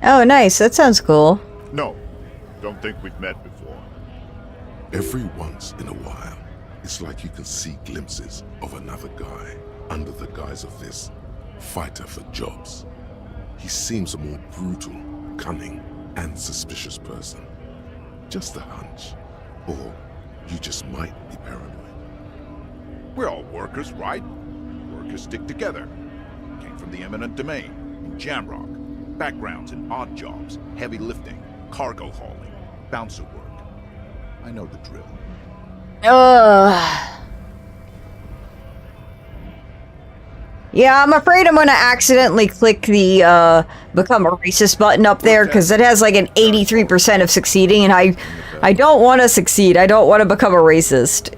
Speaker 1: Oh, nice. That sounds cool.
Speaker 17: No, don't think we've met before.
Speaker 2: Every once in a while, it's like you can see glimpses of another guy under the guise of this fighter for jobs. He seems a more brutal, cunning, and suspicious person. Just a hunch. Or you just might be paranoid.
Speaker 17: We're all workers, right? Workers stick together. Came from the eminent domain, in Jamrock. Backgrounds in odd jobs, heavy lifting, cargo hauling, bouncer work. I know the drill.
Speaker 1: Yeah, I'm afraid I'm gonna accidentally click the become a racist button up there because it has like an 83% of succeeding, and I don't want to succeed. I don't want to become a racist.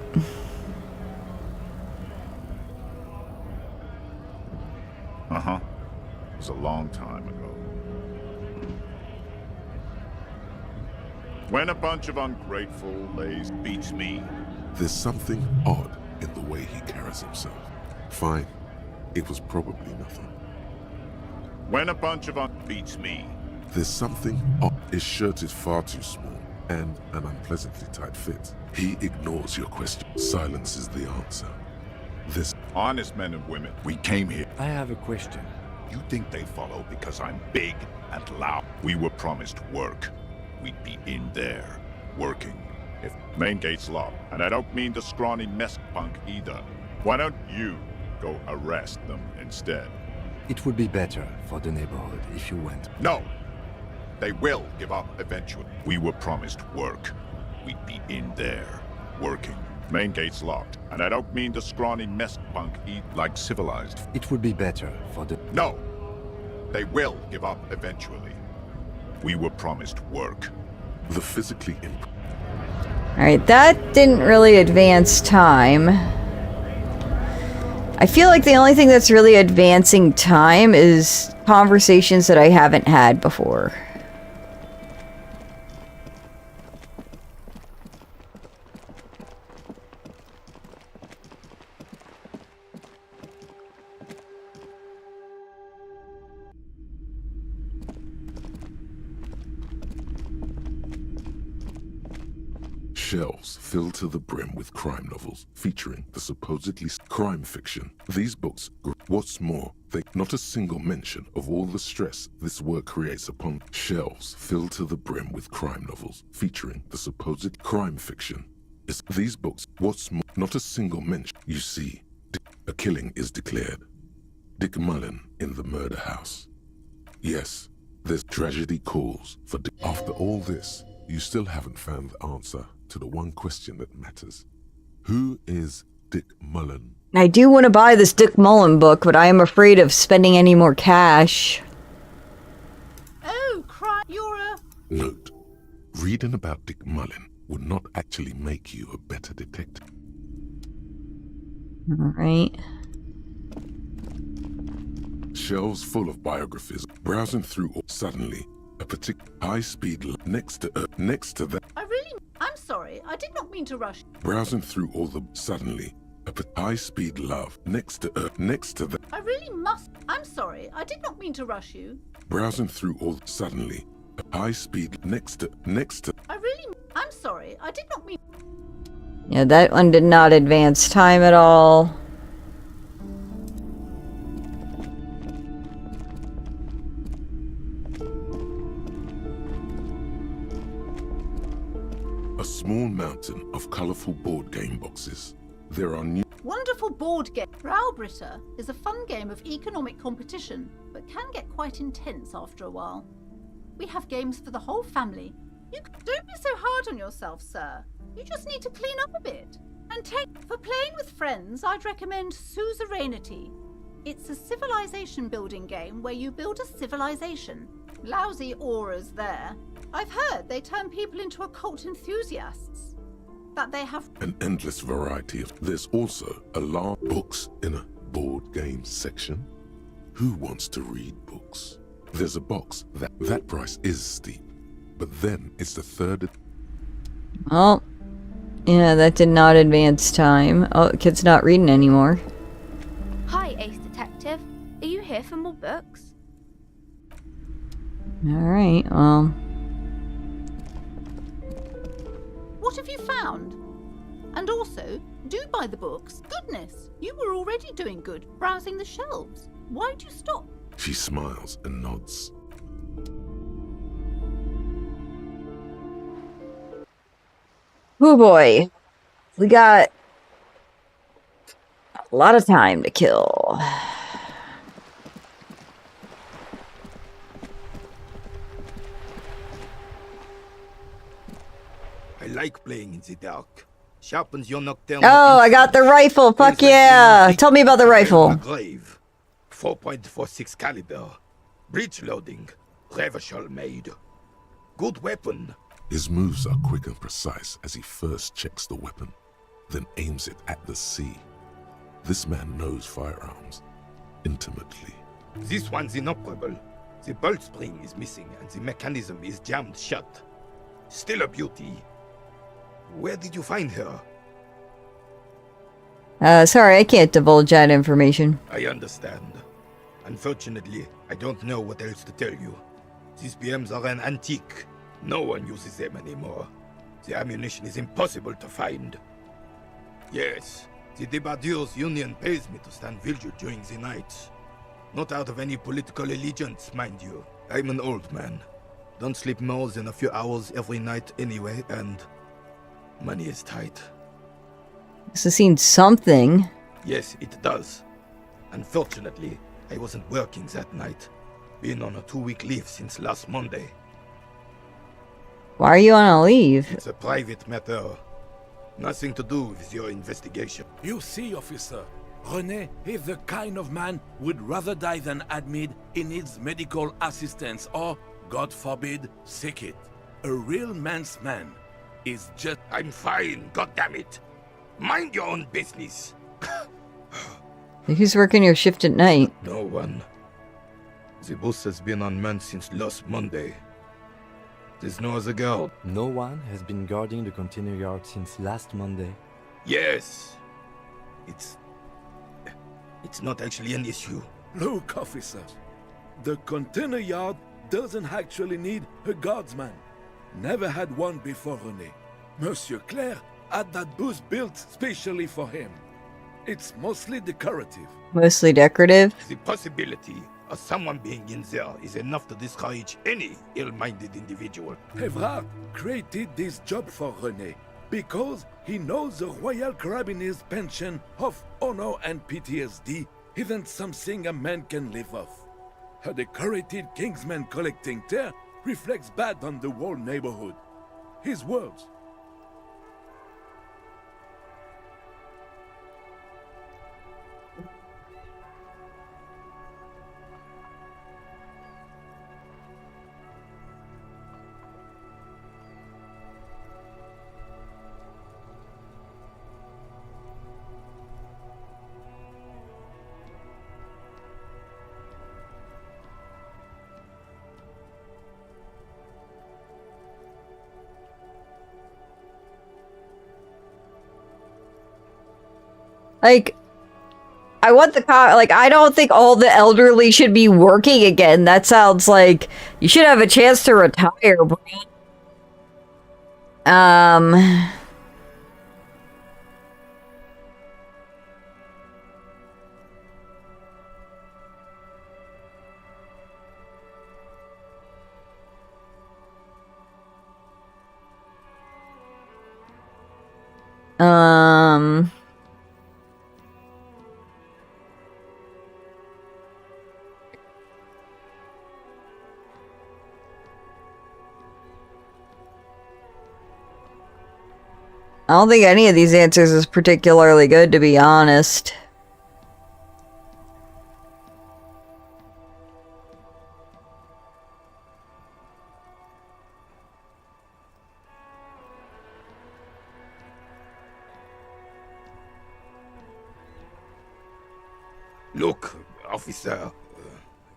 Speaker 17: Uh-huh. It was a long time ago. When a bunch of ungrateful lays beats me.
Speaker 2: There's something odd in the way he carries himself. Fine. It was probably nothing.
Speaker 17: When a bunch of beats me.
Speaker 2: There's something odd. His shirt is far too small and an unpleasantly tight fit. He ignores your question. Silence is the answer. This
Speaker 17: honest men and women, we came here.
Speaker 4: I have a question.
Speaker 17: You think they follow because I'm big and loud? We were promised work. We'd be in there, working. If main gate's locked, and I don't mean the scrawny mess punk either. Why don't you go arrest them instead?
Speaker 4: It would be better for the neighborhood if you went.
Speaker 17: No! They will give up eventually. We were promised work. We'd be in there, working. Main gate's locked, and I don't mean the scrawny mess punk like civilized.
Speaker 4: It would be better for the...
Speaker 17: No! They will give up eventually. We were promised work.
Speaker 2: The physically
Speaker 1: Alright, that didn't really advance time. I feel like the only thing that's really advancing time is conversations that I haven't had before.
Speaker 2: Shelves filled to the brim with crime novels featuring the supposedly crime fiction. These books, what's more, they not a single mention of all the stress this work creates upon shelves filled to the brim with crime novels featuring the supposed crime fiction. These books, what's more, not a single mention. You see, a killing is declared. Dick Mullen in the murder house. Yes, there's tragedy calls for Dick. After all this, you still haven't found the answer to the one question that matters. Who is Dick Mullen?
Speaker 1: I do want to buy this Dick Mullen book, but I am afraid of spending any more cash.
Speaker 9: Oh, you're a...
Speaker 2: Note, reading about Dick Mullen would not actually make you a better detective.
Speaker 1: Alright.
Speaker 2: Shelves full of biographies, browsing through suddenly, a particular high-speed next to that.
Speaker 9: I'm sorry, I did not mean to rush.
Speaker 2: Browsing through all the suddenly, a high-speed love next to that.
Speaker 9: I really must. I'm sorry, I did not mean to rush you.
Speaker 2: Browsing through all suddenly, a high-speed next to.
Speaker 9: I'm sorry, I did not mean.
Speaker 1: Yeah, that one did not advance time at all.
Speaker 2: A small mountain of colorful board game boxes. There are new...
Speaker 9: Wonderful board game. Browbritter is a fun game of economic competition, but can get quite intense after a while. We have games for the whole family. Don't be so hard on yourself, sir. You just need to clean up a bit. And for playing with friends, I'd recommend Suzerainty. It's a civilization building game where you build a civilization. Lousy auras there. I've heard they turn people into occult enthusiasts. That they have
Speaker 2: an endless variety of... There's also a large books in a board game section. Who wants to read books? There's a box that price is steep, but then it's the third...
Speaker 1: Oh, yeah, that did not advance time. Oh, the kid's not reading anymore.
Speaker 7: Hi, Ace Detective. Are you here for more books?
Speaker 1: Alright,
Speaker 9: What have you found? And also, do buy the books. Goodness, you were already doing good, browsing the shelves. Why'd you stop?
Speaker 2: She smiles and nods.
Speaker 1: Oh boy. We got a lot of time to kill.
Speaker 7: I like playing in the dark. Sharpens your nocturnal.
Speaker 1: Oh, I got the rifle. Fuck yeah. Tell me about the rifle.
Speaker 7: 4.46 caliber. Breech loading. Revachol made. Good weapon.
Speaker 2: His moves are quick and precise as he first checks the weapon, then aims it at the sea. This man knows firearms intimately.
Speaker 7: This one's inoperable. The bolt spring is missing and the mechanism is jammed shut. Still a beauty. Where did you find her?
Speaker 1: Sorry, I can't divulge that information.
Speaker 7: I understand. Unfortunately, I don't know what else to tell you. These BMs are an antique. No one uses them anymore. The ammunition is impossible to find. Yes, the Debardeurs Union pays me to stand vigil during the nights. Not out of any political allegiance, mind you. I'm an old man. Don't sleep more than a few hours every night anyway, and money is tight.
Speaker 1: This has seen something.
Speaker 7: Yes, it does. Unfortunately, I wasn't working that night. Been on a 2-week leave since last Monday.
Speaker 1: Why are you on a leave?
Speaker 7: It's a private matter. Nothing to do with your investigation.
Speaker 13: You see, officer, René is the kind of man who would rather die than admit he needs medical assistance or, God forbid, sick it. A real man's man is just...
Speaker 7: I'm fine, goddammit. Mind your own business.
Speaker 1: Who's working your shift at night?
Speaker 7: No one. The boss has been unmanned since last Monday. There's no other guard.
Speaker 4: No one has been guarding the container yard since last Monday.
Speaker 7: Yes. It's not actually an issue.
Speaker 13: Look, officer. The container yard doesn't actually need a guardsman. Never had one before René. Monsieur Claire had that booth built specially for him. It's mostly decorative.
Speaker 1: Mostly decorative?
Speaker 7: The possibility of someone being in there is enough to discourage any ill-minded individual.
Speaker 13: Evrard created this job for René because he knows the Royal Carabiniers' pension of honor and PTSD isn't something a man can live off. A decorated Kingsman collecting tear reflects bad on the whole neighborhood. His words.
Speaker 1: Like, I want the I don't think all the elderly should be working again. That sounds like you should have a chance to retire, bro. I don't think any of these answers is particularly good, to be honest.
Speaker 7: Look, officer,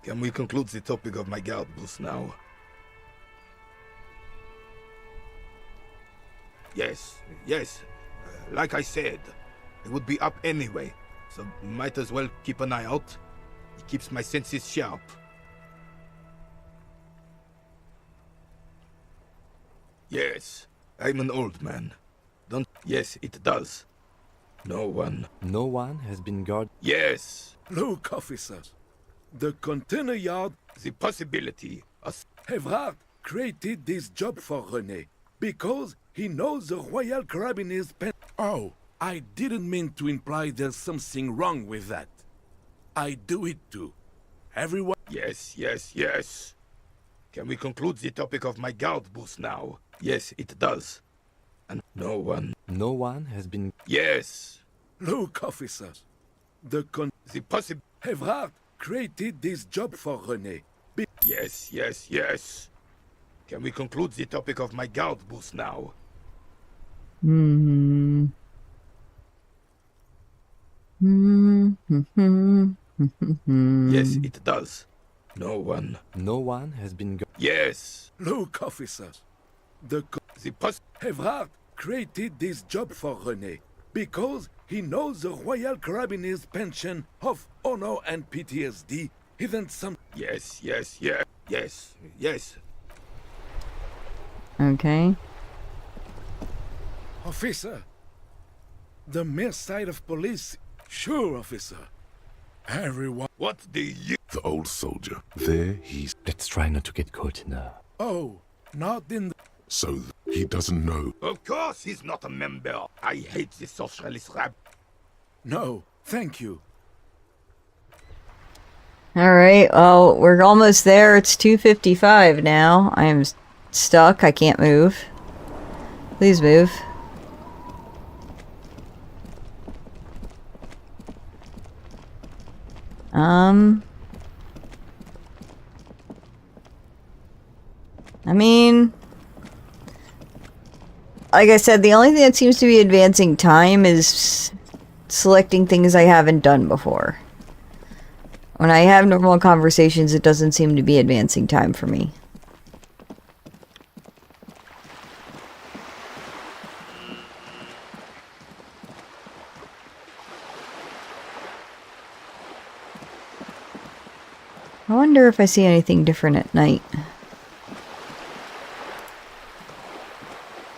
Speaker 7: can we conclude the topic of my guard booth now? Yes. Like I said, it would be up anyway, so might as well keep an eye out. It keeps my senses sharp. Yes, I'm an old man. Don't... Yes, it does. No one...
Speaker 4: No one has been guarded?
Speaker 7: Yes!
Speaker 13: Look, officer. The container yard...
Speaker 7: The possibility of...
Speaker 13: Evrard created this job for René because he knows the Royal Carabiniers pen... Oh, I didn't mean to imply there's something wrong with that. I do it too. Everyone...
Speaker 7: Yes, yes, yes. Can we conclude the topic of my guard boost now? Yes, it does. And no one...
Speaker 4: No one has been...
Speaker 7: Yes!
Speaker 13: Look, officer. The
Speaker 7: possible...
Speaker 13: Evrard created this job for René.
Speaker 7: Yes, yes, yes. Can we conclude the topic of my guard boost now?
Speaker 1: Hmm.
Speaker 7: Yes, it does. No one...
Speaker 4: No one has been...
Speaker 7: Yes!
Speaker 13: Look, officer. The Evrard created this job for René because he knows the Royal Carabiniers pension of honor and PTSD isn't some...
Speaker 7: Yes, yes, yes, yes, yes.
Speaker 1: Okay.
Speaker 13: Officer, the mere sight of police... Sure, officer. Everyone...
Speaker 7: What do you...
Speaker 2: The old soldier. There he's...
Speaker 4: Let's try not to get caught in a...
Speaker 13: Oh, not in the...
Speaker 2: So he doesn't know.
Speaker 7: Of course he's not a member. I hate the socialist rap.
Speaker 13: No, thank you.
Speaker 1: Alright, well, we're almost there. It's 2:55 now. I am stuck. I can't move. Please move. I mean, like I said, the only thing that seems to be advancing time is selecting things I haven't done before. When I have normal conversations, it doesn't seem to be advancing time for me. I wonder if I see anything different at night.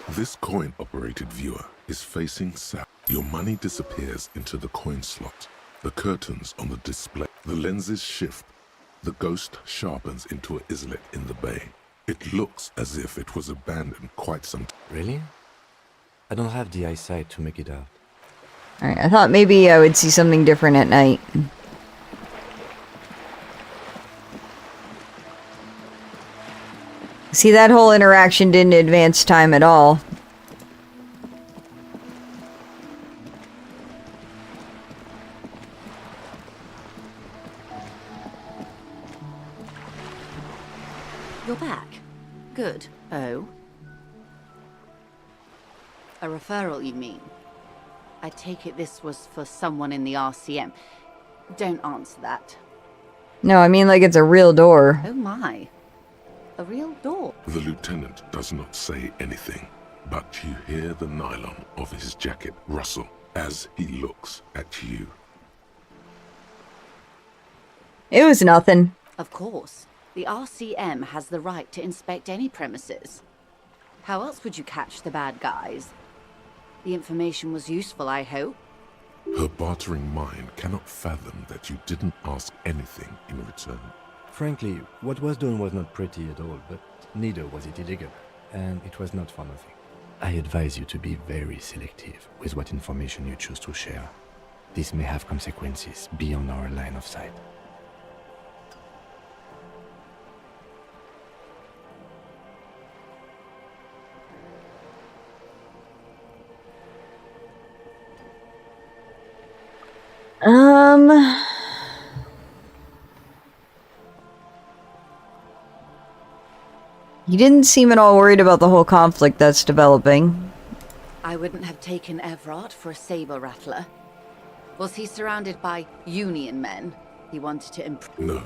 Speaker 2: This coin-operated viewer is facing south. Your money disappears into the coin slot. The curtains on the display. The lenses shift. The ghost sharpens into an islet in the bay. It looks as if it was abandoned quite some time.
Speaker 4: Really? I don't have the eyesight to make it out.
Speaker 1: Alright, I thought maybe I would see something different at night. See, that whole interaction didn't advance time at all.
Speaker 3: You're back. Good. Oh? A referral, you mean? I take it this was for someone in the RCM. Don't answer that.
Speaker 1: No, I mean like it's a real door.
Speaker 3: Oh my. A real door.
Speaker 2: The lieutenant does not say anything, but you hear the nylon of his jacket rustle as he looks at you.
Speaker 1: It was nothing.
Speaker 3: Of course. The RCM has the right to inspect any premises. How else would you catch the bad guys? The information was useful, I hope.
Speaker 2: Her bartering mind cannot fathom that you didn't ask anything in return.
Speaker 4: Frankly, what was done was not pretty at all, but neither was it illegal, and it was not for nothing. I advise you to be very selective with what information you choose to share. This may have consequences beyond our line of sight.
Speaker 1: He didn't seem at all worried about the whole conflict that's developing.
Speaker 3: I wouldn't have taken Evrard for a saber rattler. Was he surrounded by Union men? He wanted to improve.
Speaker 2: No,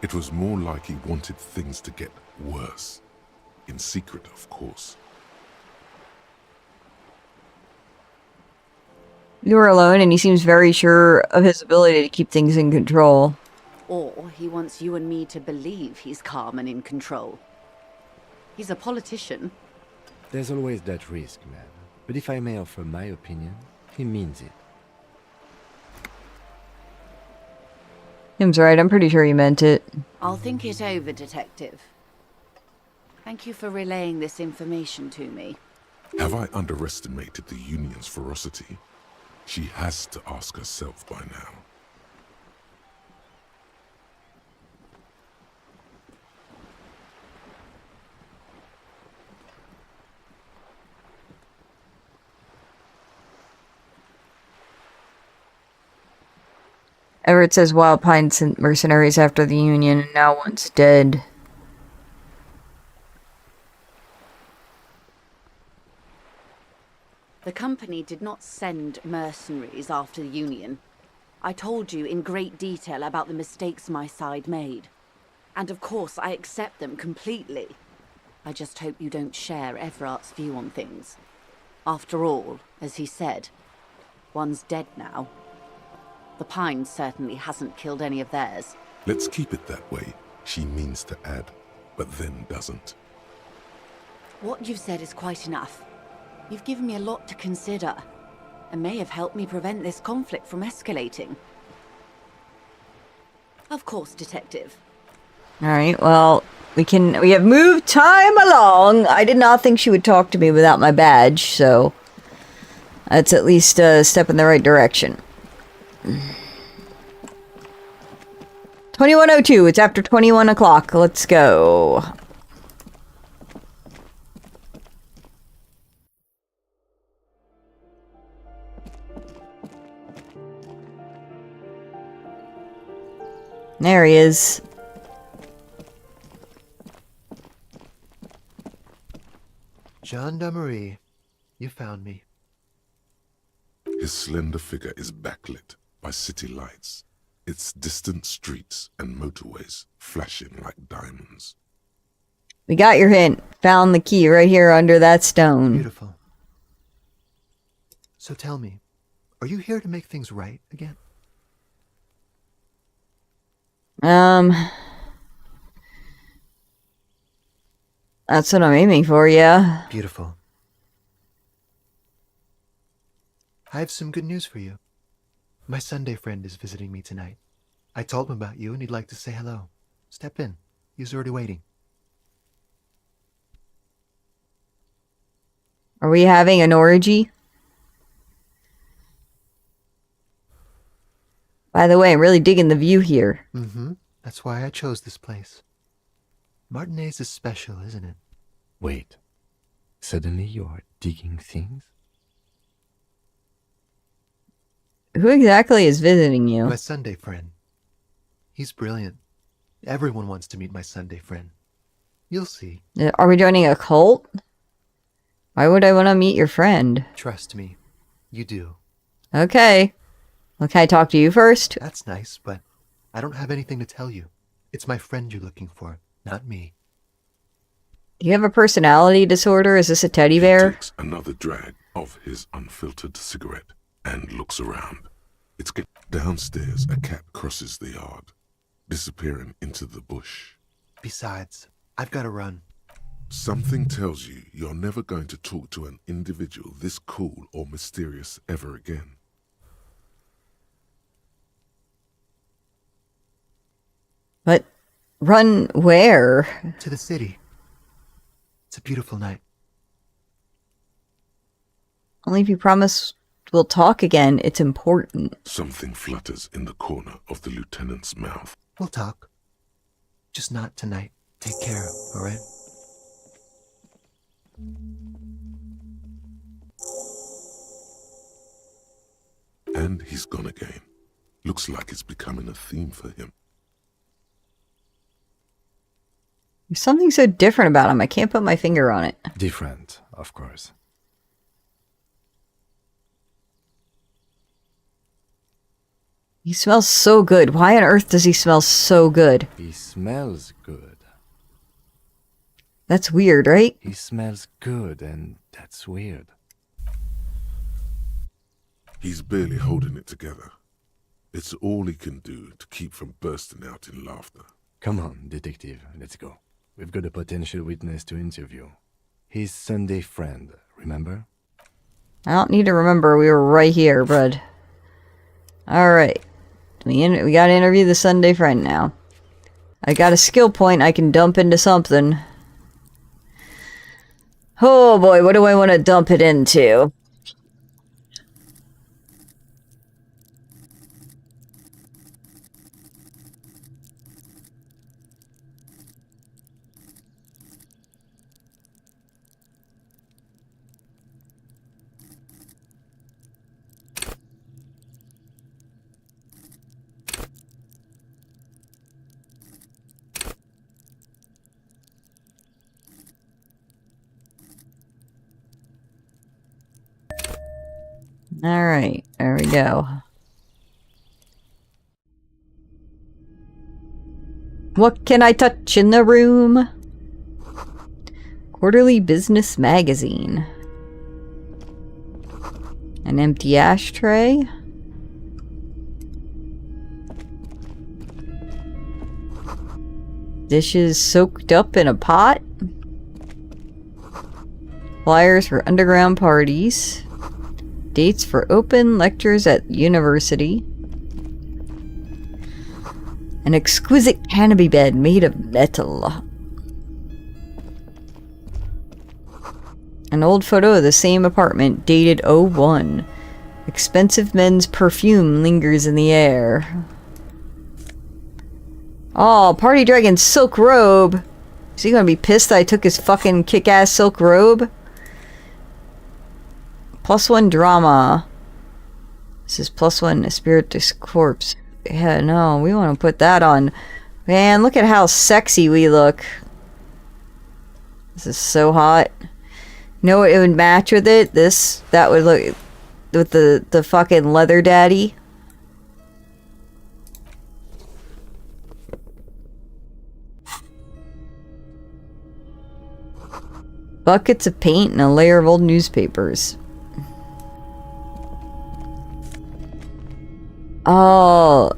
Speaker 2: it was more like he wanted things to get worse. In secret, of course.
Speaker 1: You were alone, and he seems very sure of his ability to keep things in control.
Speaker 3: Or he wants you and me to believe he's calm and in control. He's a politician.
Speaker 4: There's always that risk, man. But if I may offer my opinion, he means it.
Speaker 1: Him's right, I'm pretty sure he meant it.
Speaker 3: I'll think it over, Detective. Thank you for relaying this information to me.
Speaker 2: Have I underestimated the Union's ferocity? She has to ask herself by now.
Speaker 1: Everett says Wild Pine sent mercenaries after the Union, and now one's dead.
Speaker 3: The company did not send mercenaries after the Union. I told you in great detail about the mistakes my side made. And of course, I accept them completely. I just hope you don't share Everart's view on things. After all, as he said, one's dead now. The Pine certainly hasn't killed any of theirs.
Speaker 2: Let's keep it that way. She means to add, but then doesn't.
Speaker 3: What you've said is quite enough. You've given me a lot to consider, and may have helped me prevent this conflict from escalating. Of course, Detective.
Speaker 1: Alright, well, we have moved time along. I did not think she would talk to me without my badge, so that's at least a step in the right direction. 21:02, it's after 21 o'clock. Let's go. There he is.
Speaker 11: Gendarmerie, you found me.
Speaker 2: His slender figure is backlit by city lights, its distant streets and motorways flashing like diamonds.
Speaker 1: We got your hint. Found the key right here under that stone.
Speaker 11: Beautiful. So tell me, are you here to make things right again?
Speaker 1: That's what I'm aiming for, yeah.
Speaker 11: Beautiful. I have some good news for you. My Sunday friend is visiting me tonight. I told him about you and he'd like to say hello. Step in. He's already waiting.
Speaker 1: Are we having an orgy? By the way, I'm really digging the view here.
Speaker 11: Mm-hmm. That's why I chose this place. Martinez is special, isn't it?
Speaker 4: Wait. Suddenly you are digging things?
Speaker 1: Who exactly is visiting you?
Speaker 11: My Sunday friend. He's brilliant. Everyone wants to meet my Sunday friend. You'll see.
Speaker 1: Are we joining a cult? Why would I want to meet your friend?
Speaker 11: Trust me. You do.
Speaker 1: Okay. Well, can I talk to you first?
Speaker 11: That's nice, but I don't have anything to tell you. It's my friend you're looking for, not me.
Speaker 1: Do you have a personality disorder? Is this a teddy bear?
Speaker 2: He takes another drag of his unfiltered cigarette and looks around. It's downstairs. A cat crosses the yard, disappearing into the bush.
Speaker 11: Besides, I've got to run.
Speaker 2: Something tells you you're never going to talk to an individual this cool or mysterious ever again.
Speaker 1: But run where?
Speaker 11: To the city. It's a beautiful night.
Speaker 1: Only if you promise we'll talk again. It's important.
Speaker 2: Something flutters in the corner of the lieutenant's mouth.
Speaker 11: We'll talk. Just not tonight. Take care, all right?
Speaker 2: And he's gone again. Looks like it's becoming a theme for him.
Speaker 1: There's something so different about him. I can't put my finger on it.
Speaker 4: Different, of course.
Speaker 1: He smells so good. Why on earth does he smell so good?
Speaker 4: He smells good.
Speaker 1: That's weird, right?
Speaker 4: He smells good, and that's weird.
Speaker 2: He's barely holding it together. It's all he can do to keep from bursting out in laughter.
Speaker 4: Come on, detective, let's go. We've got a potential witness to interview. His Sunday friend, remember?
Speaker 1: I don't need to remember. We were right here, bud. Alright. We gotta interview the Sunday friend now. I got a skill point I can dump into something. Oh boy, what do I want to dump it into? Alright, there we go. What can I touch in the room? Quarterly Business Magazine. An empty ashtray. Dishes soaked up in a pot. Flyers for underground parties. Dates for open lectures at university. An exquisite canopy bed made of metal. An old photo of the same apartment dated 01. Expensive men's perfume lingers in the air. Oh, Party Dragon's silk robe. Is he gonna be pissed that I took his fucking kick-ass silk robe? +1 drama. This is +1 Spiritus Corpse. Yeah, no, we want to put that on. Man, look at how sexy we look. This is so hot. You know what it would match with it? That would look with the fucking leather daddy. Buckets of paint and a layer of old newspapers. Oh,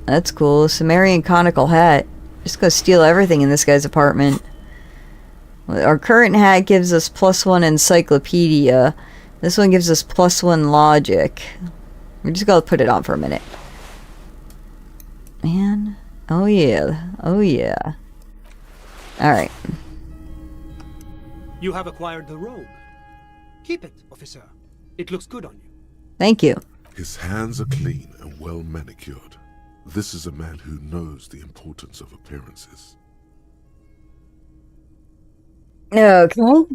Speaker 1: that's cool. Sumerian conical hat. Just gonna steal everything in this guy's apartment. Our current hat gives us +1 encyclopedia. This one gives us +1 logic. We're just gonna put it on for a minute. Man. Oh yeah. Oh yeah. Alright.
Speaker 12: You have acquired the robe. Keep it, officer. It looks good on you.
Speaker 1: Thank you.
Speaker 2: His hands are clean and well manicured. This is a man who knows the importance of appearances.
Speaker 1: Okay.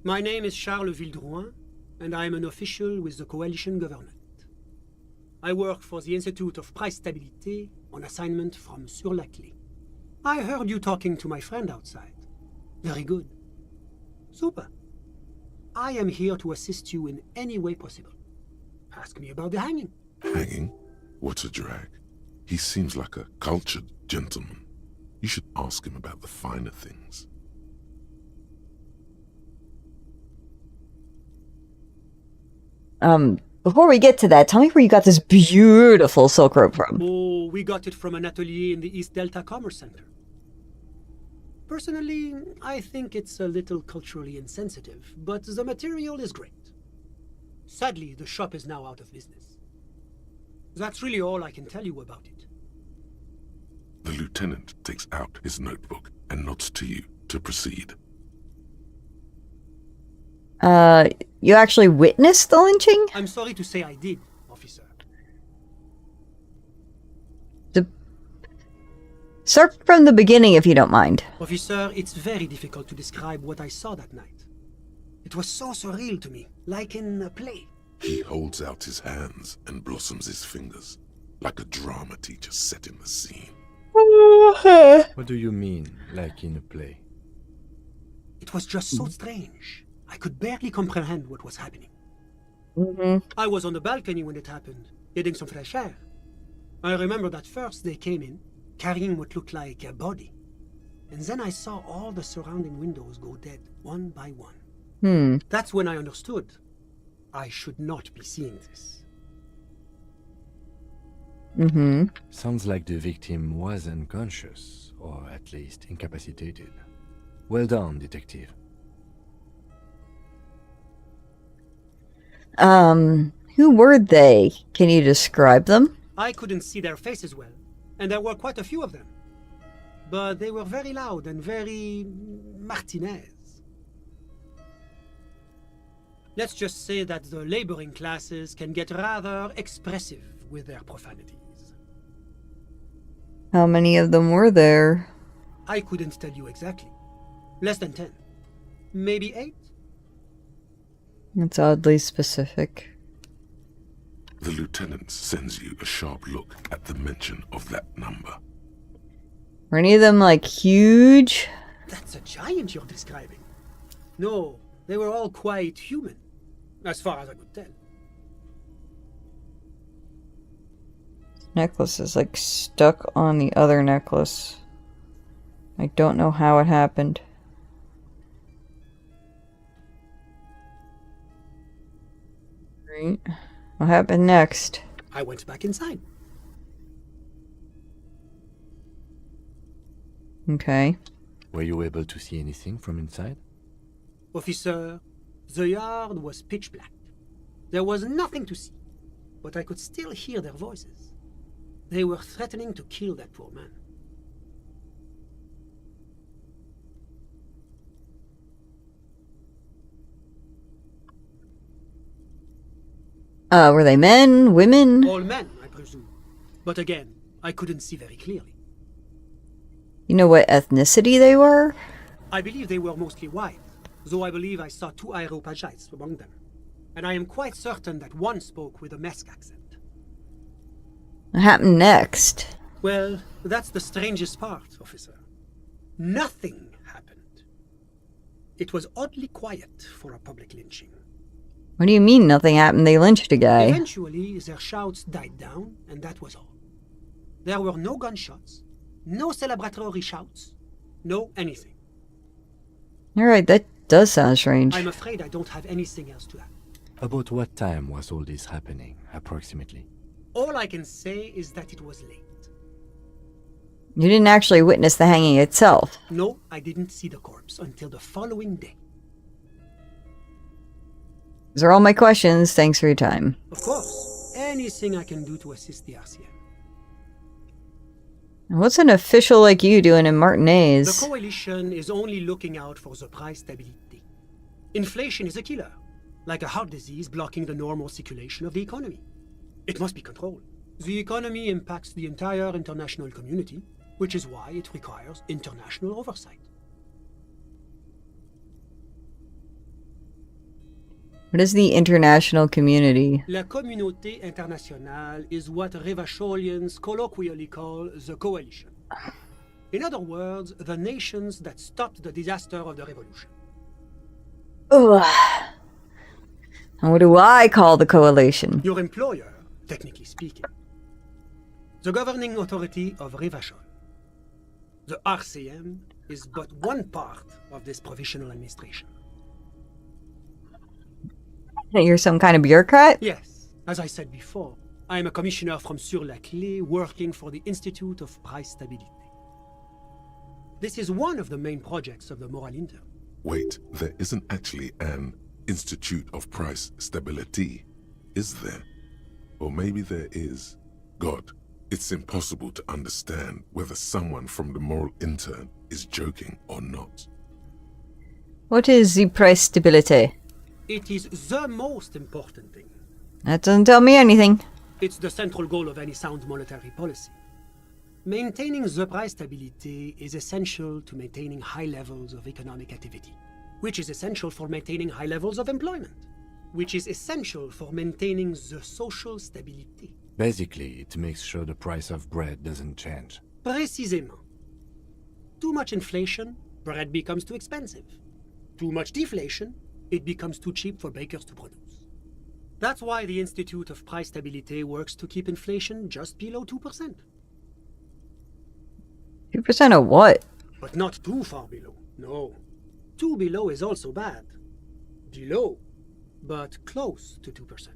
Speaker 12: My name is Charles Vildrouin, and I am an official with the coalition government. I work for the Institute of Price Stabilité on assignment from Sur-la-Clé. I heard you talking to my friend outside. Very good. Super. I am here to assist you in any way possible. Ask me about the hanging.
Speaker 2: Hanging? What a drag. He seems like a cultured gentleman. You should ask him about the finer things.
Speaker 1: Before we get to that, tell me where you got this beautiful silk robe from.
Speaker 12: Oh, we got it from an atelier in the East Delta Commerce Center. Personally, I think it's a little culturally insensitive, but the material is great. Sadly, the shop is now out of business. That's really all I can tell you about it.
Speaker 2: The lieutenant takes out his notebook and nods to you to proceed.
Speaker 1: You actually witnessed the lynching?
Speaker 12: I'm sorry to say I did, officer.
Speaker 1: Start from the beginning if you don't mind.
Speaker 12: Officer, it's very difficult to describe what I saw that night. It was so surreal to me, like in a play.
Speaker 2: He holds out his hands and blossoms his fingers, like a drama teacher setting the scene.
Speaker 4: What do you mean, like in a play?
Speaker 12: It was just so strange. I could barely comprehend what was happening.
Speaker 1: Mm-hmm.
Speaker 12: I was on the balcony when it happened, getting some fresh air. I remember that first they came in, carrying what looked like a body. And then I saw all the surrounding windows go dead, one by one. That's when I understood. I should not be seeing this.
Speaker 1: Mm-hmm.
Speaker 4: Sounds like the victim was unconscious, or at least incapacitated. Well done, detective.
Speaker 1: Who were they? Can you describe them?
Speaker 12: I couldn't see their faces well, and there were quite a few of them. But they were very loud and very Martinez. Let's just say that the laboring classes can get rather expressive with their profanities.
Speaker 1: How many of them were there?
Speaker 12: I couldn't tell you exactly. Less than 10. Maybe 8?
Speaker 1: That's oddly specific.
Speaker 2: The lieutenant sends you a sharp look at the mention of that number.
Speaker 1: Were any of them, like, huge?
Speaker 12: That's a giant you're describing. No, they were all quite human, as far as I could tell.
Speaker 1: Necklace is, like, stuck on the other necklace. I don't know how it happened. Right. What happened next?
Speaker 12: I went back inside.
Speaker 1: Okay.
Speaker 4: Were you able to see anything from inside?
Speaker 12: Officer, the yard was pitch black. There was nothing to see, but I could still hear their voices. They were threatening to kill that poor man.
Speaker 1: Were they men? Women?
Speaker 12: All men, I presume. But again, I couldn't see very clearly.
Speaker 1: You know what ethnicity they were?
Speaker 12: I believe they were mostly white, though I believe I saw 2 Areopagites among them. And I am quite certain that one spoke with a Mesk accent.
Speaker 1: What happened next?
Speaker 12: Well, that's the strangest part, officer. Nothing happened. It was oddly quiet for a public lynching.
Speaker 1: What do you mean nothing happened? They lynched a guy.
Speaker 12: Eventually, their shouts died down, and that was all. There were no gunshots, no celebratory shouts, no anything.
Speaker 1: Alright, that does sound strange.
Speaker 12: I'm afraid I don't have anything else to add.
Speaker 4: About what time was all this happening, approximately?
Speaker 12: All I can say is that it was late.
Speaker 1: You didn't actually witness the hanging itself.
Speaker 12: No, I didn't see the corpse until the following day.
Speaker 1: Those are all my questions. Thanks for your time.
Speaker 12: Of course. Anything I can do to assist the RCM.
Speaker 1: What's an official like you doing in Martinez?
Speaker 12: The coalition is only looking out for the price stability. Inflation is a killer, like a heart disease blocking the normal circulation of the economy. It must be controlled. The economy impacts the entire international community, which is why it requires international oversight.
Speaker 1: What is the international community?
Speaker 12: La communauté internationale is what Revacholians colloquially call the coalition. In other words, the nations that stopped the disaster of the revolution.
Speaker 1: Ugh. And what do I call the coalition?
Speaker 12: Your employer, technically speaking. The governing authority of Revachol. The RCM is but one part of this provisional administration.
Speaker 1: You're some kind of bureaucrat?
Speaker 12: Yes. As I said before, I am a commissioner from Sur-la-Clé working for the Institute of Price Stability. This is one of the main projects of the Moral Intern.
Speaker 2: Wait, there isn't actually an Institute of Price Stability, is there? Or maybe there is. God, it's impossible to understand whether someone from the Moral Intern is joking or not.
Speaker 1: What is the price stability?
Speaker 12: It is the most important thing.
Speaker 1: That doesn't tell me anything.
Speaker 12: It's the central goal of any sound monetary policy. Maintaining the price stability is essential to maintaining high levels of economic activity, which is essential for maintaining high levels of employment, which is essential for maintaining the social stability.
Speaker 4: Basically, it makes sure the price of bread doesn't change.
Speaker 12: Précisément. Too much inflation, bread becomes too expensive. Too much deflation, it becomes too cheap for bakers to produce. That's why the Institute of Price Stability works to keep inflation just below 2%.
Speaker 1: 2% of what?
Speaker 12: But not too far below, no. Too below is also bad. Below, but close to 2%.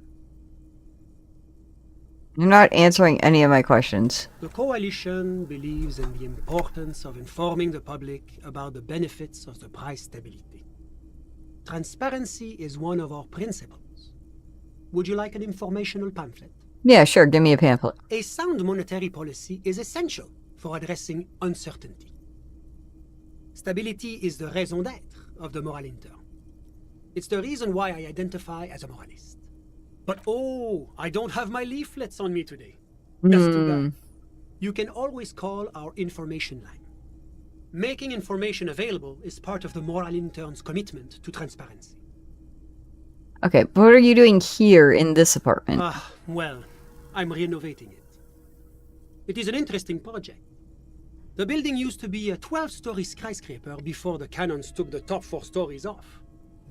Speaker 1: You're not answering any of my questions.
Speaker 12: The Coalition believes in the importance of informing the public about the benefits of the price stability. Transparency is one of our principles. Would you like an informational pamphlet?
Speaker 1: Yeah, sure. Give me a pamphlet.
Speaker 12: A sound monetary policy is essential for addressing uncertainty. Stability is the raison d'être of the moral intern. It's the reason why I identify as a moralist. But oh, I don't have my leaflets on me today. That's too bad. You can always call our information line. Making information available is part of the moral intern's commitment to transparency.
Speaker 1: Okay, but what are you doing here in this apartment?
Speaker 12: Well, I'm renovating it. It is an interesting project. The building used to be a 12-story skyscraper before the cannons took the top 4 stories off.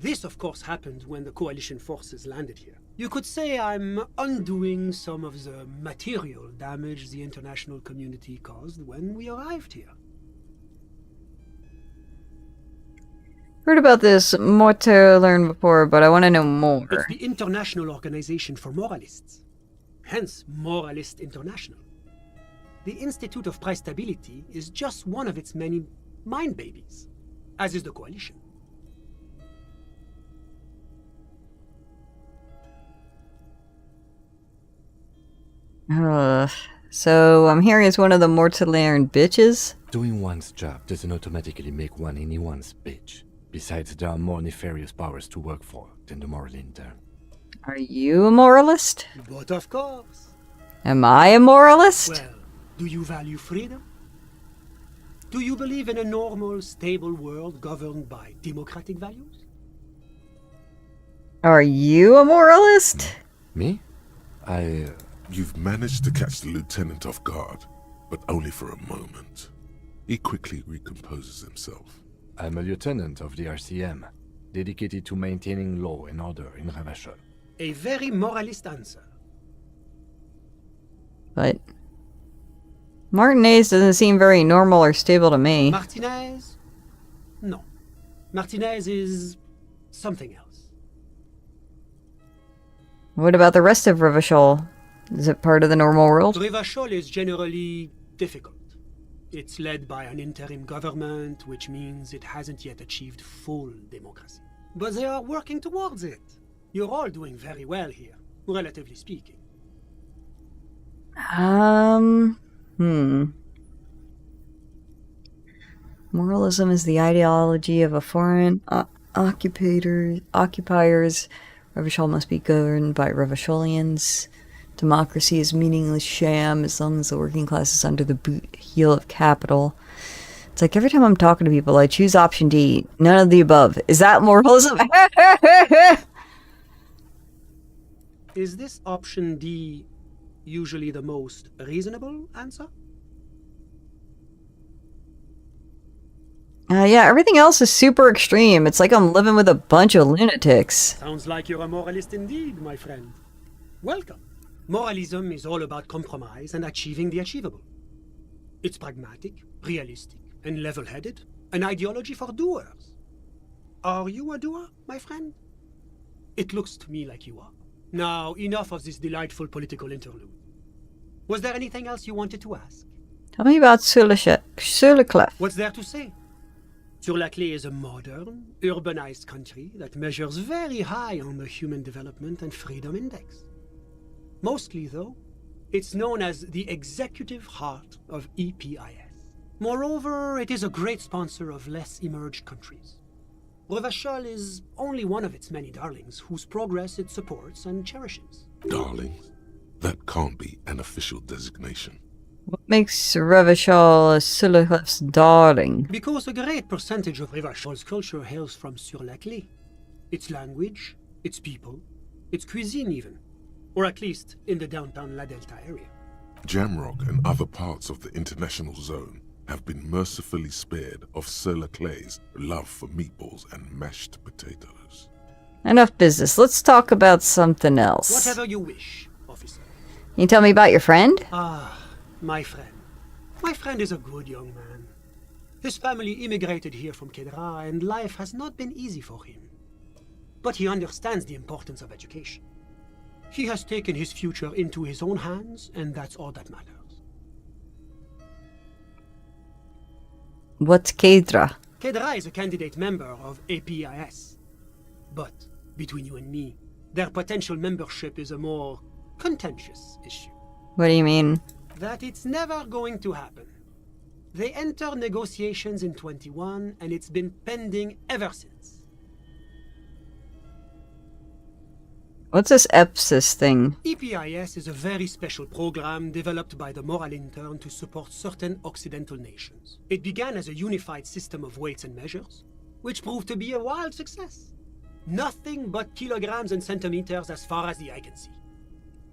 Speaker 12: This, of course, happened when the Coalition forces landed here. You could say I'm undoing some of the material damage the international community caused when we arrived here.
Speaker 1: Heard about this more to learn before, but I want to know more.
Speaker 12: It's the International Organization for Moralists. Hence, Moralist International. The Institute of Price Stability is just one of its many mind babies, as is the Coalition.
Speaker 1: So I'm hearing it's one of the Mortalian bitches?
Speaker 4: Doing one's job doesn't automatically make one anyone's bitch. Besides, there are more nefarious powers to work for than the moral intern.
Speaker 1: Are you a moralist?
Speaker 12: But of course.
Speaker 1: Am I a moralist?
Speaker 12: Well, do you value freedom? Do you believe in a normal, stable world governed by democratic values?
Speaker 1: Are you a moralist?
Speaker 4: Me?
Speaker 2: You've managed to catch the lieutenant off guard, but only for a moment. He quickly recomposes himself.
Speaker 4: I'm a lieutenant of the RCM, dedicated to maintaining law and order in Ravachol.
Speaker 12: A very moralist answer.
Speaker 1: But Martinez doesn't seem very normal or stable to me.
Speaker 12: Martinez? No. Martinez is something else.
Speaker 1: What about the rest of Ravachol? Is it part of the normal world?
Speaker 12: Ravachol is generally difficult. It's led by an interim government, which means it hasn't yet achieved full democracy. But they are working towards it. You're all doing very well here, relatively speaking.
Speaker 1: Moralism is the ideology of a foreign occupiers. Ravachol must be governed by Ravacholians. Democracy is meaningless sham as long as the working class is under the boot heel of capital. It's like every time I'm talking to people, I choose option D. None of the above. Is that moralism?
Speaker 12: Is this option D usually the most reasonable answer?
Speaker 1: Yeah, everything else is super extreme. It's like I'm living with a bunch of lunatics.
Speaker 12: Sounds like you're a moralist indeed, my friend. Welcome. Moralism is all about compromise and achieving the achievable. It's pragmatic, realistic, and level-headed, an ideology for doers. Are you a doer, my friend? It looks to me like you are. Now, enough of this delightful political interlude. Was there anything else you wanted to ask?
Speaker 1: Tell me about Sur-le-Clef.
Speaker 12: What's there to say? Sur-la-Clé is a modern, urbanized country that measures very high on the Human Development and Freedom Index. Mostly, though, it's known as the executive heart of EPIS. Moreover, it is a great sponsor of less emerged countries. Ravachol is only one of its many darlings whose progress it supports and cherishes.
Speaker 2: Darlings? That can't be an official designation.
Speaker 1: What makes Ravachol Sur-le-Clef's darling?
Speaker 12: Because a great percentage of Ravachol's culture hails from Sur-la-Clé. Its language, its people, its cuisine even. Or at least in the downtown La Delta area.
Speaker 2: Jamrock and other parts of the international zone have been mercifully spared of Sur-la-Clé's love for meatballs and mashed potatoes.
Speaker 1: Enough business. Let's talk about something else.
Speaker 12: Whatever you wish, officer.
Speaker 1: Can you tell me about your friend?
Speaker 12: My friend. My friend is a good young man. His family immigrated here from Kedra, and life has not been easy for him. But he understands the importance of education. He has taken his future into his own hands, and that's all that matters.
Speaker 1: What's Kedra?
Speaker 12: Kedra is a candidate member of APIS. But, between you and me, their potential membership is a more contentious issue.
Speaker 1: What do you mean?
Speaker 12: That it's never going to happen. They entered negotiations in 21, and it's been pending ever since.
Speaker 1: What's this EPSIS thing?
Speaker 12: EPIS is a very special program developed by the Moral Intern to support certain Occidental nations. It began as a unified system of weights and measures, which proved to be a wild success. Nothing but kilograms and centimeters as far as the eye can see.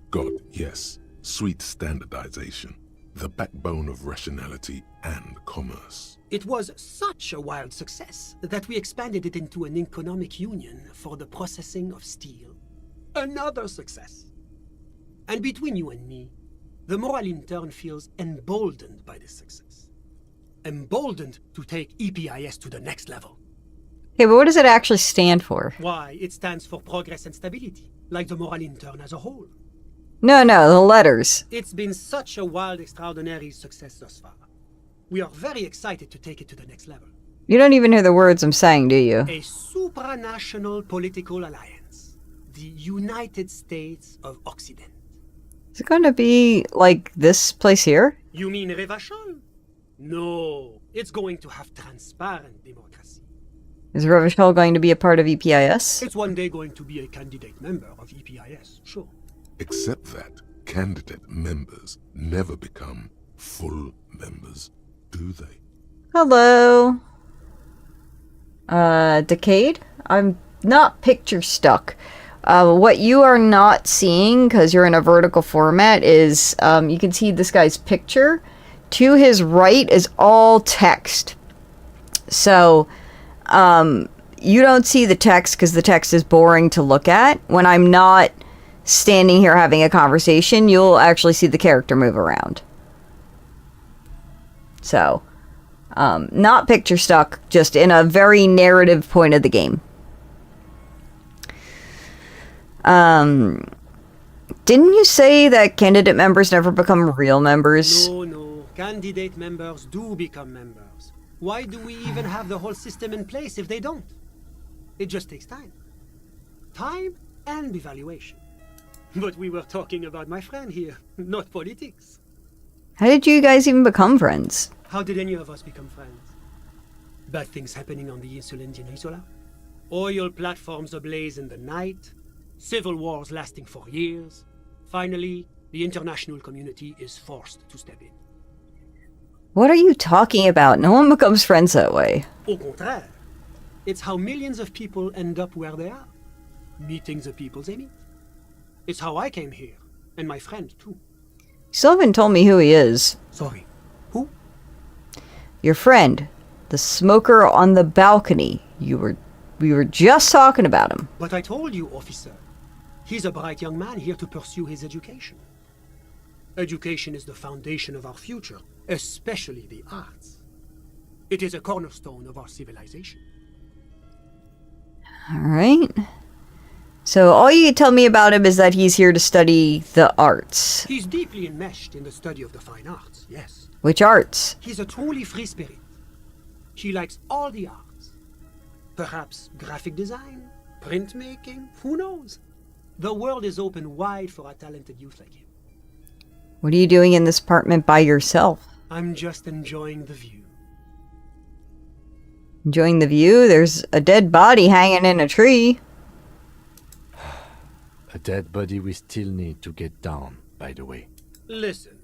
Speaker 2: God, yes. Sweet standardization. The backbone of rationality and commerce.
Speaker 12: It was such a wild success that we expanded it into an economic union for the processing of steel. Another success. And between you and me, the Moral Intern feels emboldened by this success. Emboldened to take EPIS to the next level.
Speaker 1: Okay, but what does it actually stand for?
Speaker 12: Why, it stands for progress and stability, like the Moral Intern as a whole.
Speaker 1: No, the letters.
Speaker 12: It's been such a wild, extraordinary success thus far. We are very excited to take it to the next level.
Speaker 1: You don't even hear the words I'm saying, do you?
Speaker 12: A supranational political alliance. The United States of Occident.
Speaker 1: Is it going to be like this place here?
Speaker 12: You mean Revachol? No, it's going to have transparent democracy.
Speaker 1: Is Revachol going to be a part of EPIS?
Speaker 12: It's one day going to be a candidate member of EPIS, sure.
Speaker 2: Except that candidate members never become full members, do they?
Speaker 1: Hello. Decade? I'm not picture stuck. What you are not seeing, because you're in a vertical format, is you can see this guy's picture. To his right is all text. So, you don't see the text because the text is boring to look at. When I'm not standing here having a conversation, you'll actually see the character move around. So, not picture stuck, just in a very narrative point of the game. Didn't you say that candidate members never become real members?
Speaker 12: No. Candidate members do become members. Why do we even have the whole system in place if they don't? It just takes time. Time and evaluation. But we were talking about my friend here, not politics.
Speaker 1: How did you guys even become friends?
Speaker 12: How did any of us become friends? Bad things happening on the Insulindian Isola? Oil platforms ablaze in the night? Civil wars lasting for years? Finally, the international community is forced to step in.
Speaker 1: What are you talking about? No one becomes friends that way.
Speaker 12: Au contraire. It's how millions of people end up where they are. Meeting the people they meet. It's how I came here. And my friend, too.
Speaker 1: You still haven't told me who he is.
Speaker 12: Sorry. Who?
Speaker 1: Your friend. The smoker on the balcony. We were just talking about him.
Speaker 12: But I told you, officer. He's a bright young man here to pursue his education. Education is the foundation of our future, especially the arts. It is a cornerstone of our civilization.
Speaker 1: Alright. So all you can tell me about him is that he's here to study the arts.
Speaker 12: He's deeply enmeshed in the study of the fine arts, yes.
Speaker 1: Which arts?
Speaker 12: He's a truly free spirit. He likes all the arts. Perhaps graphic design, printmaking, who knows? The world is open wide for a talented youth like him.
Speaker 1: What are you doing in this apartment by yourself?
Speaker 12: I'm just enjoying the view.
Speaker 1: Enjoying the view? There's a dead body hanging in a tree.
Speaker 4: A dead body we still need to get down, by the way.
Speaker 12: Listen.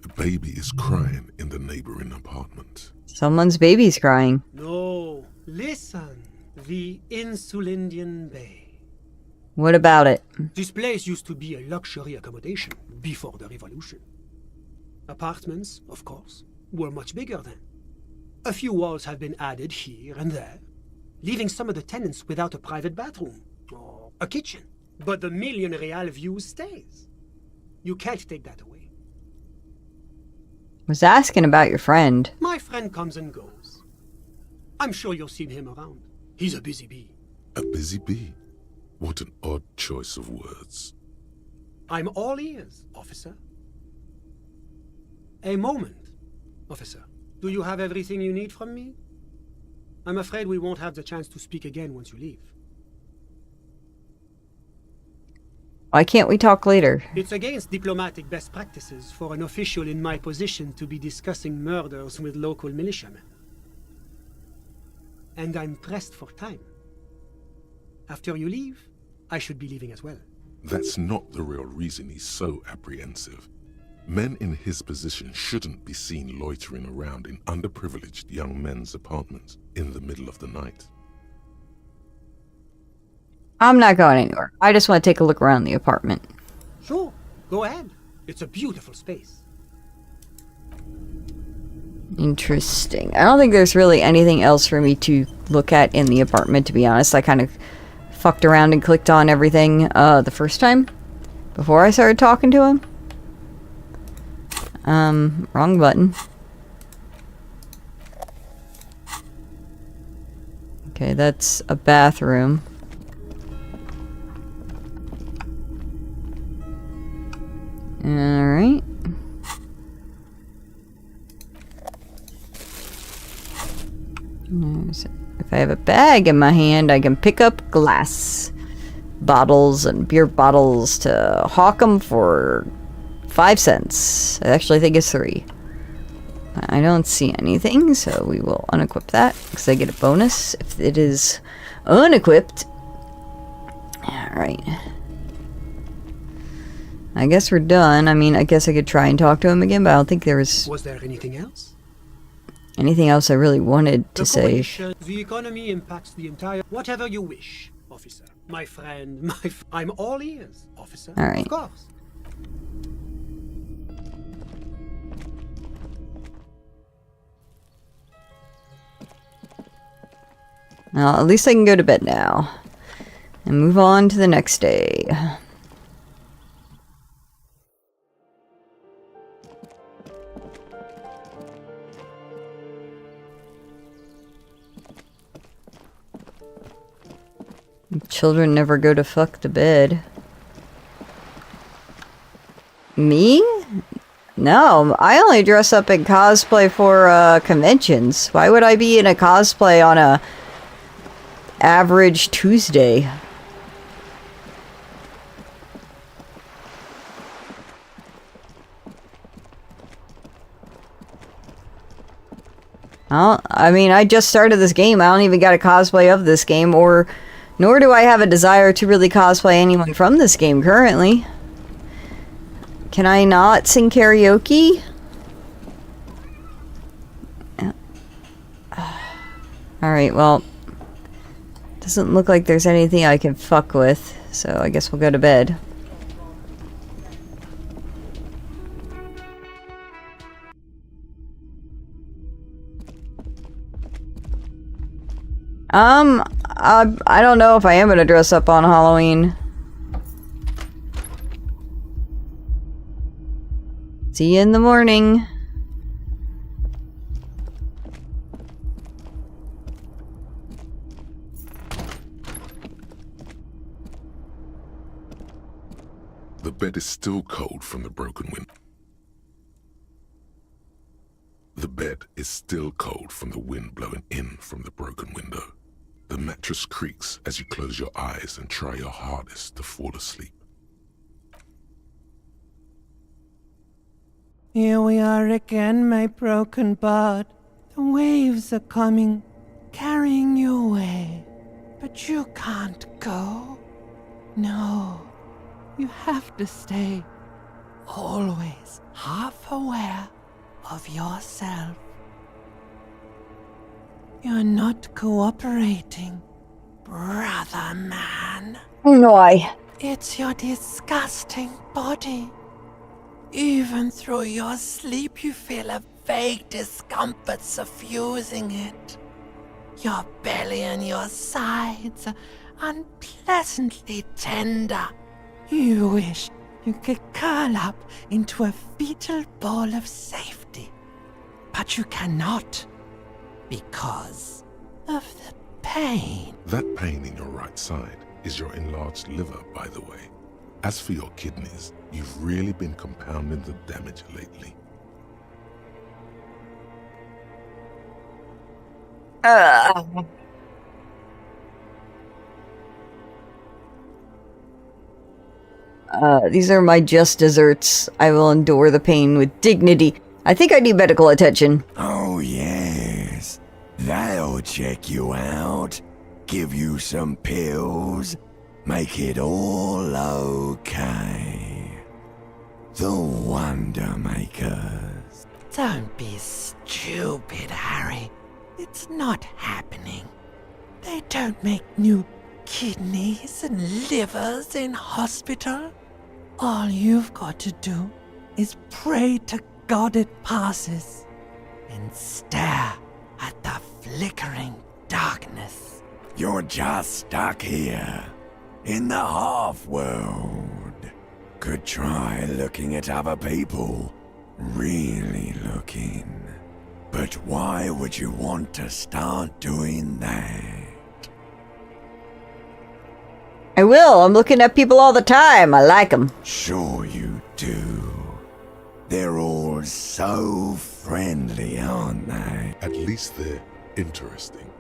Speaker 2: A baby is crying in the neighboring apartment.
Speaker 1: Someone's baby's crying.
Speaker 12: No, listen. The Insulindian Bay.
Speaker 1: What about it?
Speaker 12: This place used to be a luxury accommodation before the revolution. Apartments, of course, were much bigger then. A few walls have been added here and there, leaving some of the tenants without a private bathroom or a kitchen. But the million real view stays. You can't take that away.
Speaker 1: Was asking about your friend.
Speaker 12: My friend comes and goes. I'm sure you'll see him around. He's a busy bee.
Speaker 2: A busy bee? What an odd choice of words.
Speaker 12: I'm all ears, officer. A moment, officer. Do you have everything you need from me? I'm afraid we won't have the chance to speak again once you leave.
Speaker 1: Why can't we talk later?
Speaker 12: It's against diplomatic best practices for an official in my position to be discussing murders with local militiamen. And I'm pressed for time. After you leave, I should be leaving as well.
Speaker 2: That's not the real reason he's so apprehensive. Men in his position shouldn't be seen loitering around in underprivileged young men's apartments in the middle of the night.
Speaker 1: I'm not going anywhere. I just want to take a look around the apartment.
Speaker 12: Sure, go ahead. It's a beautiful space.
Speaker 1: Interesting. I don't think there's really anything else for me to look at in the apartment, to be honest. I kind of fucked around and clicked on everything the first time before I started talking to him. Wrong button. Okay, that's a bathroom. Alright. If I have a bag in my hand, I can pick up glass bottles and beer bottles to hawk them for 5 cents. I actually think it's 3. I don't see anything, so we will unequip that because I get a bonus if it is unequipped. Alright. I guess we're done. I mean, I guess I could try and talk to him again, but I don't think there was...
Speaker 12: Was there anything else?
Speaker 1: Anything else I really wanted to say.
Speaker 12: The economy impacts the entire... Whatever you wish, officer. My friend, I'm all ears, officer.
Speaker 1: All right.
Speaker 12: Of course.
Speaker 1: Well, at least I can go to bed now. And move on to the next day. Children never go to fuck to bed. Me? No, I only dress up in cosplay for conventions. Why would I be in a cosplay on a average Tuesday? I mean, I just started this game. I don't even got a cosplay of this game, nor do I have a desire to really cosplay anyone from this game currently. Can I not sing karaoke? Alright, well, doesn't look like there's anything I can fuck with, so I guess we'll go to bed. I don't know if I am gonna dress up on Halloween. See you in the morning.
Speaker 2: The bed is still cold from the broken window. The bed is still cold from the wind blowing in from the broken window. The mattress creaks as you close your eyes and try your hardest to fall asleep.
Speaker 14: Here we are again, my broken bud. The waves are coming, carrying you away. But you can't go. No, you have to stay. Always half aware of yourself. You're not cooperating, brother man.
Speaker 1: Why?
Speaker 14: It's your disgusting body. Even through your sleep, you feel a vague discomfort suffusing it. Your belly and your sides are unpleasantly tender. You wish you could curl up into a fetal ball of safety. But you cannot, because of the pain.
Speaker 2: That pain in your right side is your enlarged liver, by the way. As for your kidneys, you've really been compounding the damage lately.
Speaker 1: These are my just desserts. I will endure the pain with dignity. I think I need medical attention.
Speaker 5: Oh, yes. They'll check you out, give you some pills, make it all okay. The Wonder Makers.
Speaker 14: Don't be stupid, Harry. It's not happening. They don't make new kidneys and livers in hospital. All you've got to do is pray to God it passes and stare at the flickering darkness.
Speaker 5: You're just stuck here, in the half-world. Could try looking at other people, really looking. But why would you want to start doing that?
Speaker 1: I will. I'm looking at people all the time. I like them.
Speaker 5: Sure you do. They're all so friendly, aren't they?
Speaker 2: At least they're interesting.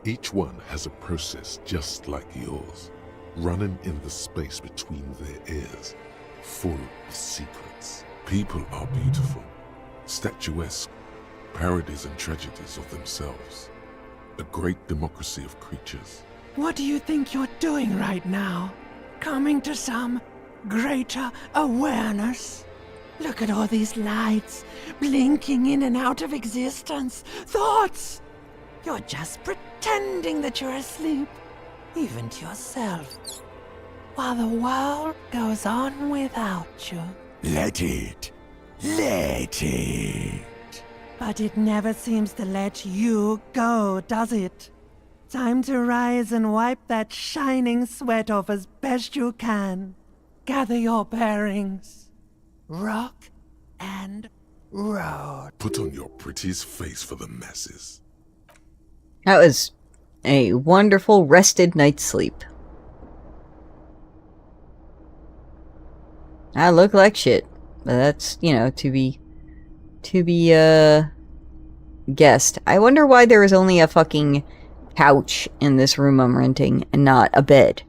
Speaker 2: Each one has a process just like yours, running in the space between their ears, full of secrets. People are beautiful, statuesque, parodies and tragedies of themselves. A great democracy of creatures.
Speaker 14: What do you think you're doing right now? Coming to some greater awareness? Look at all these lights, blinking in and out of existence. Thoughts! You're just pretending that you're asleep, even to yourself, while the world goes on without you.
Speaker 5: Let it. Let it.
Speaker 14: But it never seems to let you go, does it? Time to rise and wipe that shining sweat off as best you can. Gather your bearings. Rock and roll.
Speaker 2: Put on your prettiest face for the masses.
Speaker 1: That was a wonderful rested night's sleep. I look like shit. But that's, you know, to be guessed. I wonder why there is only a fucking couch in this room I'm renting and not a bed.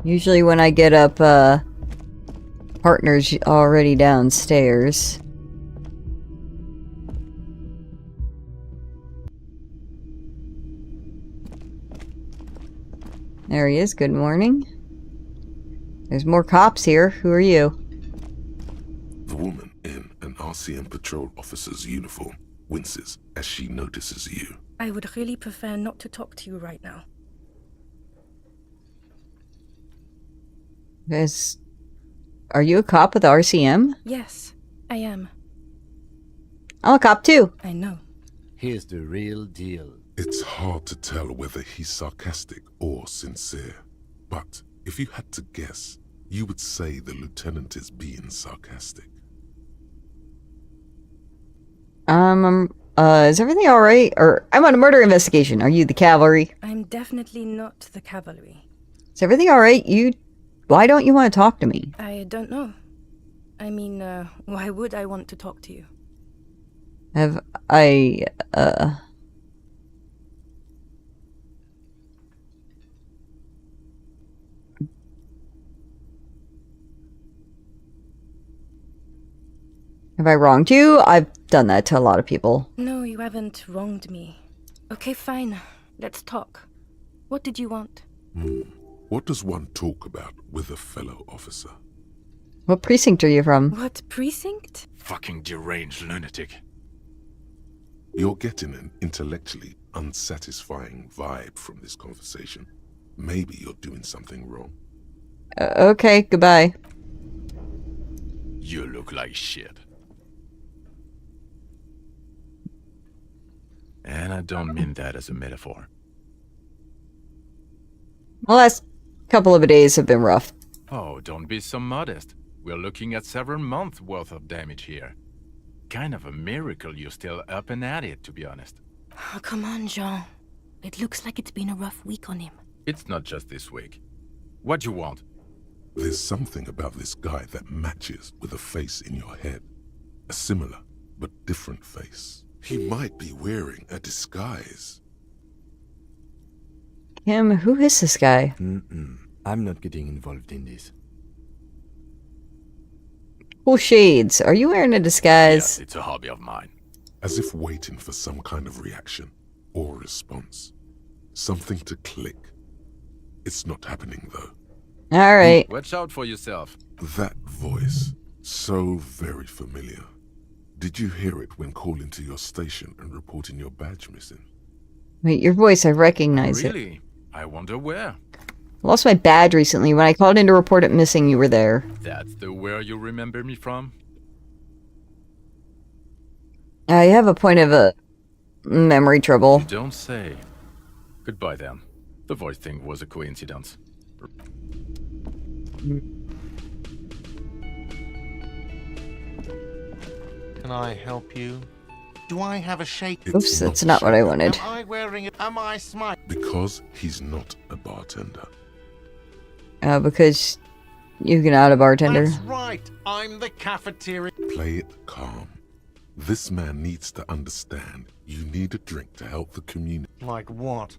Speaker 1: Usually when I get up, partner's already downstairs. There he is. Good morning. There's more cops here. Who are you?
Speaker 2: The woman in an RCM patrol officer's uniform winces as she notices you.
Speaker 15: I would really prefer not to talk to you right now.
Speaker 1: Are you a cop with the RCM?
Speaker 15: Yes, I am.
Speaker 1: I'm a cop too.
Speaker 15: I know.
Speaker 4: Here's the real deal.
Speaker 2: It's hard to tell whether he's sarcastic or sincere. But if you had to guess, you would say the lieutenant is being sarcastic.
Speaker 1: Is everything alright? Or, I'm on a murder investigation. Are you the cavalry?
Speaker 15: I'm definitely not the cavalry.
Speaker 1: Is everything alright? Why don't you want to talk to me?
Speaker 15: I don't know. I mean, why would I want to talk to you?
Speaker 1: Have I wronged you? I've done that to a lot of people.
Speaker 15: No, you haven't wronged me. Okay, fine. Let's talk. What did you want?
Speaker 2: What does one talk about with a fellow officer?
Speaker 1: What precinct are you from?
Speaker 15: What precinct?
Speaker 18: Fucking deranged lunatic.
Speaker 2: You're getting an intellectually unsatisfying vibe from this conversation. Maybe you're doing something wrong.
Speaker 1: Okay, goodbye.
Speaker 18: You look like shit. And I don't mean that as a metaphor.
Speaker 1: The last couple of days have been rough.
Speaker 18: Oh, don't be so modest. We're looking at several months worth of damage here. Kind of a miracle you're still up and at it, to be honest.
Speaker 15: Oh, come on, Jean. It looks like it's been a rough week on him.
Speaker 18: It's not just this week. What you want?
Speaker 2: There's something about this guy that matches with a face in your head. A similar, but different face. He might be wearing a disguise.
Speaker 1: Kim, who is this guy?
Speaker 4: I'm not getting involved in this.
Speaker 1: Cool shades. Are you wearing a disguise?
Speaker 18: Yes, it's a hobby of mine.
Speaker 2: As if waiting for some kind of reaction or response. Something to click. It's not happening, though.
Speaker 1: Alright.
Speaker 18: Watch out for yourself.
Speaker 2: That voice. So very familiar. Did you hear it when calling to your station and reporting your badge missing?
Speaker 1: Wait, your voice, I recognize it.
Speaker 18: Really? I wonder where.
Speaker 1: Lost my badge recently. When I called in to report it missing, you were there.
Speaker 18: That's the where you remember me from?
Speaker 1: I have a point of memory trouble.
Speaker 18: You don't say. Goodbye then. The voice thing was a coincidence.
Speaker 8: Can I help you? Do I have a shake?
Speaker 1: Oops, that's not what I wanted.
Speaker 8: Am I wearing it? Am I smart?
Speaker 2: Because he's not a bartender.
Speaker 1: Because you're not a bartender.
Speaker 8: That's right. I'm the cafeteria.
Speaker 2: Play it calm. This man needs to understand you need a drink to help the community.
Speaker 8: Like what?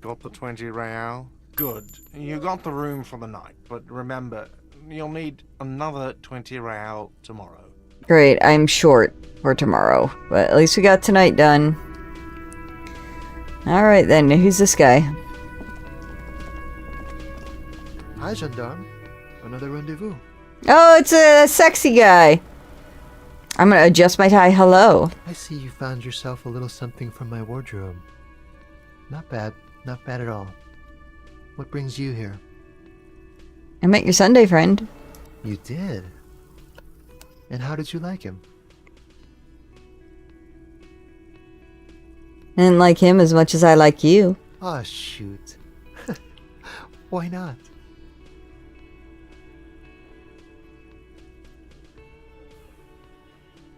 Speaker 8: Got the 20 real? Good. You got the room for the night, but remember, you'll need another 20 real tomorrow.
Speaker 1: Great, I'm short for tomorrow, but at least we got tonight done. Alright then, who's this guy?
Speaker 11: Hi, gendarme. Another rendezvous.
Speaker 1: Oh, it's a sexy guy. I'm gonna adjust my tie. Hello.
Speaker 11: I see you found yourself a little something from my wardrobe. Not bad. Not bad at all. What brings you here?
Speaker 1: I met your Sunday friend.
Speaker 11: You did? And how did you like him?
Speaker 1: I didn't like him as much as I like you.
Speaker 11: Ah, shoot. Why not?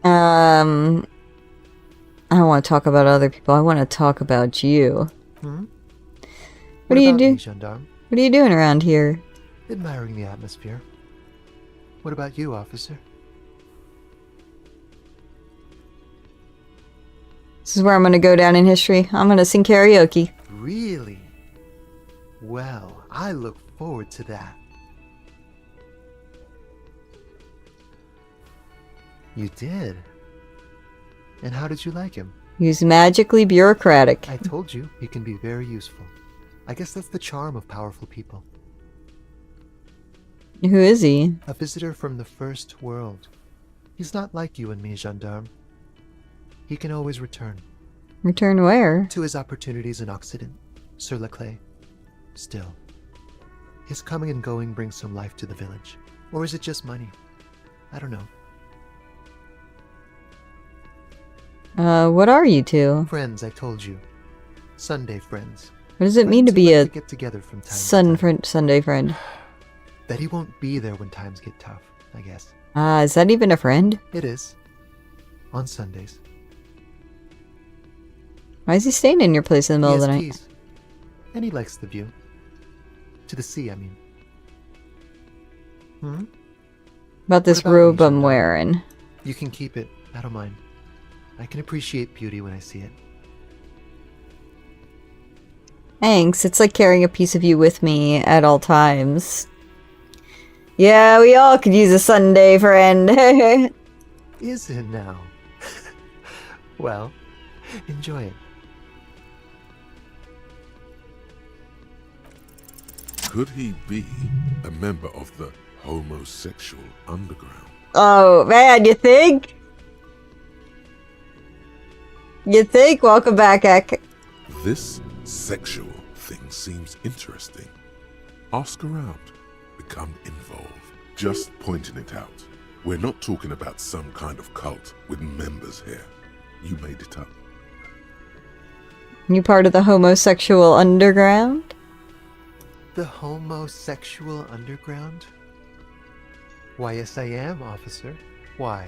Speaker 1: I don't want to talk about other people. I want to talk about you. What do you do?
Speaker 11: Gendarme?
Speaker 1: What are you doing around here?
Speaker 11: Admiring the atmosphere. What about you, officer?
Speaker 1: This is where I'm going to go down in history. I'm going to sing karaoke.
Speaker 11: Really? Well, I look forward to that. You did? And how did you like him?
Speaker 1: He's magically bureaucratic.
Speaker 11: I told you, he can be very useful. I guess that's the charm of powerful people.
Speaker 1: Who is he?
Speaker 11: A visitor from the first world. He's not like you and me, gendarme. He can always return.
Speaker 1: Return where?
Speaker 11: To his opportunities in Occident, sur la clé. Still, his coming and going brings some life to the village. Or is it just money? I don't know.
Speaker 1: What are you two?
Speaker 11: Friends, I told you. Sunday friends.
Speaker 1: What does it mean to be a
Speaker 11: get together from time
Speaker 1: Sunday friend?
Speaker 11: That he won't be there when times get tough, I guess.
Speaker 1: Is that even a friend?
Speaker 11: It is. On Sundays.
Speaker 1: Why is he staying in your place in the middle of the night?
Speaker 11: Keys. And he likes the view. To the sea, I mean.
Speaker 1: About this robe I'm wearing.
Speaker 11: You can keep it. I don't mind. I can appreciate beauty when I see it.
Speaker 1: Thanks. It's like carrying a piece of you with me at all times. Yeah, we all could use a Sunday friend.
Speaker 11: Is it now? Well, enjoy it.
Speaker 2: Could he be a member of the homosexual underground?
Speaker 1: Oh, man, you think? You think? Welcome back, Ek.
Speaker 2: This sexual thing seems interesting. Ask around. Become involved. Just pointing it out. We're not talking about some kind of cult with members here. You made it up.
Speaker 1: You part of the homosexual underground?
Speaker 11: The homosexual underground? Why, yes I am, officer. Why?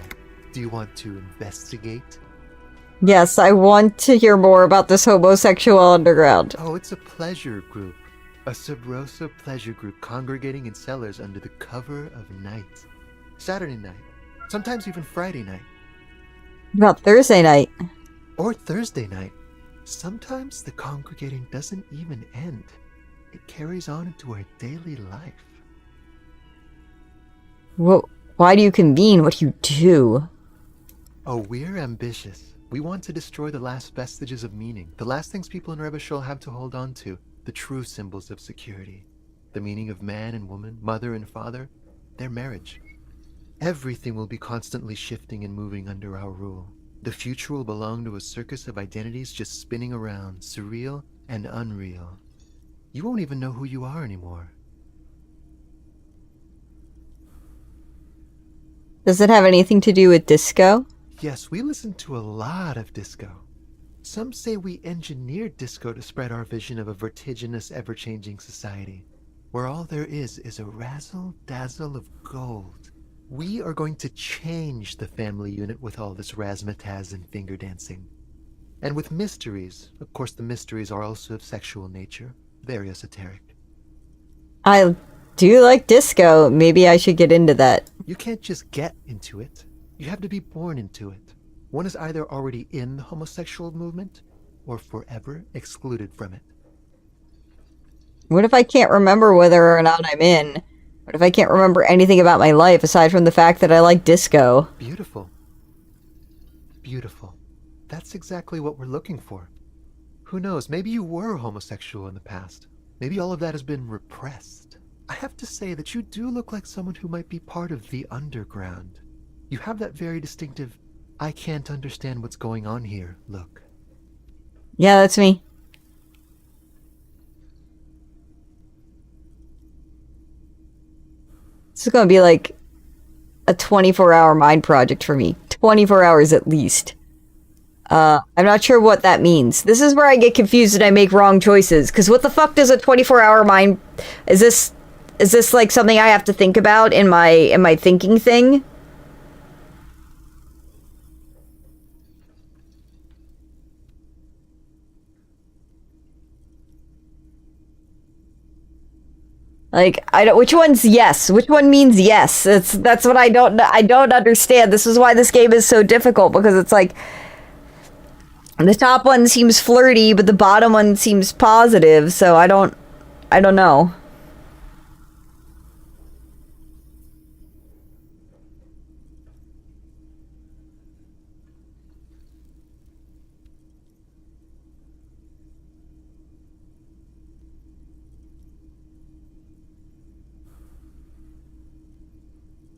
Speaker 11: Do you want to investigate?
Speaker 1: Yes, I want to hear more about this homosexual underground.
Speaker 11: Oh, it's a pleasure group. A Sub Rosa pleasure group congregating in cellars under the cover of night. Saturday night. Sometimes even Friday night.
Speaker 1: About Thursday night.
Speaker 11: Or Thursday night. Sometimes the congregating doesn't even end. It carries on into our daily life.
Speaker 1: Well, why do you convene? What do you do?
Speaker 11: Oh, we're ambitious. We want to destroy the last vestiges of meaning, the last things people in Rebishol have to hold on to, the true symbols of security. The meaning of man and woman, mother and father, their marriage. Everything will be constantly shifting and moving under our rule. The future will belong to a circus of identities just spinning around, surreal and unreal. You won't even know who you are anymore.
Speaker 1: Does it have anything to do with disco?
Speaker 11: Yes, we listen to a lot of disco. Some say we engineered disco to spread our vision of a vertiginous, ever-changing society, where all there is a razzle-dazzle of gold. We are going to change the family unit with all this razzmatazz and finger dancing. And with mysteries. Of course, the mysteries are also of sexual nature, very esoteric.
Speaker 1: I do like disco. Maybe I should get into that.
Speaker 11: You can't just get into it. You have to be born into it. One is either already in the homosexual movement or forever excluded from it.
Speaker 1: What if I can't remember whether or not I'm in? What if I can't remember anything about my life aside from the fact that I like disco?
Speaker 11: Beautiful. Beautiful. That's exactly what we're looking for. Who knows, maybe you were homosexual in the past. Maybe all of that has been repressed. I have to say that you do look like someone who might be part of the underground. You have that very distinctive, I can't understand what's going on here look.
Speaker 1: Yeah, that's me. This is gonna be like a 24-hour mind project for me. 24 hours at least. I'm not sure what that means. This is where I get confused and I make wrong choices. Because what the fuck does a 24-hour mind... Is this like something I have to think about in my thinking thing? Like, I don't, which one's yes? Which one means yes? That's what I don't understand. This is why this game is so difficult, because it's like the top one seems flirty, but the bottom one seems positive, so I don't know.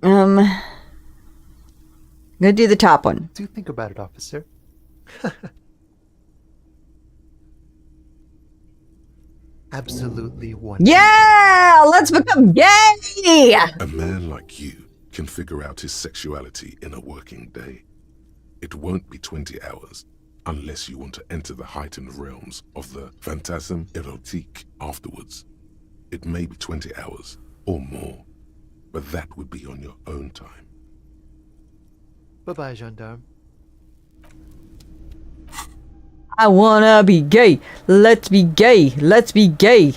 Speaker 1: I'm gonna do the top one.
Speaker 11: Do think about it, officer. Absolutely wonderful.
Speaker 1: Yeah! Let's become gay!
Speaker 2: A man like you can figure out his sexuality in a working day. It won't be 20 hours unless you want to enter the heightened realms of the phantasme erotique afterwards. It may be 20 hours or more, but that would be on your own time.
Speaker 11: Bye-bye, gendarme.
Speaker 1: I wanna be gay. Let's be gay. Let's be gay.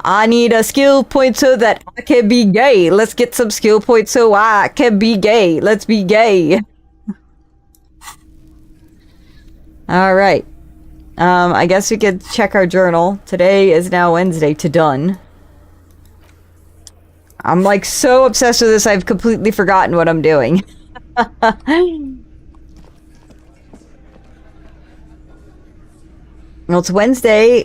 Speaker 1: I need a skill point so that I can be gay. Let's get some skill points so I can be gay. Let's be gay. Alright. I guess we could check our journal. Today is now Wednesday to done. I'm like so obsessed with this I've completely forgotten what I'm doing. Well, it's Wednesday.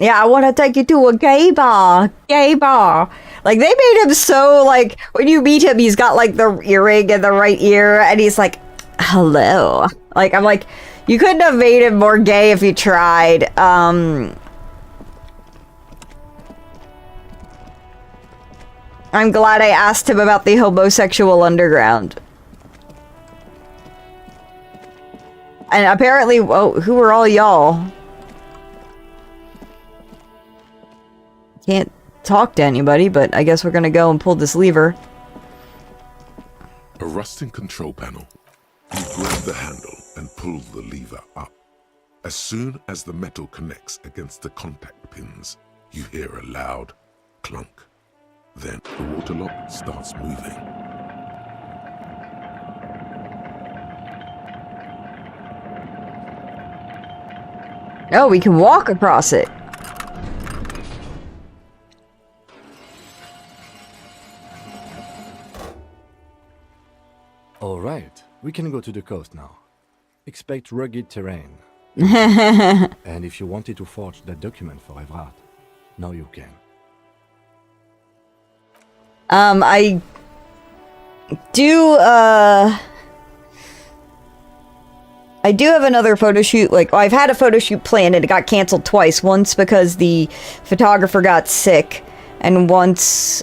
Speaker 1: Yeah, I want to take you to a gay bar. Gay bar. Like, they made him so, like, when you meet him, he's got, like, the earring in the right ear, and he's like, hello. Like, I'm like, you couldn't have made him more gay if you tried. I'm glad I asked him about the homosexual underground. And apparently, whoa, who are all y'all? Can't talk to anybody, but I guess we're gonna go and pull this lever.
Speaker 2: A rusting control panel. You grab the handle and pull the lever up. As soon as the metal connects against the contact pins, you hear a loud clunk. Then the water lock starts moving.
Speaker 1: Oh, we can walk across it.
Speaker 4: All right, we can go to the coast now. Expect rugged terrain. And if you wanted to forge that document for Evrard, now you can.
Speaker 1: I do, I do have another photo shoot, like, I've had a photo shoot planned and it got canceled twice. Once because the photographer got sick, and once,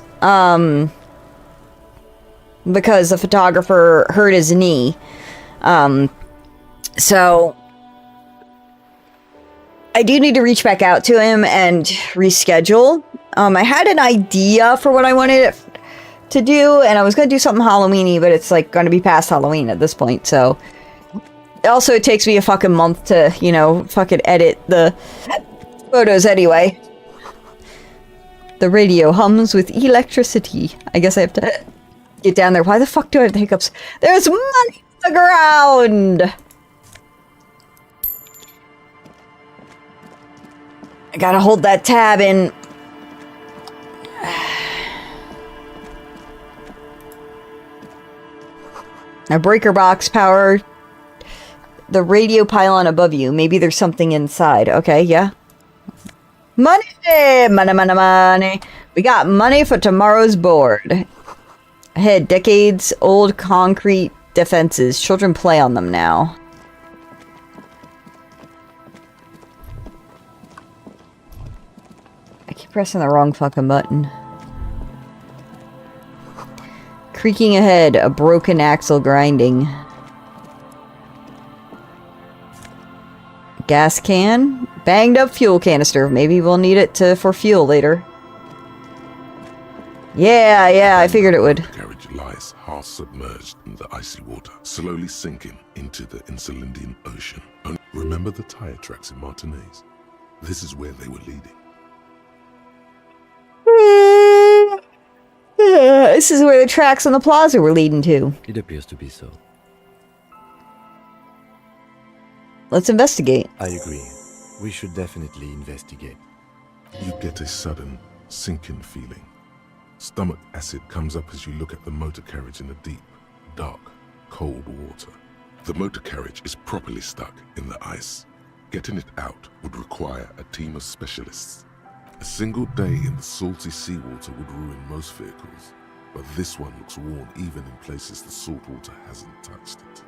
Speaker 1: because the photographer hurt his knee. So, I do need to reach back out to him and reschedule. I had an idea for what I wanted to do, and I was going to do something Halloween-y, but it's, like, going to be past Halloween at this point, so... Also, it takes me a fucking month to, you know, fucking edit the photos anyway. The radio hums with electricity. I guess I have to get down there. Why the fuck do I have the hiccups? There's money on the ground! I gotta hold that tab in. A breaker box power the radio pylon above you. Maybe there's something inside. Okay, yeah. Money! Money, money, money. We got money for tomorrow's board. Ahead, decades old concrete defenses. Children play on them now. I keep pressing the wrong fucking button. Creaking ahead, a broken axle grinding. Gas can. Banged up fuel canister. Maybe we'll need it for fuel later. Yeah, I figured it would.
Speaker 2: The carriage lies half submerged in the icy water, slowly sinking into the Insulindian Ocean. Remember the tire tracks in Martinez? This is where they were leading.
Speaker 1: This is where the tracks on the plaza were leading to.
Speaker 4: It appears to be so.
Speaker 1: Let's investigate.
Speaker 4: I agree. We should definitely investigate.
Speaker 2: You get a sudden, sinking feeling. Stomach acid comes up as you look at the motor carriage in the deep, dark, cold water. The motor carriage is properly stuck in the ice. Getting it out would require a team of specialists. A single day in the salty seawater would ruin most vehicles, but this one looks worn even in places the salt water hasn't touched it.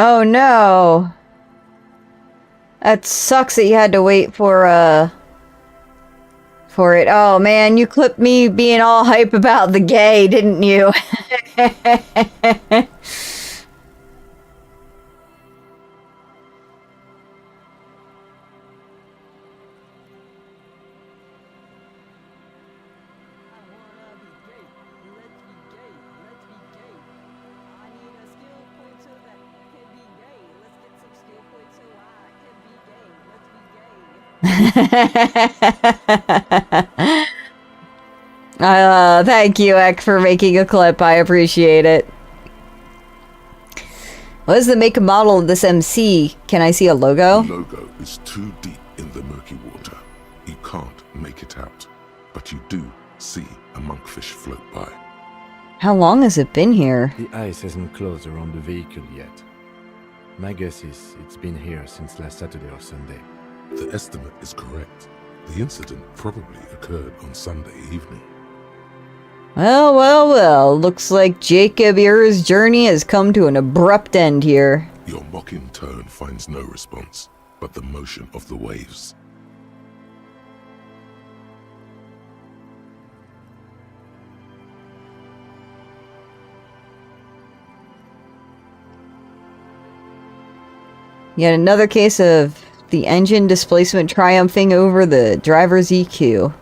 Speaker 1: Oh no. That sucks that you had to wait for it. Oh man, you clipped me being all hype about the gay, didn't you? Thank you, Ek, for making a clip. I appreciate it. What is the make and model of this MC? Can I see a logo?
Speaker 2: The logo is too deep in the murky water. You can't make it out, but you do see a monkfish float by.
Speaker 1: How long has it been here?
Speaker 4: The ice hasn't closed around the vehicle yet. My guess is it's been here since last Saturday or Sunday.
Speaker 2: The estimate is correct. The incident probably occurred on Sunday evening.
Speaker 1: Well. Looks like Jacob Ear's journey has come to an abrupt end here.
Speaker 2: Your mocking tone finds no response, but the motion of the waves.
Speaker 1: Yet another case of the engine displacement triumphing over the driver's EQ.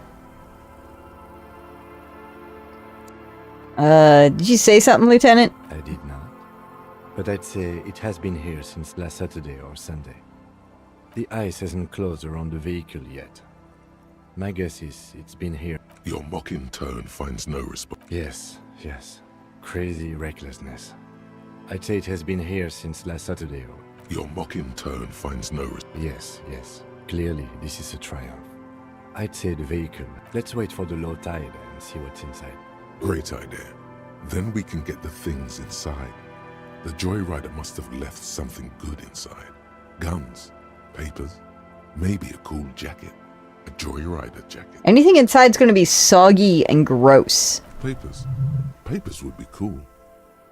Speaker 1: Did you say something, Lieutenant?
Speaker 4: I did not. But I'd say it has been here since last Saturday or Sunday. The ice hasn't closed around the vehicle yet. My guess is it's been here.
Speaker 2: Your mocking tone finds no response.
Speaker 4: Yes, yes. Crazy recklessness. I'd say it has been here since last Saturday or...
Speaker 2: Your mocking tone finds no
Speaker 4: Yes, yes. Clearly, this is a triumph. I'd say the vehicle. Let's wait for the low tide and see what's inside.
Speaker 2: Great idea. Then we can get the things inside. The joyrider must have left something good inside. Guns, papers, maybe a cool jacket. A joyrider jacket.
Speaker 1: Anything inside's gonna be soggy and gross.
Speaker 2: Papers. Papers would be cool.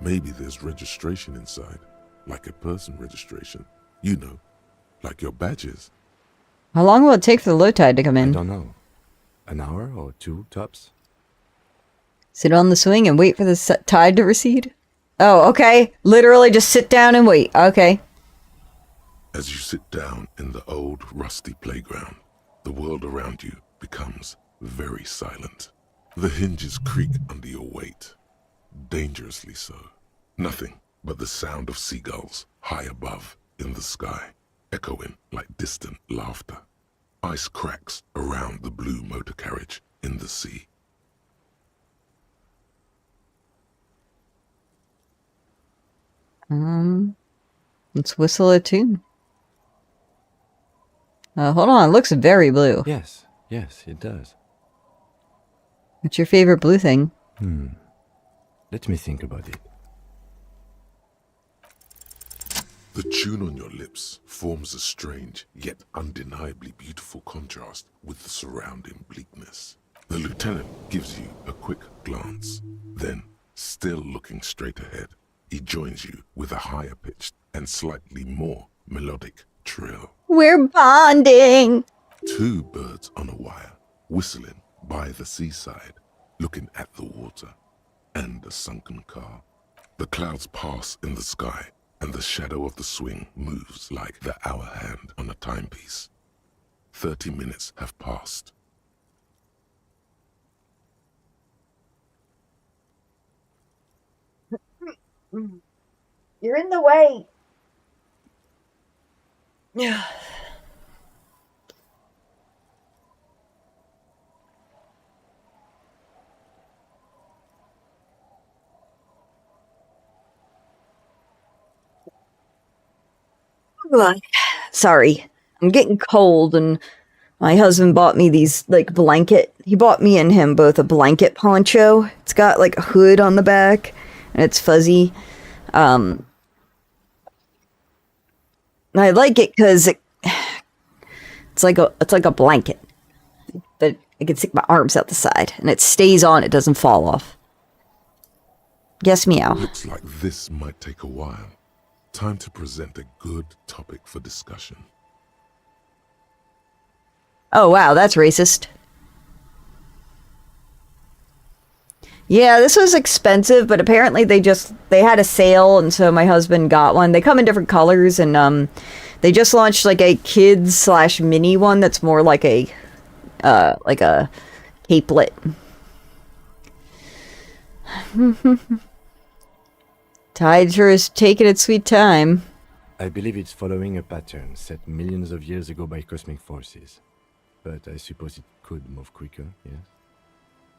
Speaker 2: Maybe there's registration inside. Like a person registration. You know, like your badges.
Speaker 1: How long will it take for the low tide to come in?
Speaker 4: I don't know. An hour or two, tops?
Speaker 1: Sit on the swing and wait for the tide to recede? Oh, okay. Literally just sit down and wait. Okay.
Speaker 2: As you sit down in the old, rusty playground, the world around you becomes very silent. The hinges creak under your weight. Dangerously so. Nothing but the sound of seagulls high above in the sky, echoing like distant laughter. Ice cracks around the blue motor carriage in the sea.
Speaker 1: Let's whistle a tune. Hold on, it looks very blue.
Speaker 4: Yes, yes, it does.
Speaker 1: What's your favorite blue thing?
Speaker 4: Let me think about it.
Speaker 2: The tune on your lips forms a strange, yet undeniably beautiful contrast with the surrounding bleakness. The lieutenant gives you a quick glance. Then, still looking straight ahead, he joins you with a higher pitched and slightly more melodic trill.
Speaker 1: We're bonding!
Speaker 2: Two birds on a wire, whistling by the seaside, looking at the water and a sunken car. The clouds pass in the sky, and the shadow of the swing moves like the hour hand on a timepiece. 30 minutes have passed.
Speaker 1: You're in the way. Yeah. Sorry, I'm getting cold, and my husband bought me these, like, he bought me and him both a blanket poncho. It's got, like, a hood on the back, and it's fuzzy. I like it because it's like a blanket, but I can stick my arms out the side, and it stays on, it doesn't fall off. Yes, meow.
Speaker 2: Looks like this might take a while. Time to present a good topic for discussion.
Speaker 1: Oh, wow, that's racist. Yeah, this was expensive, but apparently they had a sale, and so my husband got one. They come in different colors, and they just launched like a kids/mini one that's more like a capelet. Tide sure is taking its sweet time.
Speaker 4: I believe it's following a pattern set millions of years ago by cosmic forces. But I suppose it could move quicker, yes?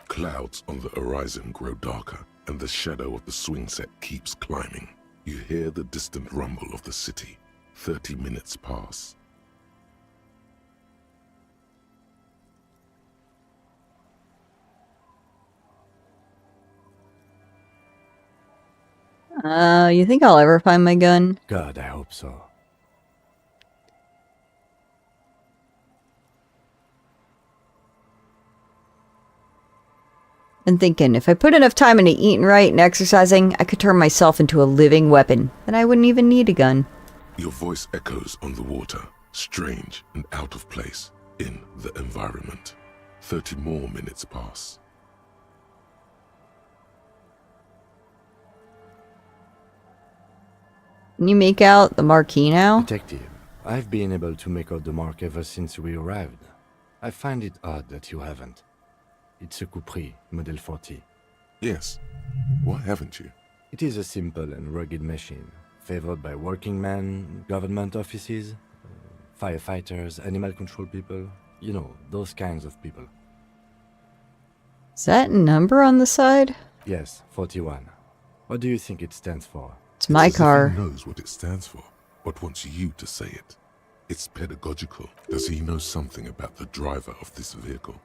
Speaker 2: Clouds on the horizon grow darker, and the shadow of the swing set keeps climbing. You hear the distant rumble of the city. 30 minutes pass.
Speaker 1: You think I'll ever find my gun?
Speaker 4: God, I hope so.
Speaker 1: And thinking, if I put enough time into eating right and exercising, I could turn myself into a living weapon. Then I wouldn't even need a gun.
Speaker 2: Your voice echoes on the water, strange and out of place in the environment. 30 more minutes pass.
Speaker 1: Can you make out the marquee now?
Speaker 4: Detective, I've been able to make out the mark ever since we arrived. I find it odd that you haven't. It's a Coupris, Model 40.
Speaker 2: Yes. Why haven't you?
Speaker 4: It is a simple and rugged machine, favored by working men, government offices, firefighters, animal control people. You know, those kinds of people.
Speaker 1: Is that a number on the side?
Speaker 4: Yes, 41. What do you think it stands for?
Speaker 1: It's my
Speaker 2: as if
Speaker 1: car.
Speaker 2: he knows what it stands for, but wants you to say it. It's pedagogical. Does he know something about the driver of this vehicle?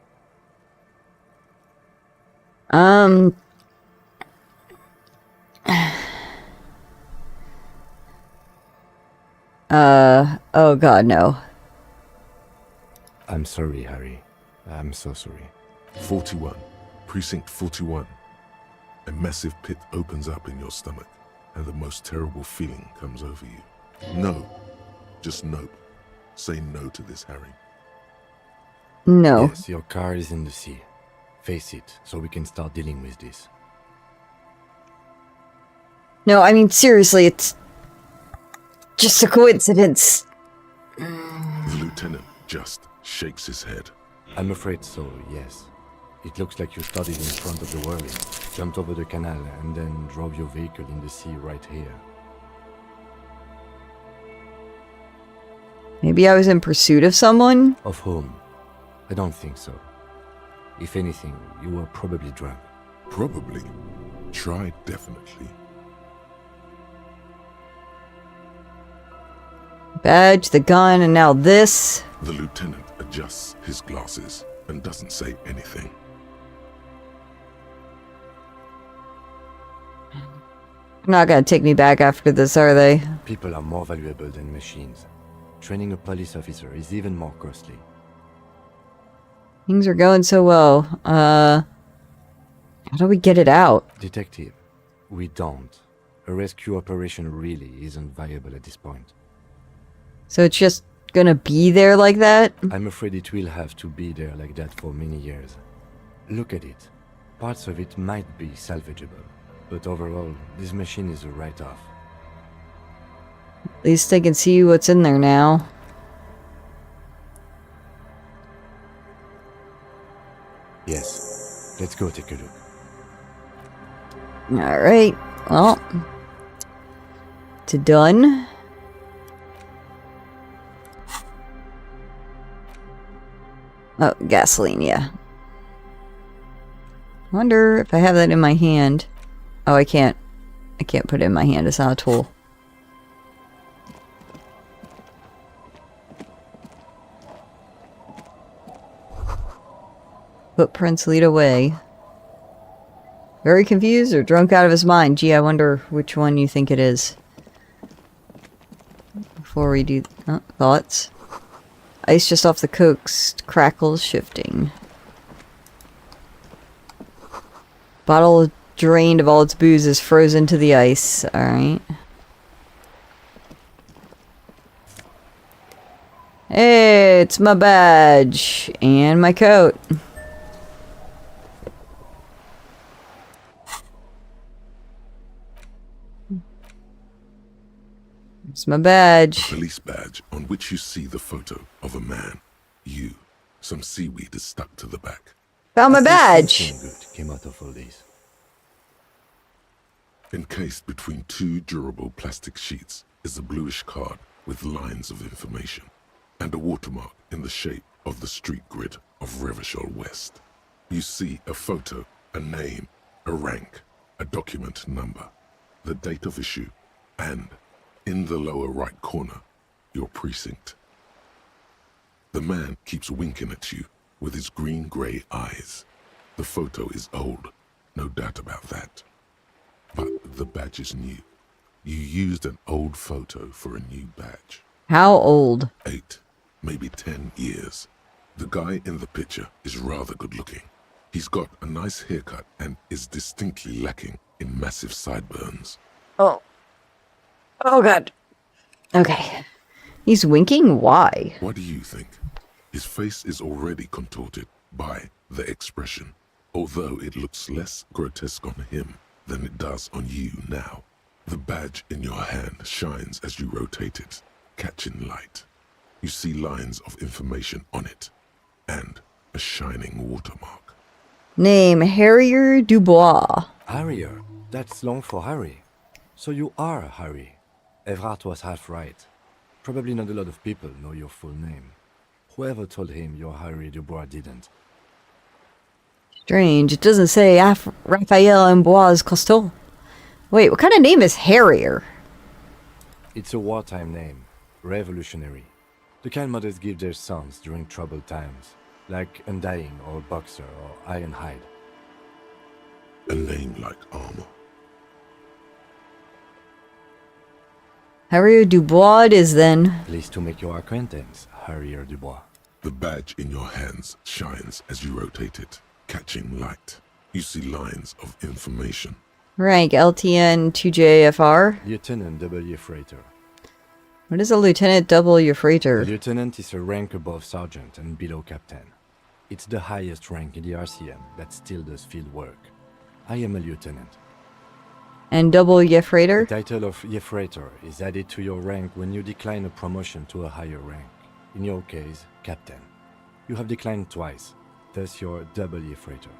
Speaker 1: Oh god, no.
Speaker 4: I'm sorry, Harry. I'm so sorry.
Speaker 2: 41. Precinct 41. A massive pit opens up in your stomach, and the most terrible feeling comes over you. No. Just no. Say no to this, Harry.
Speaker 1: No.
Speaker 4: Yes, your car is in the sea. Face it, so we can start dealing with this.
Speaker 1: No, I mean, seriously, it's just a coincidence.
Speaker 2: The lieutenant just shakes his head.
Speaker 4: I'm afraid so, yes. It looks like you started in front of the whirling, jumped over the canal, and then drove your vehicle in the sea right here.
Speaker 1: Maybe I was in pursuit of someone?
Speaker 4: Of whom? I don't think so. If anything, you were probably drunk.
Speaker 2: Probably. Try definitely.
Speaker 1: Badge, the gun, and now this.
Speaker 2: The lieutenant adjusts his glasses and doesn't say anything.
Speaker 1: They're not gonna take me back after this, are they?
Speaker 4: People are more valuable than machines. Training a police officer is even more costly.
Speaker 1: Things are going so well. How do we get it out?
Speaker 4: Detective, we don't. A rescue operation really isn't viable at this point.
Speaker 1: So it's just gonna be there like that?
Speaker 4: I'm afraid it will have to be there like that for many years. Look at it. Parts of it might be salvageable, but overall, this machine is a write-off.
Speaker 1: At least I can see what's in there now.
Speaker 4: Yes. Let's go take a look.
Speaker 1: Alright, well. It's done. Oh, gasoline, yeah. Wonder if I have that in my hand. Oh, I can't. I can't put it in my hand. It's not a tool. Footprints lead away. Very confused or drunk out of his mind. Gee, I wonder which one you think it is. Before we do... thoughts? Ice just off the coast. Crackles shifting. Bottle drained of all its booze is frozen to the ice. Alright. Hey, it's my badge. And my coat. It's my badge.
Speaker 2: A police badge on which you see the photo of a man. You. Some seaweed is stuck to the back.
Speaker 1: Found my badge.
Speaker 4: Something good came out of all this.
Speaker 2: Encased between two durable plastic sheets is a bluish card with lines of information and a watermark in the shape of the street grid of Revachol West. You see a photo, a name, a rank, a document number, the date of issue, and in the lower right corner, your precinct. The man keeps winking at you with his green-grey eyes. The photo is old, no doubt about that. But the badge is new. You used an old photo for a new badge.
Speaker 1: How old?
Speaker 2: 8, maybe 10 years. The guy in the picture is rather good-looking. He's got a nice haircut and is distinctly lacking in massive sideburns.
Speaker 1: Oh. Oh god. Okay. He's winking? Why?
Speaker 2: What do you think? His face is already contorted by the expression, although it looks less grotesque on him than it does on you now. The badge in your hand shines as you rotate it, catching light. You see lines of information on it, and a shining watermark.
Speaker 1: Name, Harrier Dubois.
Speaker 4: Harrier? That's long for Harry. So you are Harry. Evrard was half right. Probably not a lot of people know your full name. Whoever told him you're Harry Dubois didn't.
Speaker 1: Strange. It doesn't say Raphael Amboise Costeau. Wait, what kind of name is Harrier?
Speaker 4: It's a wartime name. Revolutionary. The kind mothers give their sons during troubled times. Like Undying or Boxer or Ironhide.
Speaker 2: A name like armor.
Speaker 1: Harrier Dubois it is then.
Speaker 4: Pleased to make your acquaintance, Harrier Dubois.
Speaker 2: The badge in your hands shines as you rotate it, catching light. You see lines of information.
Speaker 1: Rank LTN 2JFR.
Speaker 4: Lieutenant W. Freighter.
Speaker 1: What is a Lieutenant W. Freighter?
Speaker 4: A lieutenant is a rank above sergeant and below captain. It's the highest rank in the RCM that still does field work. I am a lieutenant.
Speaker 1: And W. Freighter?
Speaker 4: The title of Yefreighter is added to your rank when you decline a promotion to a higher rank. In your case, captain. You have declined twice, thus you're W. Freighter.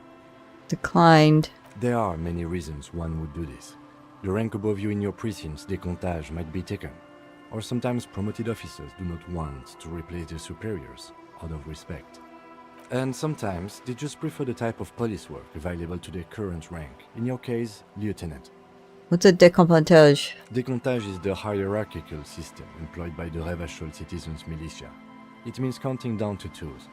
Speaker 1: Declined.
Speaker 4: There are many reasons one would do this. The rank above you in your precinct's decomptage might be taken, or sometimes promoted officers do not want to replace their superiors, out of respect. And sometimes they just prefer the type of police work available to their current rank, in your case, lieutenant.
Speaker 1: What's a décomptage?
Speaker 4: Décomptage is the hierarchical system employed by the Revachol Citizens Militia. It means counting down to twos.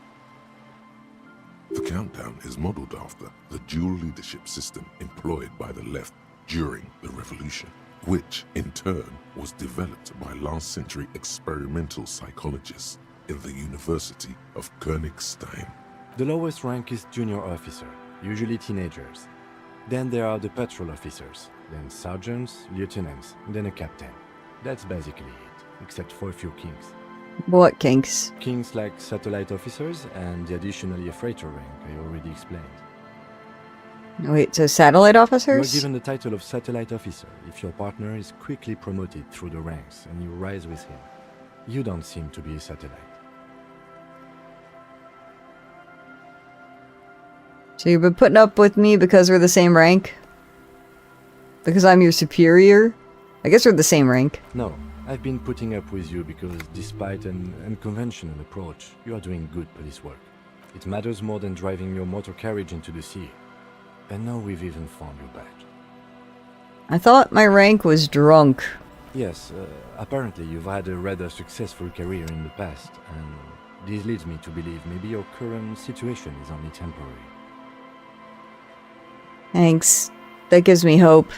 Speaker 2: The countdown is modeled after the dual leadership system employed by the left during the revolution, which in turn was developed by last century experimental psychologists in the University of Königstein.
Speaker 4: The lowest rank is junior officer, usually teenagers. Then there are the patrol officers, then sergeants, lieutenants, then a captain. That's basically it, except for a few kinks.
Speaker 1: What kinks?
Speaker 4: Kinks like satellite officers and the additionally a freighter rank I already explained.
Speaker 1: Wait, so satellite officers?
Speaker 4: You are given the title of satellite officer if your partner is quickly promoted through the ranks and you rise with him. You don't seem to be a satellite.
Speaker 1: So you've been putting up with me because we're the same rank? Because I'm your superior? I guess we're the same rank.
Speaker 4: No, I've been putting up with you because despite an unconventional approach, you are doing good police work. It matters more than driving your motor carriage into the sea. And now we've even found your badge.
Speaker 1: I thought my rank was drunk.
Speaker 4: Yes, apparently you've had a rather successful career in the past, and this leads me to believe maybe your current situation is only temporary.
Speaker 1: Thanks. That gives me hope.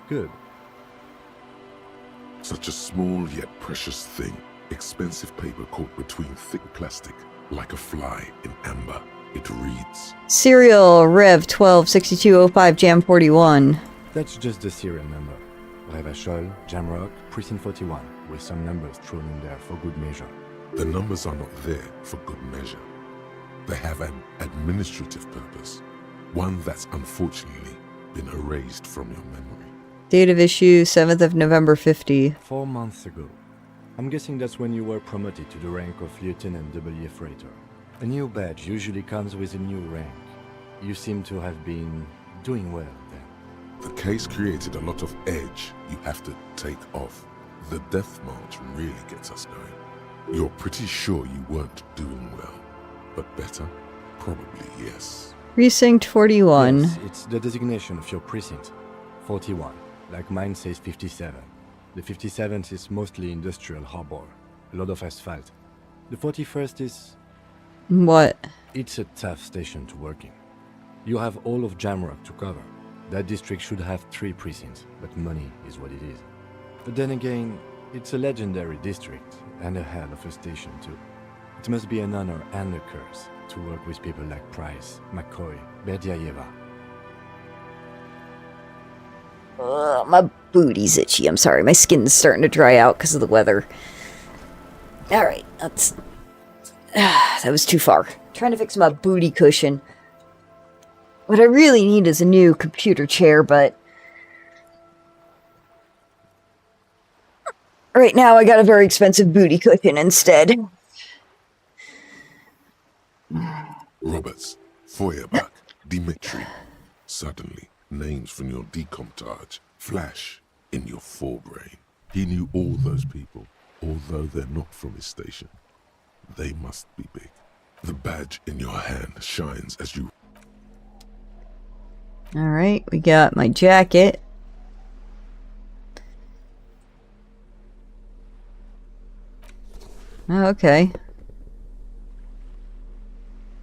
Speaker 4: Good.
Speaker 2: Such a small yet precious thing. Expensive paper caught between thick plastic, like a fly in amber. It reads...
Speaker 1: Serial Rev 126205 Jam 41.
Speaker 4: That's just the serial number. Revachol, Jamrock, Precinct 41, with some numbers thrown in there for good measure.
Speaker 2: The numbers are not there for good measure. They have an administrative purpose. One that's unfortunately been erased from your memory.
Speaker 1: Date of issue 7th of November 50.
Speaker 4: 4 months ago. I'm guessing that's when you were promoted to the rank of Lieutenant W. Freighter. A new badge usually comes with a new rank. You seem to have been doing well then.
Speaker 2: The case created a lot of edge you have to take off. The death march really gets us going. You're pretty sure you weren't doing well, but better? Probably yes.
Speaker 1: Precinct 41.
Speaker 4: Yes, it's the designation of your precinct. 41, like mine says 57. The 57th is mostly industrial harbor, a lot of asphalt. The 41st is...
Speaker 1: What?
Speaker 4: It's a tough station to work in. You have all of Jamrock to cover. That district should have 3 precincts, but money is what it is. But then again, it's a legendary district, and a hell of a station too. It must be an honor and a curse to work with people like Price, McCoy, Berdiaeva.
Speaker 1: My booty's itchy. I'm sorry. My skin's starting to dry out because of the weather. Alright, that's... that was too far. Trying to fix my booty cushion. What I really need is a new computer chair, but... Right now I got a very expensive booty cushion instead.
Speaker 2: Roberts, Feuerbach, Dimitri. Suddenly, names from your decomptage flash in your forebrain. He knew all those people, although they're not from his station. They must be big. The badge in your hand shines as you...
Speaker 1: Alright, we got my jacket. Oh, okay.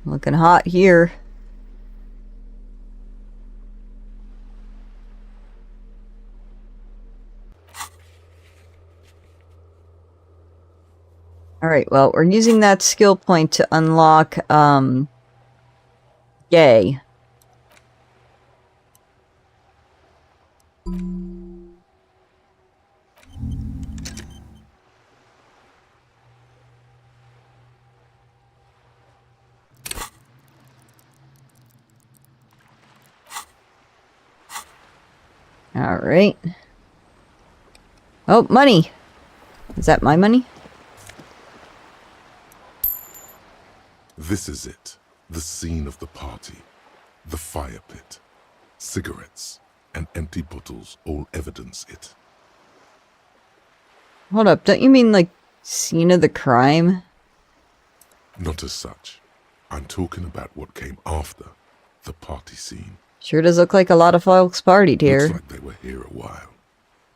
Speaker 1: Looking hot here. Alright, well, we're using that skill point to unlock, Gay. Alright. Oh, money! Is that my money?
Speaker 2: This is it. The scene of the party. The fire pit. Cigarettes and empty bottles all evidence it.
Speaker 1: Hold up, don't you mean like scene of the crime?
Speaker 2: Not as such. I'm talking about what came after the party scene.
Speaker 1: Sure does look like a lot of folks partied here.
Speaker 2: Looks like they were here a while,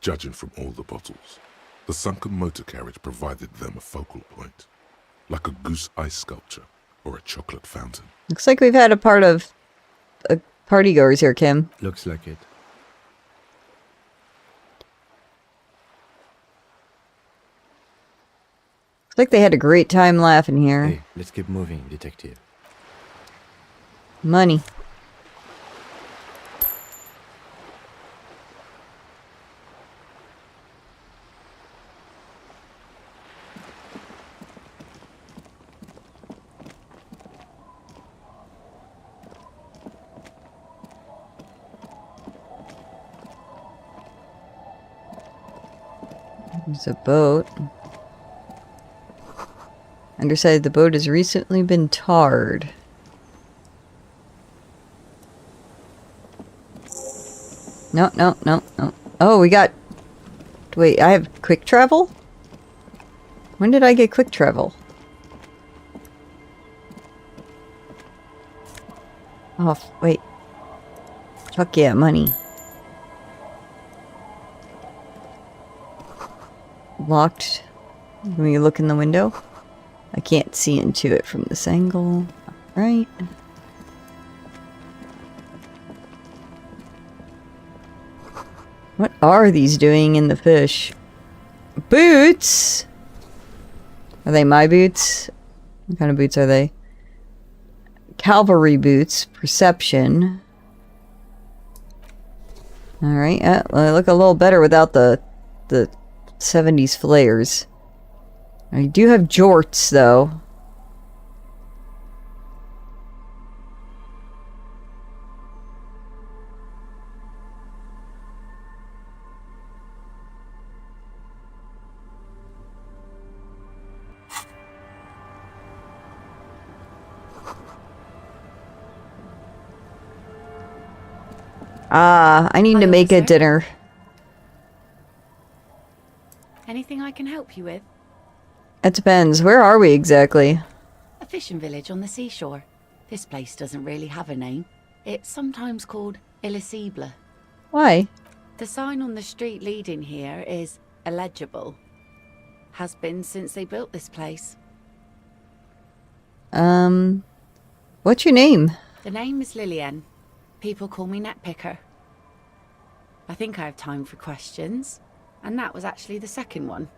Speaker 2: judging from all the bottles. The sunken motor carriage provided them a focal point, like a goose ice sculpture or a chocolate fountain.
Speaker 1: Looks like we've had a part of partygoers here, Kim.
Speaker 4: Looks like it.
Speaker 1: Looks like they had a great time laughing here.
Speaker 4: Hey, let's keep moving, detective.
Speaker 1: Money. There's a boat. Underside the boat has recently been tarred. No, no, no, no. Oh, we got... Wait, I have quick travel? When did I get quick travel? Oh, wait. Fuck yeah, money. Locked. Let me look in the window. I can't see into it from this angle. Right. What are these doing in the fish? Boots! Are they my boots? What kind of boots are they? Cavalry boots. Perception. Alright, well, they look a little better without the 70s flares. I do have jorts, though. I need to make a dinner.
Speaker 3: Anything I can help you with?
Speaker 1: It depends. Where are we exactly?
Speaker 3: A fishing village on the seashore. This place doesn't really have a name. It's sometimes called Illisible.
Speaker 1: Why?
Speaker 3: The sign on the street leading here is illegible. Has been since they built this place.
Speaker 1: What's your name?
Speaker 3: The name is Lillian. People call me Netpicker. I think I have time for questions. And that was actually the second one.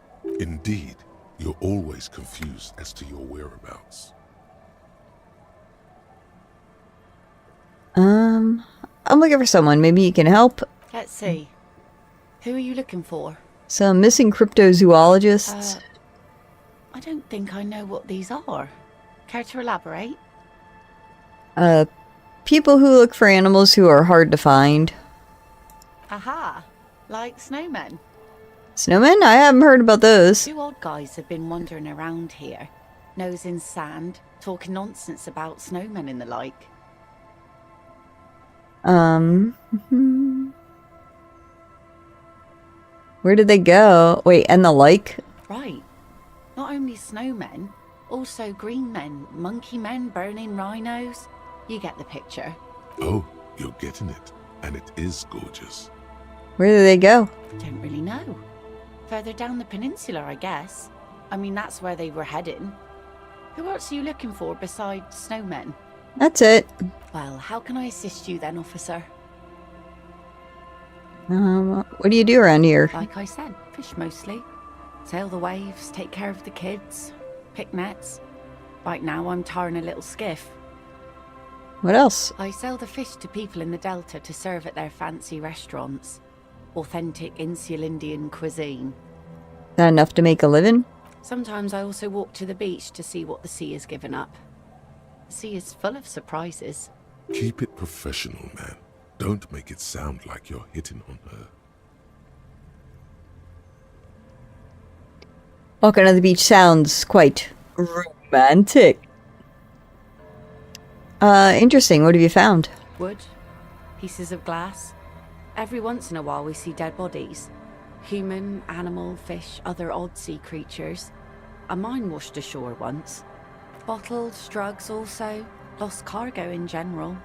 Speaker 2: Indeed, you're always confused as to your whereabouts.
Speaker 1: I'm looking for someone. Maybe you can help.
Speaker 3: Let's see. Who are you looking for?
Speaker 1: Some missing cryptozoologists.
Speaker 3: I don't think I know what these are. Care to elaborate?
Speaker 1: People who look for animals who are hard to find.
Speaker 3: Aha! Like snowmen.
Speaker 1: Snowmen? I haven't heard about those.
Speaker 3: Two odd guys have been wandering around here, nose in sand, talking nonsense about snowmen and the like.
Speaker 1: Where did they go? Wait, and the like?
Speaker 3: Right. Not only snowmen, also green men, monkey men burning rhinos. You get the picture.
Speaker 2: Oh, you're getting it. And it is gorgeous.
Speaker 1: Where did they go?
Speaker 3: Don't really know. Further down the peninsula, I guess. I mean, that's where they were heading. Who else are you looking for besides snowmen?
Speaker 1: That's it.
Speaker 3: Well, how can I assist you then, officer?
Speaker 1: What do you do around here?
Speaker 3: Like I said, fish mostly. Sail the waves, take care of the kids, pick nets. Right now I'm tarring a little skiff.
Speaker 1: What else?
Speaker 3: I sell the fish to people in the Delta to serve at their fancy restaurants. Authentic Insular Indian cuisine.
Speaker 1: Is that enough to make a living?
Speaker 3: Sometimes I also walk to the beach to see what the sea has given up. The sea is full of surprises.
Speaker 2: Keep it professional, man. Don't make it sound like you're hitting on her.
Speaker 1: Walking on the beach sounds quite romantic. Interesting. What have you found?
Speaker 3: Wood, pieces of glass. Every once in a while we see dead bodies. Human, animal, fish, other odd sea creatures. A mine washed ashore once. Bottles, drugs also. Lost cargo in general.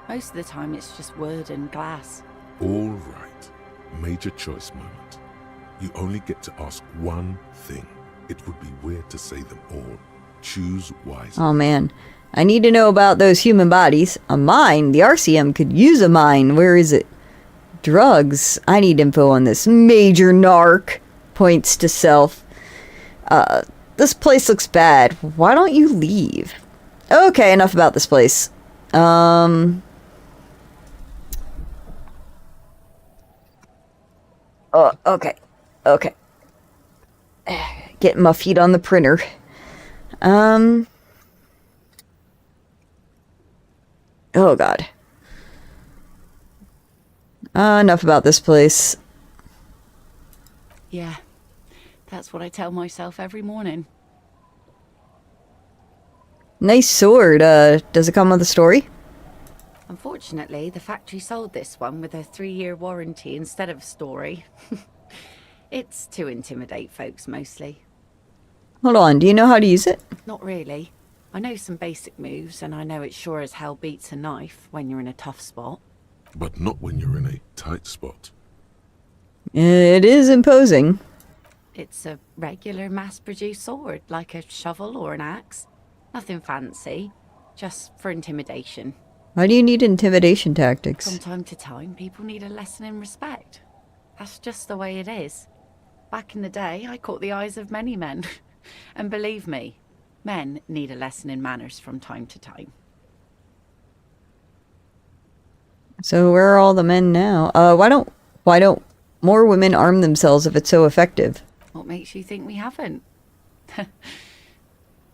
Speaker 3: Most of the time it's just wood and glass.
Speaker 2: All right. Major choice moment. You only get to ask one thing. It would be weird to say them all. Choose wisely.
Speaker 1: Oh man. I need to know about those human bodies. A mine? The RCM could use a mine. Where is it? Drugs. I need info on this. Major narc. Points to self. This place looks bad. Why don't you leave? Okay, enough about this place. Oh, okay. Okay. Getting my feet on the printer. Oh god. Enough about this place.
Speaker 3: Yeah, that's what I tell myself every morning.
Speaker 1: Nice sword. Does it come with a story?
Speaker 3: Unfortunately, the factory sold this one with a 3-year warranty instead of a story. It's to intimidate folks, mostly.
Speaker 1: Hold on, do you know how to use it?
Speaker 3: Not really. I know some basic moves, and I know it sure as hell beats a knife when you're in a tough spot.
Speaker 2: But not when you're in a tight spot.
Speaker 1: It is imposing.
Speaker 3: It's a regular mass-produced sword, like a shovel or an axe. Nothing fancy, just for intimidation.
Speaker 1: Why do you need intimidation tactics?
Speaker 3: From time to time, people need a lesson in respect. That's just the way it is. Back in the day, I caught the eyes of many men. And believe me, men need a lesson in manners from time to time.
Speaker 1: So where are all the men now? Why don't more women arm themselves if it's so effective?
Speaker 3: What makes you think we haven't?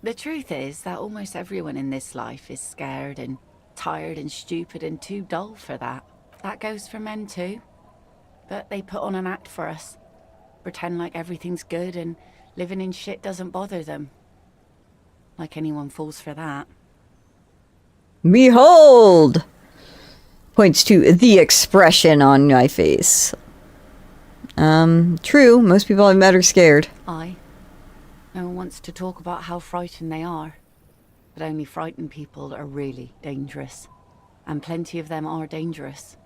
Speaker 3: The truth is that almost everyone in this life is scared and tired and stupid and too dull for that. That goes for men too. But they put on an act for us. Pretend like everything's good and living in shit doesn't bother them. Like anyone falls for that.
Speaker 1: Behold! Points to the expression on my face. True, most people I've met are scared.
Speaker 3: Aye. No one wants to talk about how frightened they are. But only frightened people are really dangerous. And plenty of them are dangerous.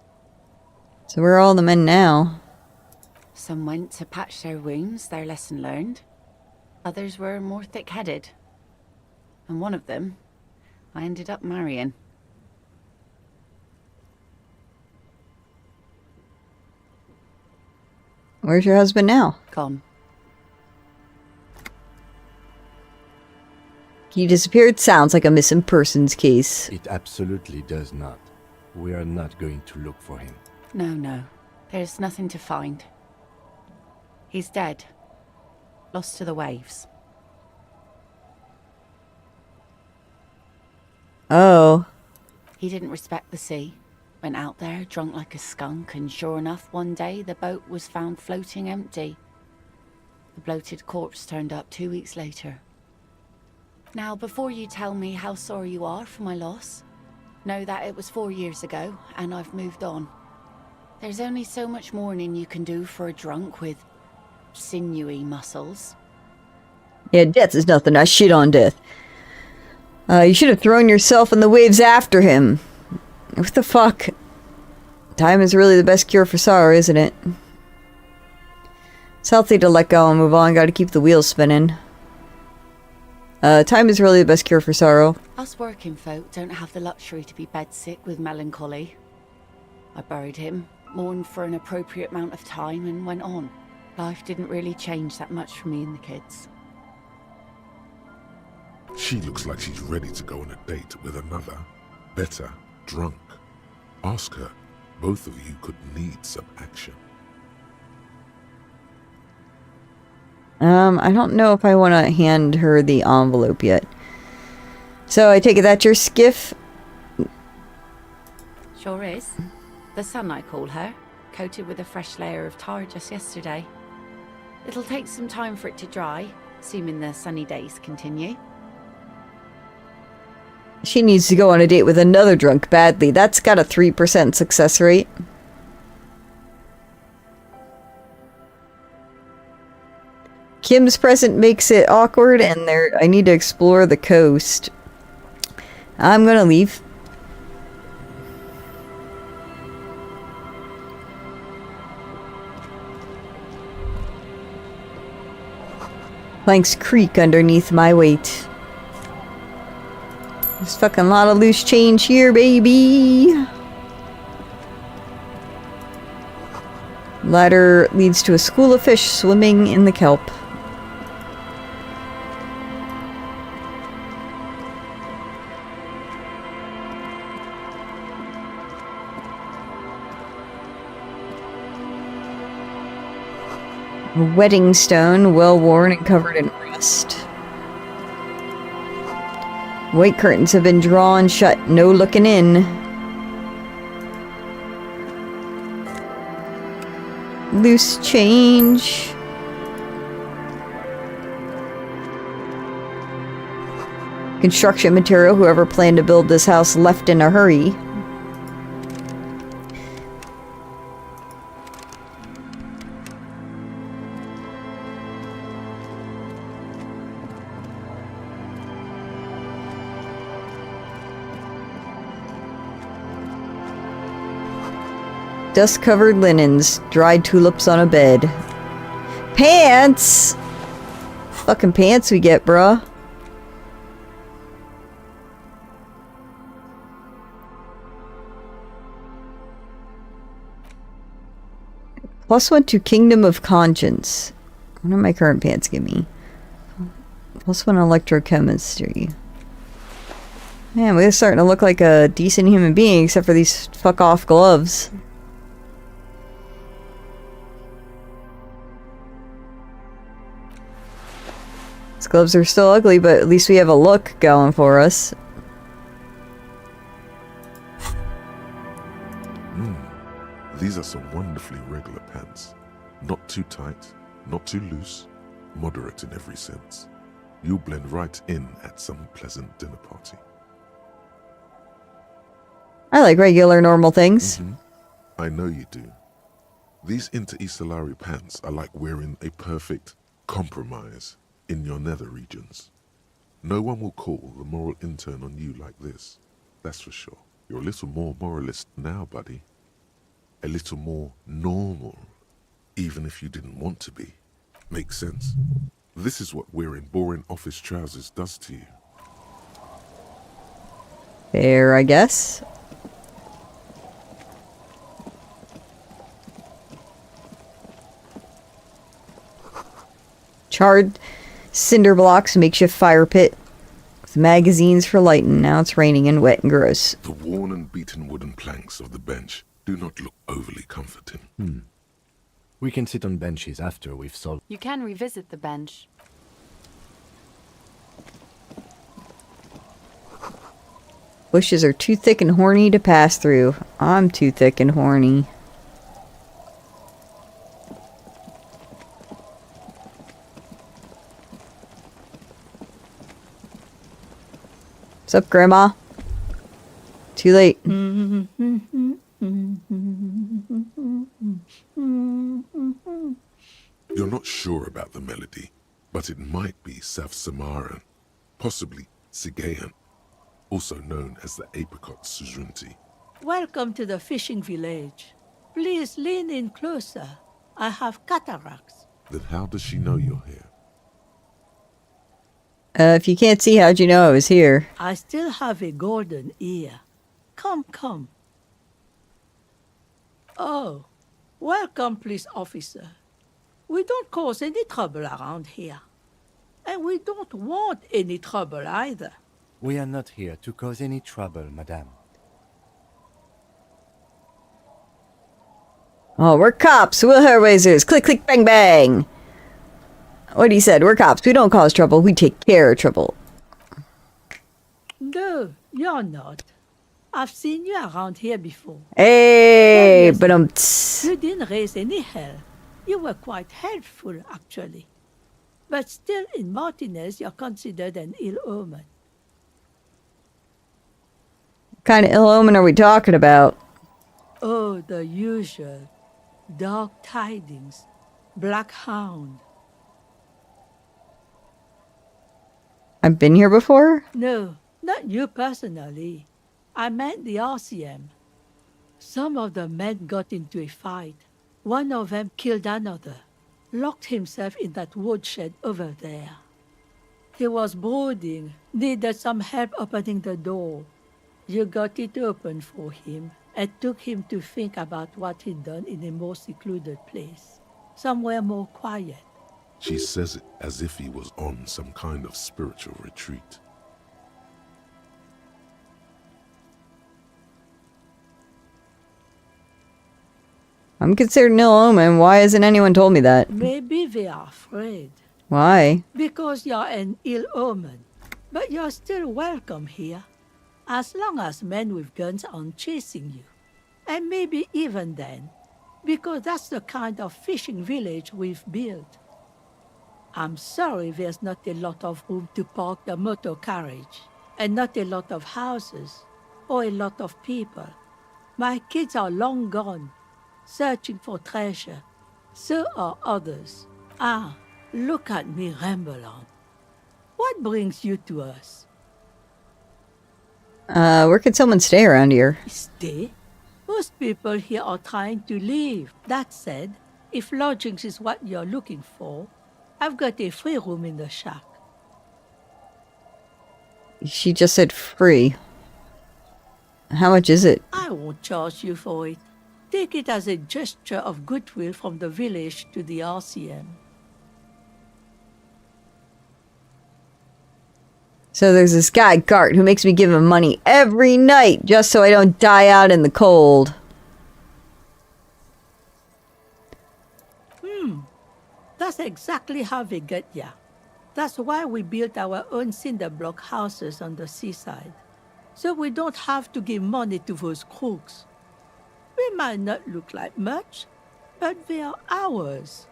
Speaker 1: So where are all the men now?
Speaker 3: Some went to patch their wounds, their lesson learned. Others were more thick-headed. And one of them, I ended up marrying.
Speaker 1: Where's your husband now?
Speaker 3: Gone.
Speaker 1: He disappeared? Sounds like a missing persons case.
Speaker 4: It absolutely does not. We are not going to look for him.
Speaker 3: No. There's nothing to find. He's dead. Lost to the waves.
Speaker 1: Oh.
Speaker 3: He didn't respect the sea. Went out there, drunk like a skunk, and sure enough, one day the boat was found floating empty. The bloated corpse turned up 2 weeks later. Now, before you tell me how sorry you are for my loss, know that it was 4 years ago, and I've moved on. There's only so much mourning you can do for a drunk with sinewy muscles.
Speaker 1: Yeah, death is nothing. I shit on death. You should have thrown yourself in the waves after him. What the fuck? Time is really the best cure for sorrow, isn't it? It's healthy to let go and move on. Gotta keep the wheels spinning. Time is really the best cure for sorrow.
Speaker 3: Us working folk don't have the luxury to be bedsick with melancholy. I buried him, mourned for an appropriate amount of time, and went on. Life didn't really change that much for me and the kids.
Speaker 2: She looks like she's ready to go on a date with another, better, drunk. Ask her. Both of you could need some action.
Speaker 1: I don't know if I want to hand her the envelope yet. So I take it that's your skiff?
Speaker 3: Sure is. The sun, I call her, coated with a fresh layer of tar just yesterday. It'll take some time for it to dry, assuming the sunny days continue.
Speaker 1: She needs to go on a date with another drunk badly. That's got a 3% success rate. Kim's present makes it awkward, and I need to explore the coast. I'm gonna leave. Planks creak underneath my weight. There's fucking lot of loose change here, baby. Ladder leads to a school of fish swimming in the kelp. A wedding stone, well worn and covered in rust. White curtains have been drawn shut, no looking in. Loose change. Construction material, whoever planned to build this house left in a hurry. Dust-covered linens, dried tulips on a bed. Pants! Fucking pants we get, bruh. +1 to Kingdom of Conscience. What do my current pants give me? +1 electrochemistry. Man, we're starting to look like a decent human being, except for these fuck-off gloves. These gloves are still ugly, but at least we have a look going for us.
Speaker 2: These are some wonderfully regular pants. Not too tight, not too loose, moderate in every sense. You'll blend right in at some pleasant dinner party.
Speaker 1: I like regular, normal things.
Speaker 2: I know you do. These Inter-Estellari pants are like wearing a perfect compromise in your nether regions. No one will call the moral intern on you like this, that's for sure. You're a little more moralist now, buddy. A little more normal, even if you didn't want to be. Makes sense. This is what wearing boring office trousers does to you.
Speaker 1: Fair, I guess. Charred cinder blocks, makeshift fire pit with magazines for lighting. Now it's raining and wet and gross.
Speaker 2: The worn and beaten wooden planks of the bench do not look overly comforting.
Speaker 4: We can sit on benches after we've solved.
Speaker 16: You can revisit the bench.
Speaker 1: Bushes are too thick and horny to pass through. I'm too thick and horny. What's up, Grandma? Too late.
Speaker 2: You're not sure about the melody, but it might be South Samaran, possibly Sigayan, also known as the Apricot Sujunti.
Speaker 16: Welcome to the fishing village. Please lean in closer. I have cataracts.
Speaker 2: Then how does she know you're here?
Speaker 1: If you can't see, how'd you know I was here?
Speaker 16: I still have a golden ear. Come, come. Oh, welcome, police officer. We don't cause any trouble around here. And we don't want any trouble either.
Speaker 4: We are not here to cause any trouble, madame.
Speaker 1: Oh, we're cops. We're Hellraisers. Click, click, bang, bang. What he said. We're cops. We don't cause trouble. We take care of trouble.
Speaker 16: No, you're not. I've seen you around here before.
Speaker 1: Hey, but
Speaker 16: you didn't raise any hell. You were quite helpful, actually. But still, in Martinez, you're considered an ill omen.
Speaker 1: What kind of ill omen are we talking about?
Speaker 16: Oh, the usual. Dark tidings. Black hound.
Speaker 1: I've been here before?
Speaker 16: No, not you personally. I meant the RCM. Some of the men got into a fight. One of them killed another. Locked himself in that woodshed over there. He was brooding, needed some help opening the door. You got it open for him and took him to think about what he'd done in a more secluded place, somewhere more quiet.
Speaker 2: She says it as if he was on some kind of spiritual retreat.
Speaker 1: I'm considered an ill omen. Why hasn't anyone told me that?
Speaker 16: Maybe they are afraid.
Speaker 1: Why?
Speaker 16: Because you're an ill omen. But you're still welcome here. As long as men with guns aren't chasing you. And maybe even then. Because that's the kind of fishing village we've built. I'm sorry there's not a lot of room to park the motor carriage. And not a lot of houses. Or a lot of people. My kids are long gone. Searching for treasure. So are others. Ah, look at me ramble on. What brings you to us?
Speaker 1: Where could someone stay around here?
Speaker 16: Stay? Most people here are trying to leave. That said, if lodgings is what you're looking for, I've got a free room in the shack.
Speaker 1: She just said free. How much is it?
Speaker 16: I won't charge you for it. Take it as a gesture of goodwill from the village to the RCM.
Speaker 1: So there's this guy, Gart, who makes me give him money every night just so I don't die out in the cold.
Speaker 16: That's exactly how they get ya. That's why we built our own cinder block houses on the seaside. So we don't have to give money to those crooks. They might not look like much, but they are ours.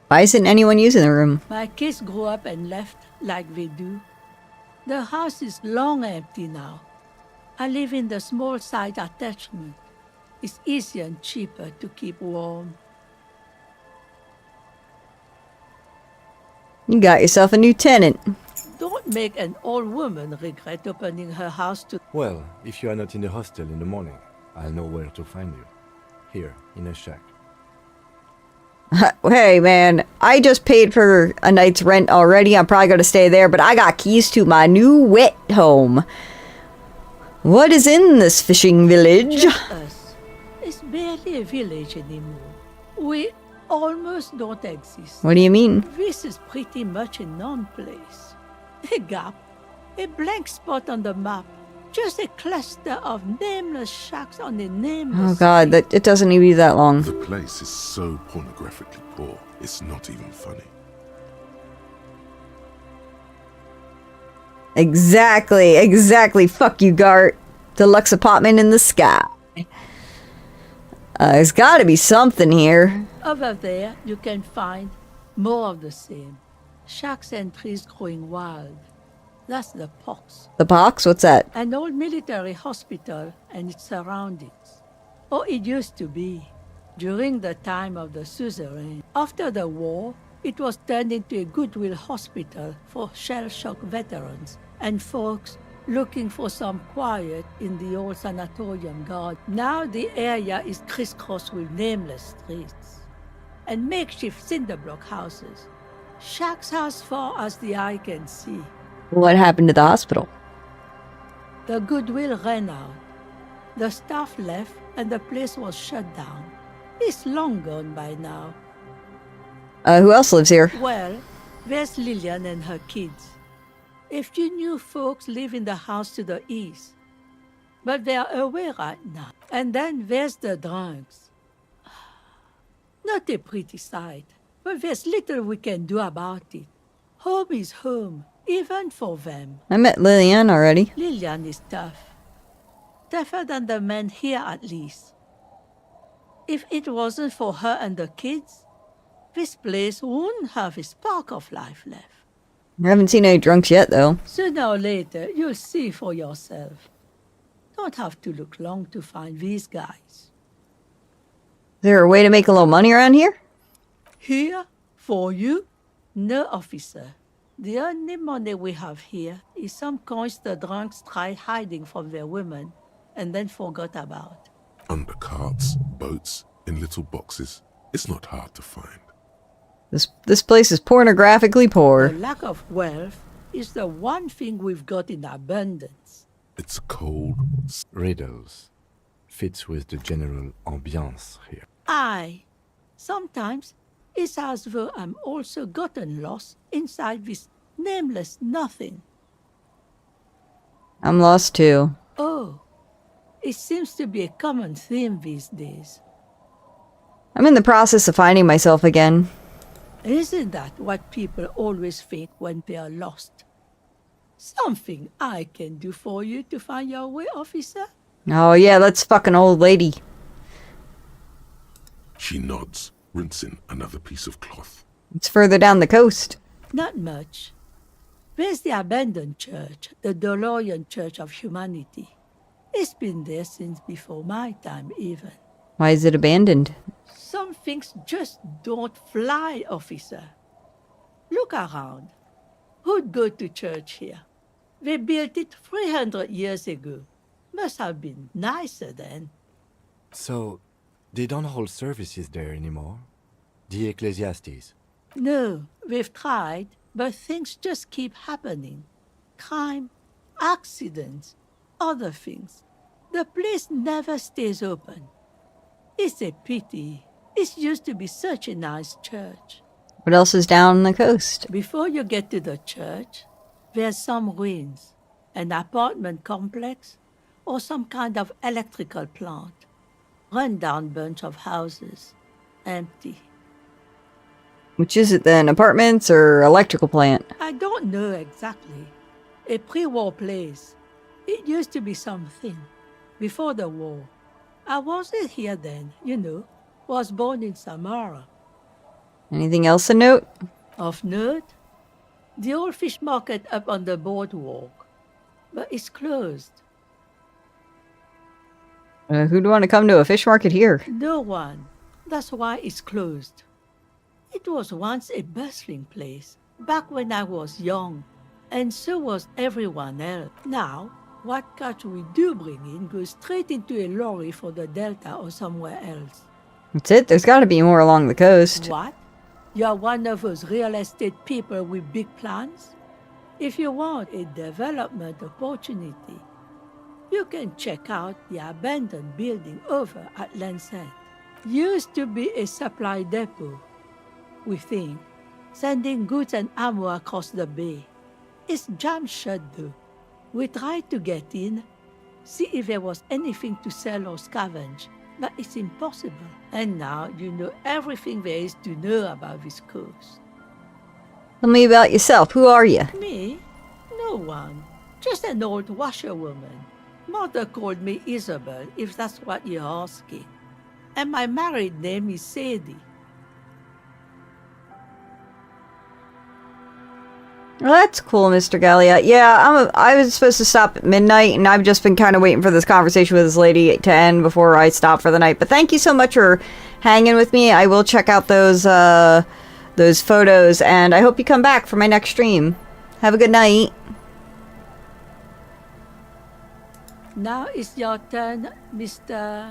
Speaker 1: Why isn't anyone using the room?
Speaker 16: My kids grew up and left like they do. The house is long empty now. I live in the small side attachment. It's easier and cheaper to keep warm.
Speaker 1: You got yourself a new tenant.
Speaker 16: Don't make an old woman regret opening her house to...
Speaker 4: Well, if you are not in the hostel in the morning, I'll know where to find you. Here, in a shack.
Speaker 1: Hey, man, I just paid for a night's rent already. I'm probably going to stay there, but I got keys to my new wet home. What is in this fishing village?
Speaker 16: Just us. It's barely a village anymore. We almost don't exist.
Speaker 1: What do you mean?
Speaker 16: This is pretty much a non-place. A gap. A blank spot on the map. Just a cluster of nameless shacks on a nameless...
Speaker 1: Oh god, it doesn't even be that long.
Speaker 2: The place is so pornographically poor, it's not even funny.
Speaker 1: Exactly. Fuck you, Gart. Deluxe apartment in the sky. There's gotta be something here.
Speaker 16: Over there, you can find more of the same. Shacks and trees growing wild. That's the Pox.
Speaker 1: The Pox? What's that?
Speaker 16: An old military hospital and its surroundings. Or it used to be, during the time of the suzerain. After the war, it was turned into a goodwill hospital for shell-shock veterans and folks looking for some quiet in the old sanatorium garden. Now the area is crisscrossed with nameless streets and makeshift cinder block houses. Shacks as far as the eye can see.
Speaker 1: What happened to the hospital?
Speaker 16: The goodwill ran out. The staff left and the place was shut down. It's long gone by now.
Speaker 1: Who else lives here?
Speaker 16: Well, there's Lillian and her kids. A few new folks live in the house to the east. But they're away right now. And then there's the drunks. Not a pretty sight, but there's little we can do about it. Home is home, even for them.
Speaker 1: I met Lillian already.
Speaker 16: Lillian is tough. Tougher than the men here, at least. If it wasn't for her and the kids, this place wouldn't have a spark of life left.
Speaker 1: I haven't seen any drunks yet, though.
Speaker 16: Sooner or later, you'll see for yourself. Don't have to look long to find these guys.
Speaker 1: Is there a way to make a little money around here?
Speaker 16: Here? For you? No, officer. The only money we have here is some coins the drunks tried hiding from their women and then forgot about.
Speaker 2: Under carts, boats, in little boxes. It's not hard to find.
Speaker 1: This place is pornographically poor.
Speaker 16: The lack of wealth is the one thing we've got in abundance.
Speaker 2: It's cold.
Speaker 4: Riddles fits with the general ambiance here.
Speaker 16: Aye. Sometimes it's as though I'm also gotten lost inside this nameless nothing.
Speaker 1: I'm lost too.
Speaker 16: Oh. It seems to be a common theme these days.
Speaker 1: I'm in the process of finding myself again.
Speaker 16: Isn't that what people always think when they are lost? Something I can do for you to find your way, officer?
Speaker 1: Oh yeah, that's fucking old lady.
Speaker 2: She nods, rinsing another piece of cloth.
Speaker 1: It's further down the coast.
Speaker 16: Not much. There's the abandoned church, the DeLorean Church of Humanity. It's been there since before my time, even.
Speaker 1: Why is it abandoned?
Speaker 16: Some things just don't fly, officer. Look around. Who'd go to church here? They built it 300 years ago. Must have been nicer then.
Speaker 4: So, they don't hold services there anymore? The Ecclesiastes?
Speaker 16: No, we've tried, but things just keep happening. Crime, accidents, other things. The place never stays open. It's a pity. It used to be such a nice church.
Speaker 1: What else is down the coast?
Speaker 16: Before you get to the church, there's some ruins, an apartment complex, or some kind of electrical plant. Run-down bunch of houses, empty.
Speaker 1: Which is it then? Apartments or electrical plant?
Speaker 16: I don't know exactly. A pre-war place. It used to be something. Before the war. I wasn't here then, you know. Was born in Samara.
Speaker 1: Anything else to note?
Speaker 16: Of note? The old fish market up on the boardwalk. But it's closed.
Speaker 1: Who'd want to come to a fish market here?
Speaker 16: No one. That's why it's closed. It was once a bustling place, back when I was young, and so was everyone else. Now, what catch we do bring in goes straight into a lorry for the Delta or somewhere else.
Speaker 1: That's it? There's got to be more along the coast.
Speaker 16: What? You're one of those real estate people with big plans? If you want a development opportunity, you can check out the abandoned building over at Land's End. Used to be a supply depot, we think, sending goods and ammo across the bay. It's jammed shut though. We tried to get in, see if there was anything to sell or scavenge, but it's impossible. And now you know everything there is to know about this coast.
Speaker 1: Tell me about yourself. Who are you?
Speaker 16: Me? No one. Just an old washerwoman. Mother called me Isabel, if that's what you're asking. And my married name is Sadie.
Speaker 1: Well, that's cool, Mr. Gallia. Yeah, I was supposed to stop at midnight, and I've just been kind of waiting for this conversation with this lady to end before I stop for the night. But thank you so much for hanging with me. I will check out those photos, and I hope you come back for my next stream. Have a good night.
Speaker 16: Now it's your turn, Mr.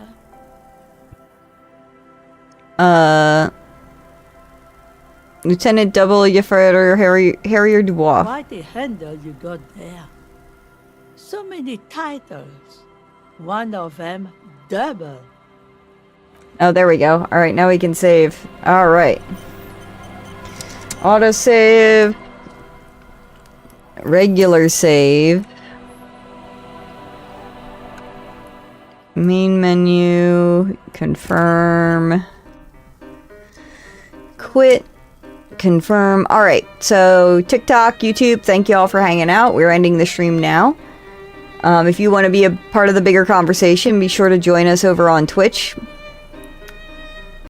Speaker 1: Lieutenant Double Yeffer Harrier Dubois.
Speaker 16: Quite a handle you got there. So many titles. One of them double.
Speaker 1: Oh, there we go. Alright, now we can save. Alright. Autosave. Regular save. Main menu. Confirm. Quit. Confirm. Alright, so TikTok, YouTube, thank you all for hanging out. We're ending the stream now. If you want to be a part of the bigger conversation, be sure to join us over on Twitch.